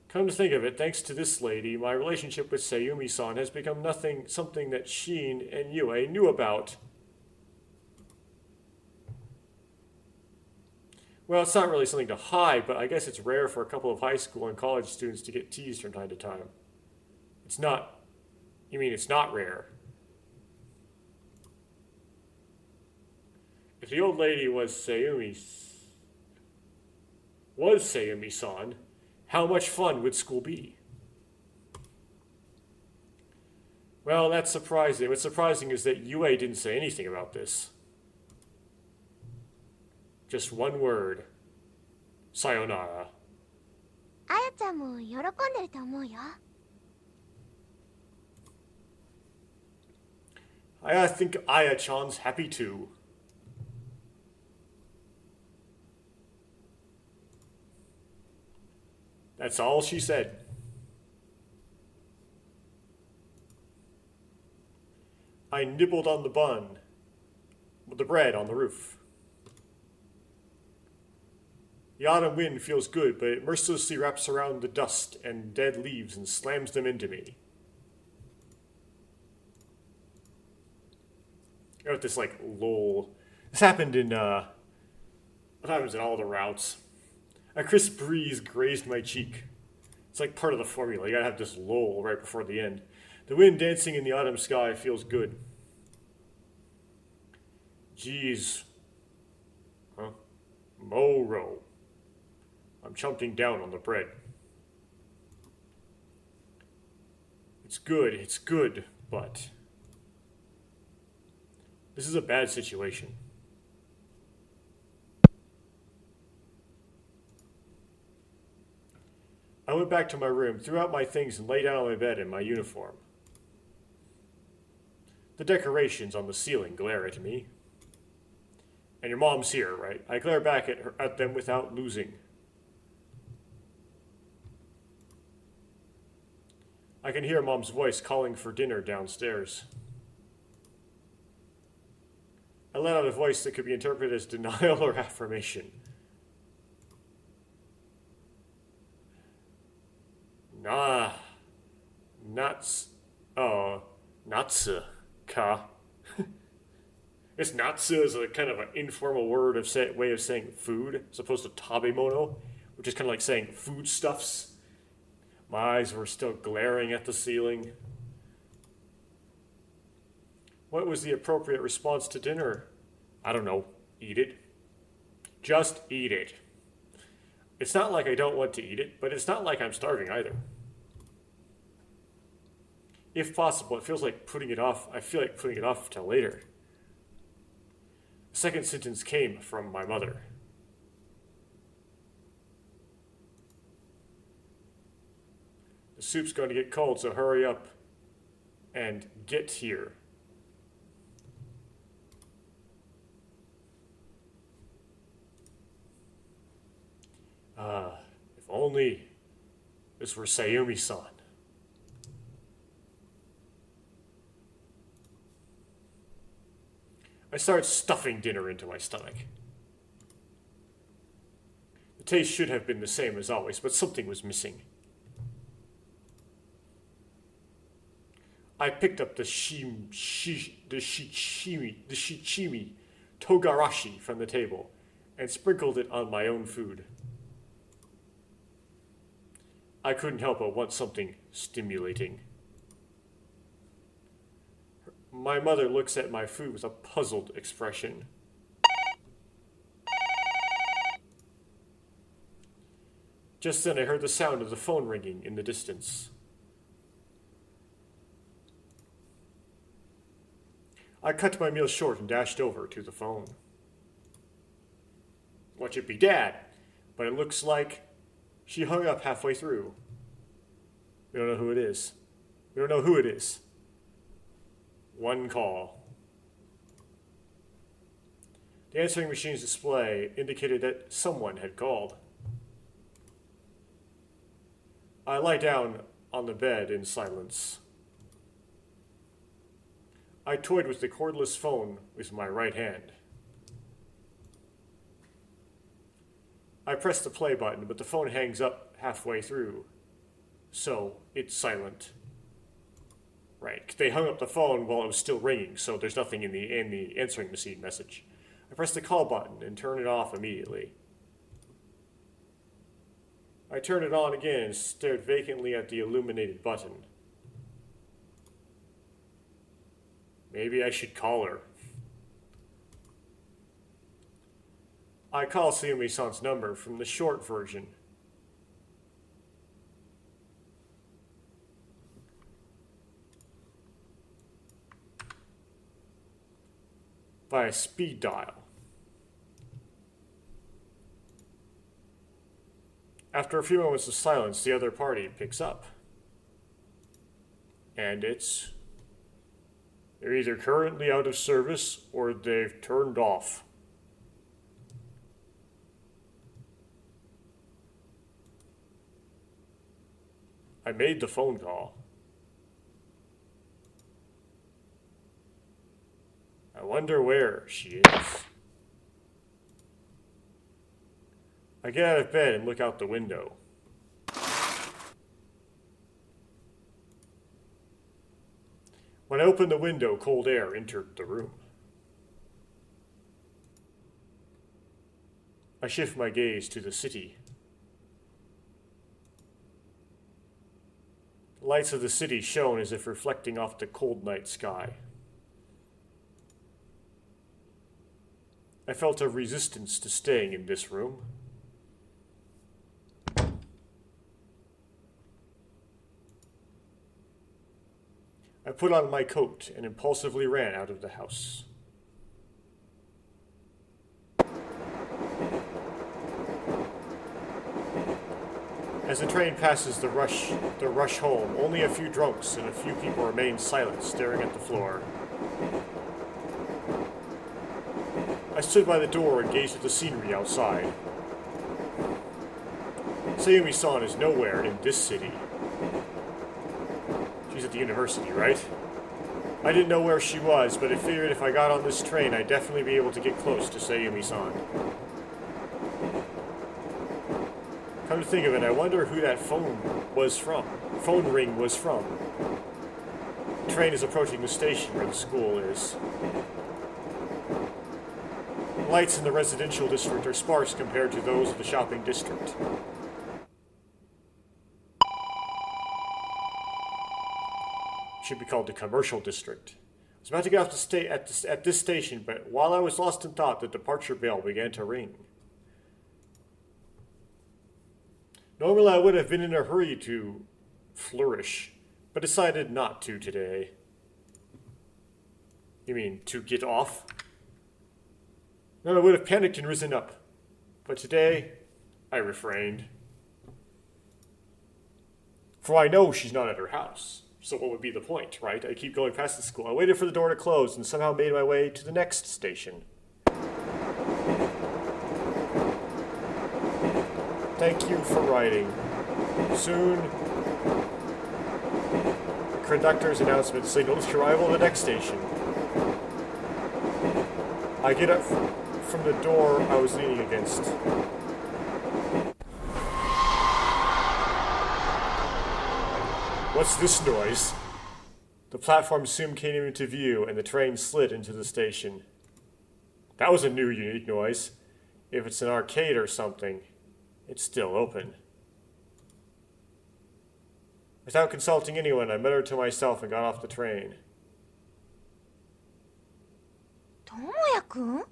Come to think of it, thanks to this lady, my relationship with Sayumi-san has become something that Sheen and Yue knew about. Well, it's not really something to hide, but I guess it's rare for a couple of high school and college students to get teased from time to time. It's not... You mean it's not rare? If the old lady was Sayumi-san, how much fun would school be? Well, that's surprising. What's surprising is that Yue didn't say anything about this. Just one word. Sayonara. あやちゃんも喜んでると思うよ。I think Aya-chan's happy too. That's all she said. I nibbled on the bun, with the bread on the roof. The autumn wind feels good, but it mercilessly wraps around the dust and dead leaves and slams them into me. I got this, like, lull. This happened in, what happens in all the routes? A crisp breeze grazed my cheek. It's like part of the formula. You gotta have this lull right before the end. The wind dancing in the autumn sky feels good. Geez. Huh? Moro. I'm chomping down on the bread. It's good, but... This is a bad situation. I went back to my room, threw out my things, and lay down on my bed in my uniform. The decorations on the ceiling glare at me. And your mom's here, right? I glare back at them without losing. I can hear Mom's voice calling for dinner downstairs. I let out a voice that could be interpreted as denial or affirmation. Nah. Natsu ka. This natsu is a kind of an informal way of saying food, as opposed to tabemono, which is kind of like saying foodstuffs. My eyes were still glaring at the ceiling. What was the appropriate response to dinner? I don't know. Eat it. Just eat it. It's not like I don't want to eat it, but it's not like I'm starving either. If possible, it feels like putting it off. I feel like putting it off till later. The second sentence came from my mother. The soup's going to get cold, so hurry up and get here. If only this were Sayumi-san. I started stuffing dinner into my stomach. The taste should have been the same as always, but something was missing. I picked up the shichimi togarashi from the table and sprinkled it on my own food. I couldn't help but want something stimulating. My mother looks at my food with a puzzled expression. Just then I heard the sound of the phone ringing in the distance. I cut my meal short and dashed over to the phone. What should be Dad? But it looks like she hung up halfway through. We don't know who it is. We don't know who it is. One call. The answering machine's display indicated that someone had called. I lie down on the bed in silence. I toyed with the cordless phone with my right hand. I press the play button, but the phone hangs up halfway through. So, it's silent. Right, they hung up the phone while it was still ringing, so there's nothing in the answering machine message. I press the call button and turn it off immediately. I turned it on again and stared vacantly at the illuminated button. Maybe I should call her. I call Koyomi-san's number from the short version. Via speed dial. After a few moments of silence, the other party picks up. And it's... they're either currently out of service or they've turned off. I made the phone call. I wonder where she is. I get out of bed and look out the window. When I opened the window, cold air entered the room. I shift my gaze to the city. The lights of the city shone as if reflecting off the cold night sky. I felt a resistance to staying in this room. I put on my coat and impulsively ran out of the house. As the train passes the rush home, only a few drunks and a few people remain silent, staring at the floor. I stood by the door and gazed at the scenery outside. Koyomi-san is nowhere in this city. She's at the university, right? I didn't know where she was, but I figured if I got on this train, I'd definitely be able to get close to Koyomi-san. Come to think of it, I wonder who that phone ring was from. The train is approaching the station where the school is. Lights in the residential district are sparse compared to those of the shopping district. Should be called the commercial district. I was about to get off at this station, but while I was lost in thought, the departure bell began to ring. Normally I would have been in a hurry to flourish, but decided not to today. You mean, to get off? No, I would have panicked and risen up. But today, I refrained. For I know she's not at her house. So what would be the point, right? I keep going past the school. I waited for the door to close and somehow made my way to the next station. Thank you for riding. Soon, the conductor's announcement signals the arrival of the next station. I get up from the door I was leaning against. What's this noise? The platform soon came into view and the train slid into the station. That was a new, unique noise. If it's an arcade or something, it's still open. Without consulting anyone, I muttered to myself and got off the train. 智也くん？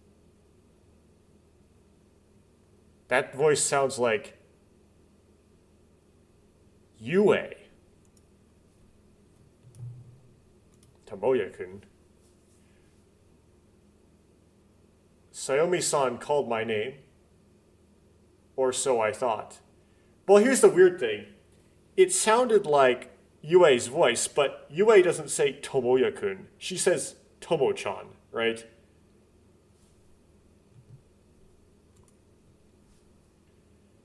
That voice sounds like Yue. Tomoya-kun. Sayomi-san called my name. Or so I thought. Well, here's the weird thing. It sounded like Yue's voice, but Yue doesn't say Tomoya-kun. She says Tomo-chan, right?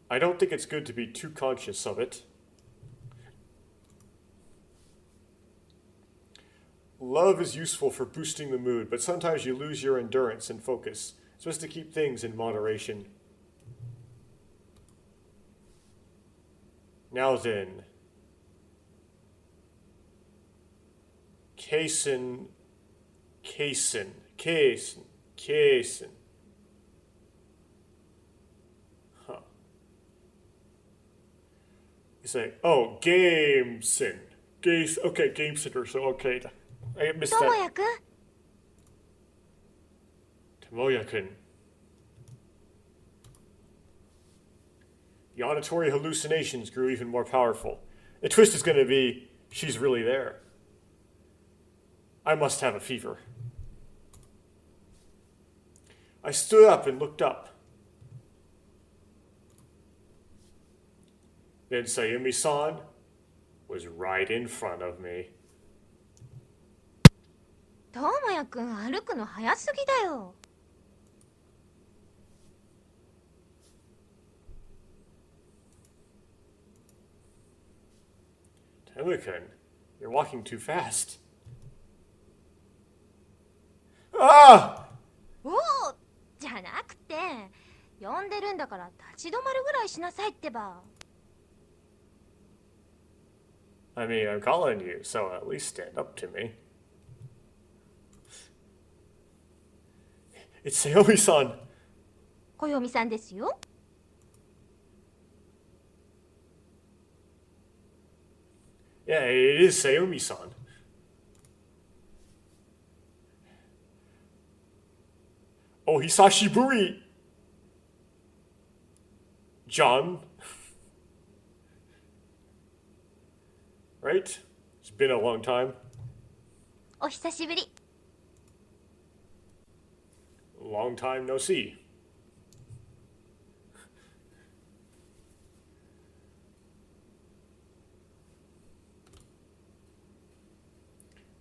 I don't think it's good to be too conscious of it. Love is useful for boosting the mood, but sometimes you lose your endurance and focus. It's best to keep things in moderation. Now then. Kaisen. Huh. He's like, oh, Gamesin. Okay, Game Center, so okay. I missed 智 that. 也くん Tomoya-kun. The auditory hallucinations grew even more powerful. The twist is going to be, she's really there. I must have a fever. I stood up and looked up. Then Sayumi-san was right in front of me. 智也くん歩くの早すぎだよ。Tomoya-kun, you're walking too fast. Ah! おおじゃなくて呼んでるんだから立ち止まるぐらいしなさいってば。 I mean, I'm calling you, so at least stand up to me. It's Sayumi-san. 小読さんですよ。 Yeah, it is Sayumi-san. Oh, Hisashiburi! John? Right? It's been a long time. お久しぶり。 Long time no see.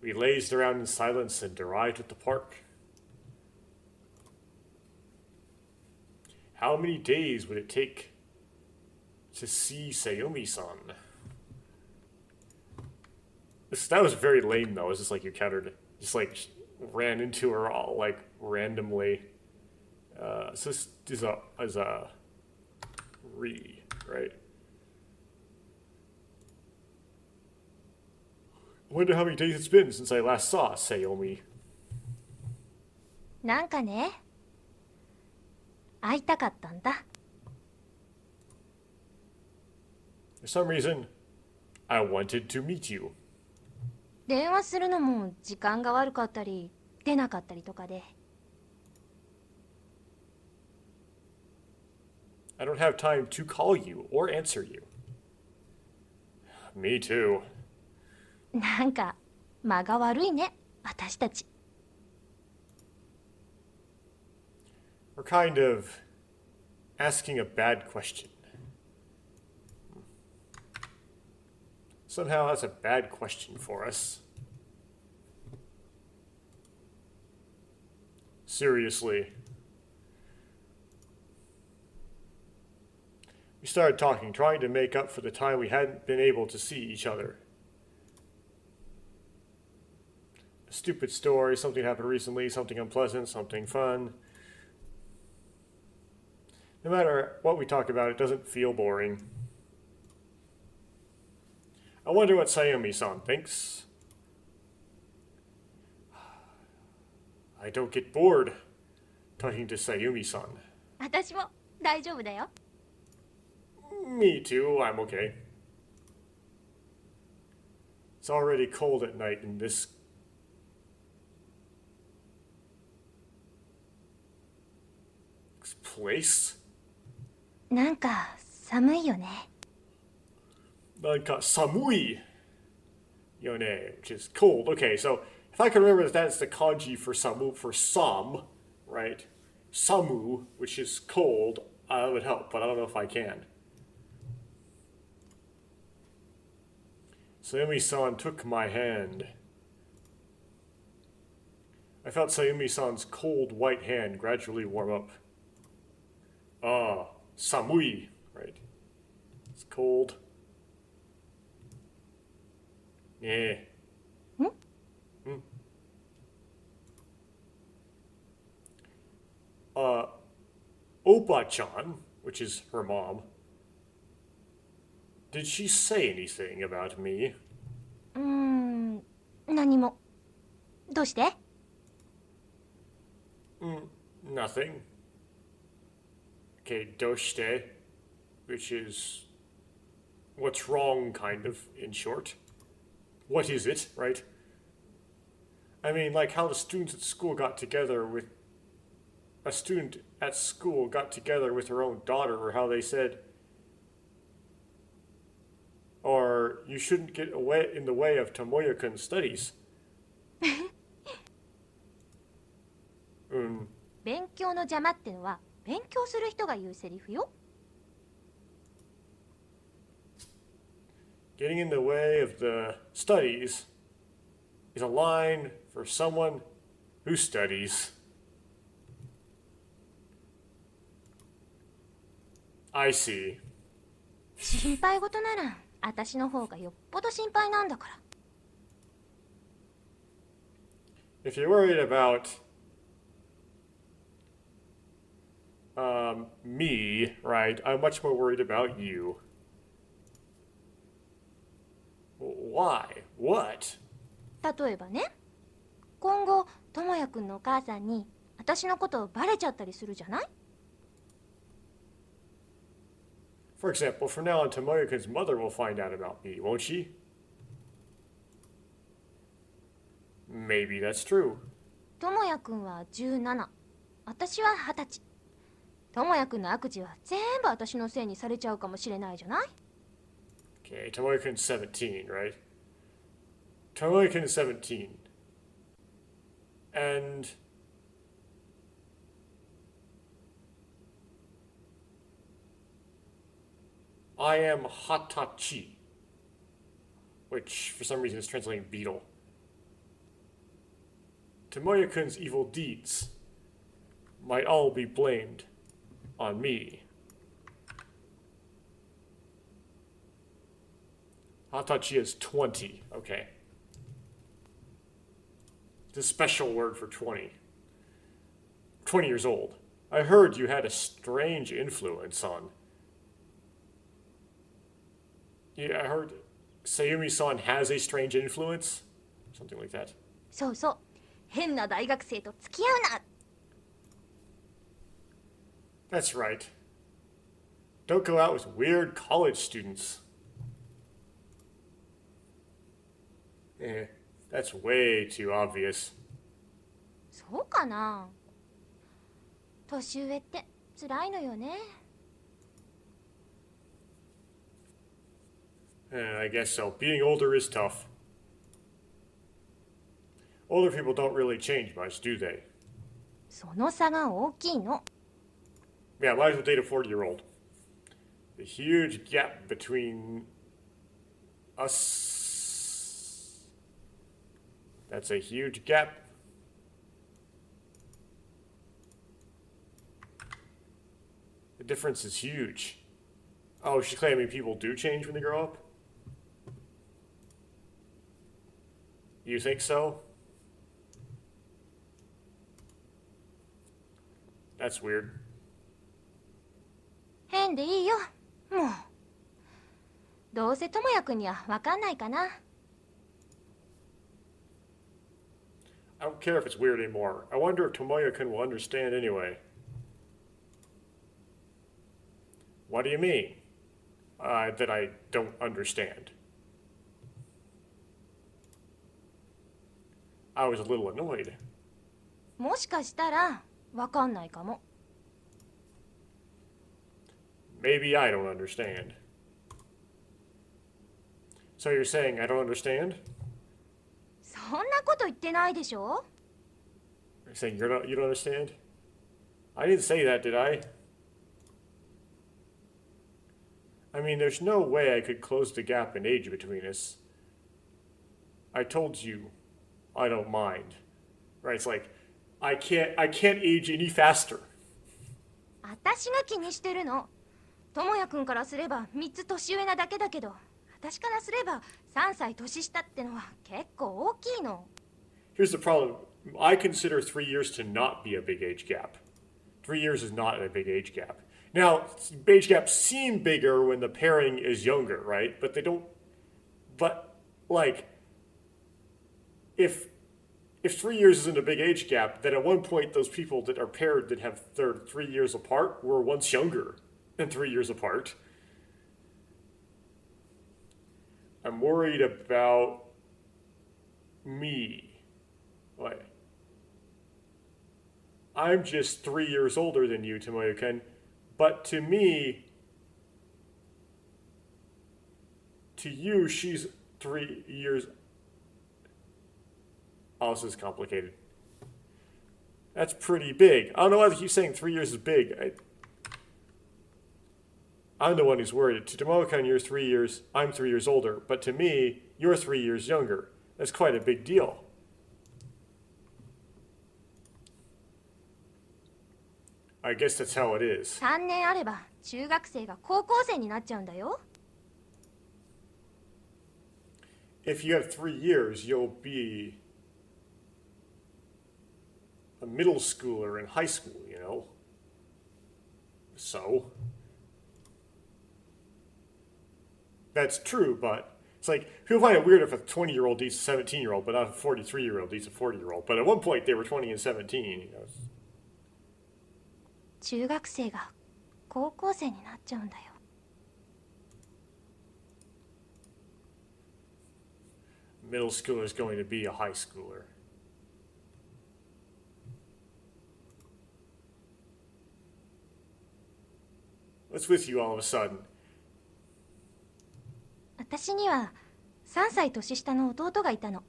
We lazed around in silence and arrived at the park. How many days would it take to see Sayumi-san? That was very lame, though. It's just like you countered, just like ran into her all like randomly. So this is a right? I wonder how many days it's been since I last saw Sayumi. なんかね、会いたかったんだ。 For some reason, I wanted to meet you. 電話するのも時間が悪かったり出なかったりとかで。 I don't have time to call you or answer you. Me too. なんか間が悪いね、私たち。 We're kind of asking a bad question. Somehow that's a bad question for us. Seriously. We started talking, trying to make up for the time we hadn't been able to see each other. A stupid story, something happened recently, something unpleasant, something fun. No matter what we talk about, it doesn't feel boring. I wonder what Sayumi-san thinks. I don't get bored talking to Sayumi-san. 私も大丈夫だよ。 Me too, I'm okay. It's already cold at night in this place? なんか寒いよね。なんかsamui. Yone, which is cold. Okay, so if I can remember that that's the kanji for samu, for some, right? Samu, which is cold, would help, but I don't know if I can. Sayumi-san took my hand. I felt Sayumi-san's cold white hand gradually warm up. Ah, samui, right? It's cold. Yeah. Opa-chan, which is her mom, did she say anything about me? 何も。どうして？ Nothing. Okay, doshite, which is what's wrong, kind of, in short. What is it, right? I mean, like how the students at school got together with a student at school got together with her own daughter, or how they said, or you shouldn't get away in the way of Tomoya-kun's studies. 勉強の邪魔ってのは勉強する人が言うセリフよ。Getting in the way of the studies is a line for someone who studies. I see. 心配事なら私の方がよっぽど心配なんだから。If you're worried about me, right, I'm much more worried about you. Why? What? 例えばね、今後智也くんのお母さんに私のことをバレちゃったりするじゃない？ For example, from now on, Tomoya-kun's mother will find out about me, won't she? Maybe that's true. 智也くんは17、私は20歳。智也くんの悪事は全部私のせいにされちゃうかもしれないじゃない？ Okay, Tomoya-kun's 17, right? Tomoya-kun is 17. And I am Hatachi, which for some reason is translating beetle. Tomoya-kun's evil deeds might all be blamed on me. Hatachi is 20. Okay. It's a special word for 20. 20 years old. I heard you had a strange influence on. Yeah, I heard Sayumi-san has a strange influence. Something like that. そうそう。変な大学生と付き合うな。 That's right. Don't go out with weird college students. That's way too obvious. そうかな。年上って辛いのよね。I guess so. Being older is tough. Older people don't really change much, do they? その差が大きいの。 Yeah, might as well date a 40-year-old. The huge gap between us. That's a huge gap. The difference is huge. Oh, she's claiming people do change when they grow up? You think so? That's weird. 変でいいよ。もう。どうせ智也くんには分かんないかな。 I don't care if it's weird anymore. I wonder if Tomoya-kun will understand anyway. What do you mean? That I don't understand. I was a little annoyed. もしかしたら分かんないかも。Maybe I don't understand. So you're saying I don't understand? そんなこと言ってないでしょ。 You're saying you don't understand? I didn't say that, did I? I mean, there's no way I could close the gap in age between us. I told you, I don't mind. Right? It's like, I can't age any faster. 私が気にしてるの。智也くんからすれば3つ年上なだけだけど、私からすれば3歳年下ってのは結構大きいの。 Here's the problem. I consider 3 years to not be a big age gap. 3 years is not a big age gap. Now, age gaps seem bigger when the pairing is younger, right? But they don't. But, like, if 3 years isn't a big age gap, then at one point those people that are paired that have they're 3 years apart were once younger than 3 years apart. I'm worried about me. What? I'm just 3 years older than you, Tomoyo-kun, but to me, to you, she's 3 years. Oh, this is complicated. That's pretty big. I don't know why they keep saying 3 years is big. I'm the one who's worried. To Tomoyo-kun, you're 3 years. I'm 3 years older, but to me, you're 3 years younger. That's quite a big deal. I guess that's how it is. 3年あれば中学生が高校生になっちゃうんだよ。 If you have 3 years, you'll be a middle schooler in high school, you know? So? That's true, but it's like, people find it weird if a 20-year-old dates a 17-year-old, but not a 43-year-old dates a 40-year-old. But at one point, they were 20 and 17, you know? 中学生が高校生になっちゃうんだよ。 Middle schooler is going to be a high schooler. What's with you all of a sudden? 私には3歳年下の弟がいたの。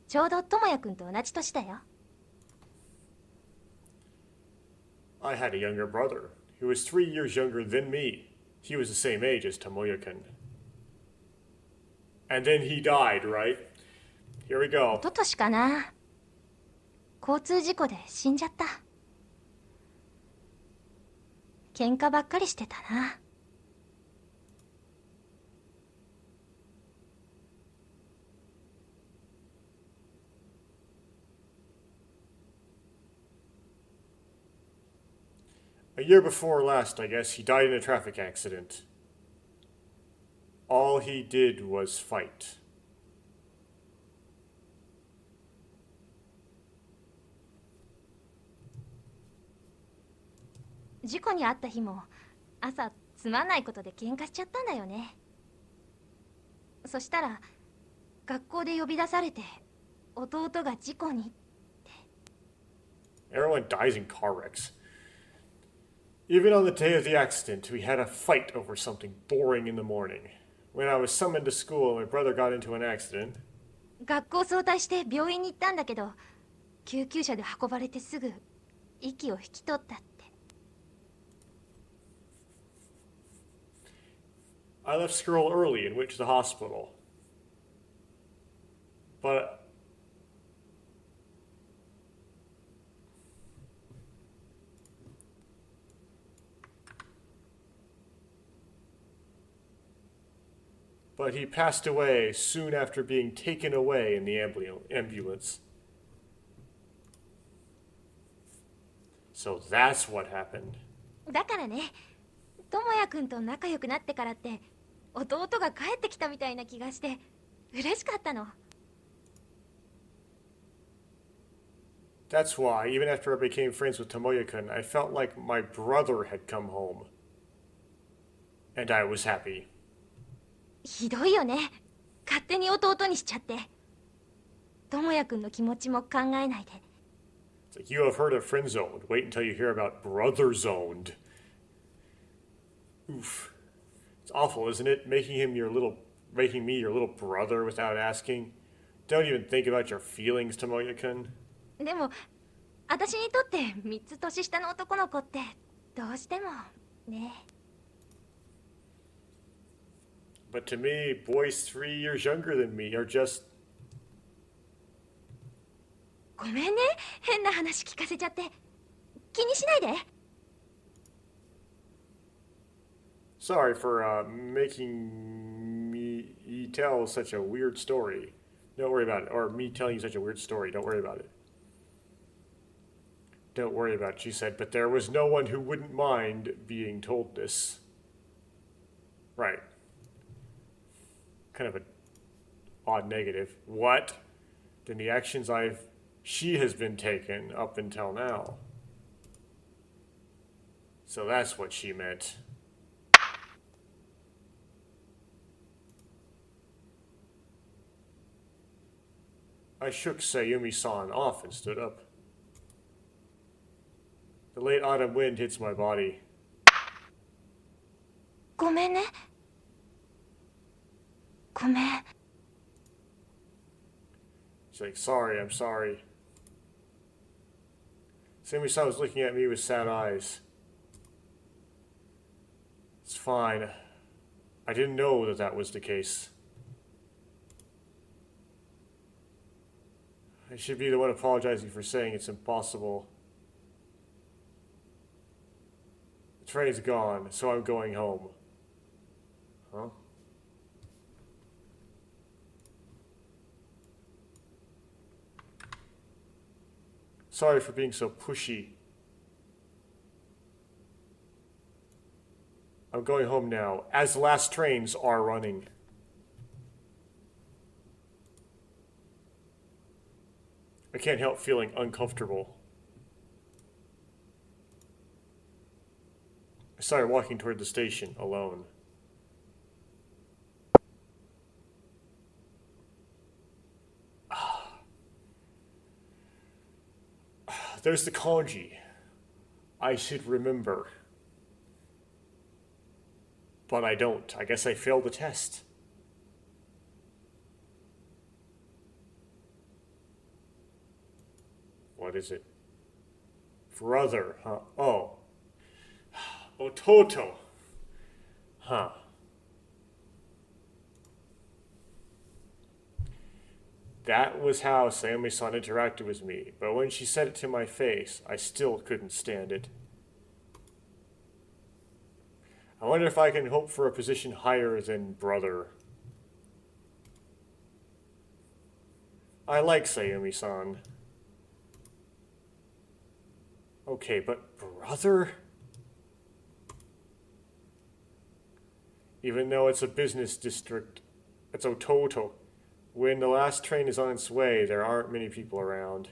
ちょうど智也くんと同じ年だよ。 I had a younger brother who was 3 years younger than me. He was the same age as Tomoyo-kun. And then he died, right? Here we go. 一昨年かな。交通事故で死んじゃった。喧嘩ばっかりしてたな。 A year before last, I guess, he died in a traffic accident. All he did was fight.「事故に遭った日も朝つまんないことで喧嘩しちゃったんだよね。そしたら学校で呼び出されて弟が事故に。 Everyone dies in car wrecks. Even on the day of the accident, we had a fight over something boring in the morning. When I was summoned to school, my brother got into an accident. 学校早退して病院に行ったんだけど、救急車で運ばれてすぐ息を引き取ったって。 I left school early and went to the hospital. But he passed away soon after being taken away in the ambulance. So that's what happened. だからね、智也くんと仲良くなってからって弟が帰ってきたみたいな気がして嬉しかったの。 That's why, even after I became friends with Tomoyo-kun, I felt like my brother had come home. And I was happy. ひどいよね。勝手に弟にしちゃって。智也くんの気持ちも考えないで。 It's like, you have heard of friend zoned. Wait until you hear about brother zoned. Oof. It's awful, isn't it? Making me your little brother without asking. Don't even think about your feelings, Tomoya-kun. でも私にとって3つ年下の男の子ってどうしてもね。 But to me, boys 3 years younger than me are just... ごめんね、変な話聞かせちゃって。気にしないで。 Sorry for making me tell such a weird story. Don't worry about it. Or me telling you such a weird story. Don't worry about it. Don't worry about it, she said. But there was no one who wouldn't mind being told this. Right. Kind of an odd negative. What? Then the actions she has been taken up until now. So that's what she meant. I shook Sayumi-san off and stood up. The late autumn wind hits my body. ごめんね。ごめん。 She's like, sorry, I'm sorry. Sayumi-san was looking at me with sad eyes. It's fine. I didn't know that that was the case. I should be the one apologizing for saying it's impossible. The train's gone, so I'm going home. Huh? Sorry for being so pushy. I'm going home now, as last trains are running. I can't help feeling uncomfortable. I started walking toward the station, alone. There's the kanji. I should remember. But I don't. I guess I failed the test. What is it? Brother, huh? Oh. Ototo. Huh. That was how Sayumi-san interacted with me, but when she said it to my face, I still couldn't stand it. I wonder if I can hope for a position higher than brother. I like Sayumi-san. Okay, but brother? Even though it's a business district, it's Ototo. When the last train is on its way, there aren't many people around.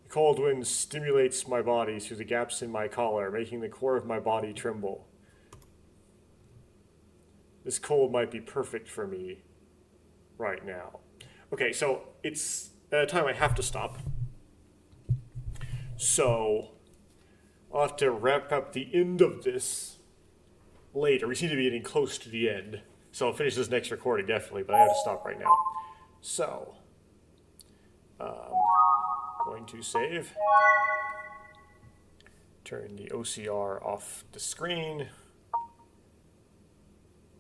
The cold wind stimulates my body through the gaps in my collar, making the core of my body tremble. This cold might be perfect for me right now. Okay, so it's at a time I have to stop. So I'll have to wrap up the end of this later. We seem to be getting close to the end. So I'll finish this next recording, definitely, but I have to stop right now. So, going to save. Turn the OCR off the screen.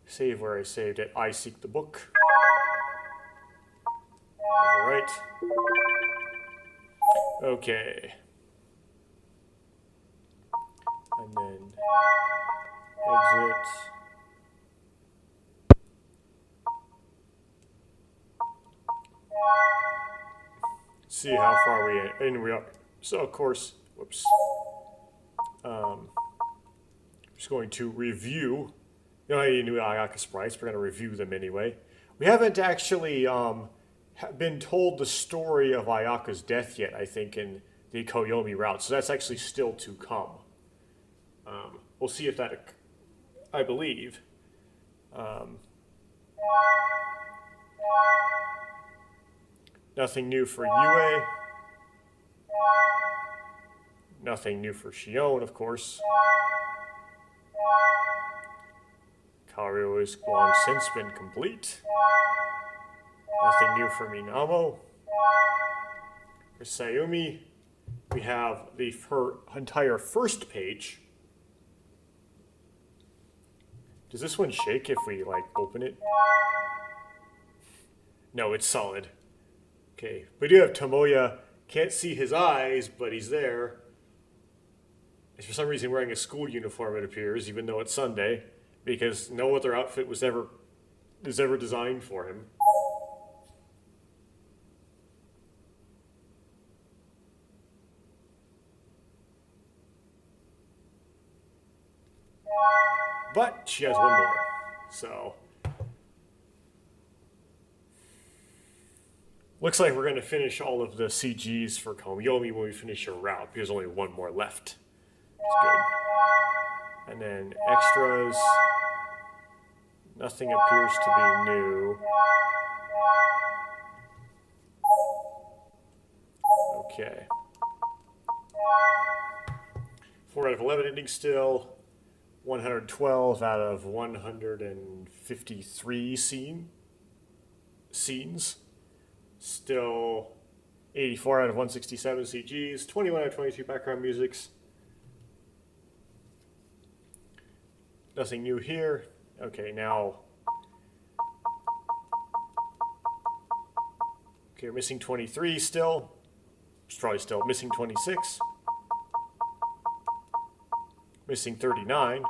Save where I saved it. I seek the book. Alright. Okay. And then exit. See how far we are. So of course, whoops. Just going to review. You know, any new Ayaka sprites. We're going to review them anyway. We haven't actually been told the story of Ayaka's death yet. I think in the Koyomi route, so that's actually still to come. We'll see if that. I believe. Nothing new for Yue. Nothing new for Shion, of course. Kaoru is long since been complete. Nothing new for Minamo. For Sayumi, we have her entire first page. Does this one shake if we, like, open it? No, it's solid. Okay, we do have Tomoya. Can't see his eyes, but he's there. He's for some reason wearing a school uniform, it appears, even though it's Sunday, because no other outfit was ever designed for him. But she has one more, so looks like we're going to finish all of the CGs for Koyomi when we finish her route, because there's only one more left. That's good. And then extras. Nothing appears to be new. Okay. 4 out of 11 endings still. 112 out of 153 scenes. Still 84 out of 167 CGs. 21 out of 22 background musics. Nothing new here. Okay, now. Okay, we're missing 23 still. It's probably still missing 26. Missing 39.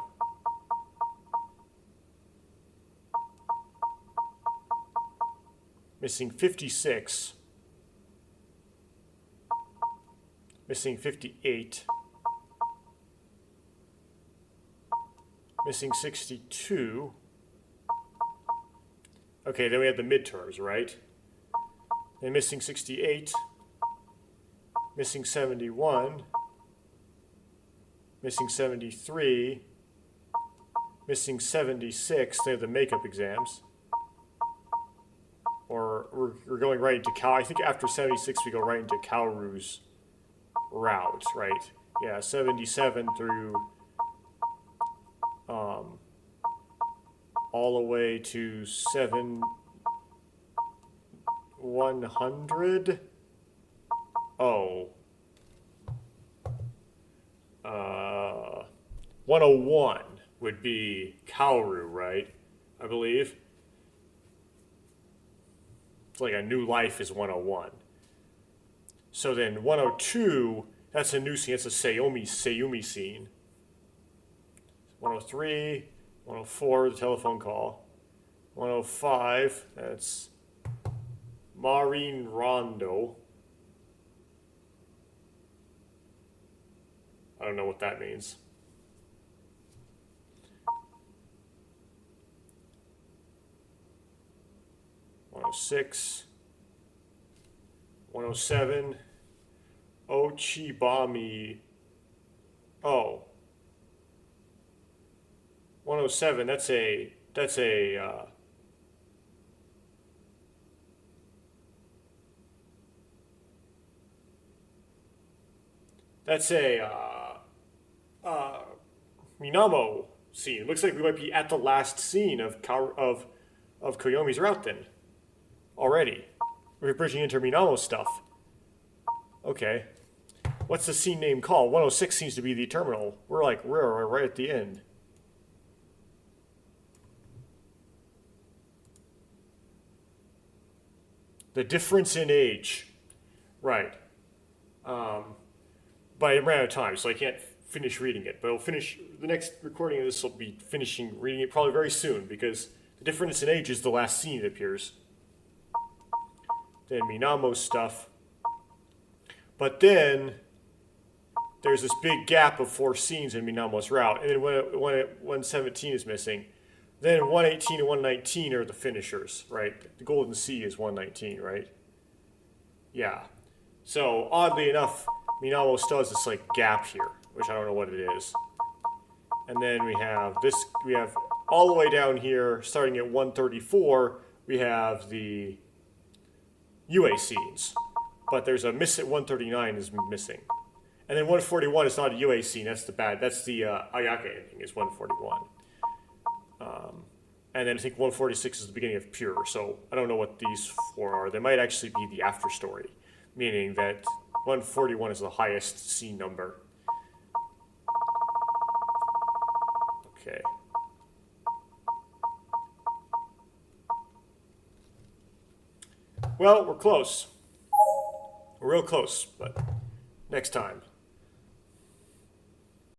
Missing 56. Missing 58. Missing 62. Okay, then we have the midterms, right? Then missing 68. Missing 71. Missing 73. Missing 76. They have the makeup exams. Or we're going right into Cal. I think after 76 we go right into Kaoru's route, right? Yeah, 77 through all the way to 100. Oh. 101 would be Kaoru, right? I believe. It's like a new life is 101. So then 102, that's a new scene. That's a Sayumi scene. 103, 104, the telephone call. 105, that's Marin Rondo. I don't know what that means. '06, 107, Ochibami. Oh, 107. That's a Minamo scene. It looks like we might be at the last scene of Koyomi's route then. Already. We're bridging into Minamo stuff. Okay. What's the scene name called? 106 seems to be the terminal. We're right at the end. The difference in age. Right. But I ran out of time, so I can't finish reading it. But I'll finish the next recording of this will be finishing reading it probably very soon, because the difference in age is the last scene, it appears. Then Minamo's stuff. But then there's this big gap of 4 scenes in Minamo's route, and then when 117 is missing, then 118 and 119 are the finishers, right? The Golden Sea is 119, right? Yeah. So oddly enough, Minamo still has this like gap here, which I don't know what it is. And then we have this. We have all the way down here, starting at 134. We have the UA scenes, but there's a miss at 139 is missing. And then 141 is not a UA scene. That's the Ayaka ending is 141. And then I think 146 is the beginning of Pure. So I don't know what these four are. They might actually be the after story, meaning that 141 is the highest scene number. Okay. Well, we're close. We're real close, but next time.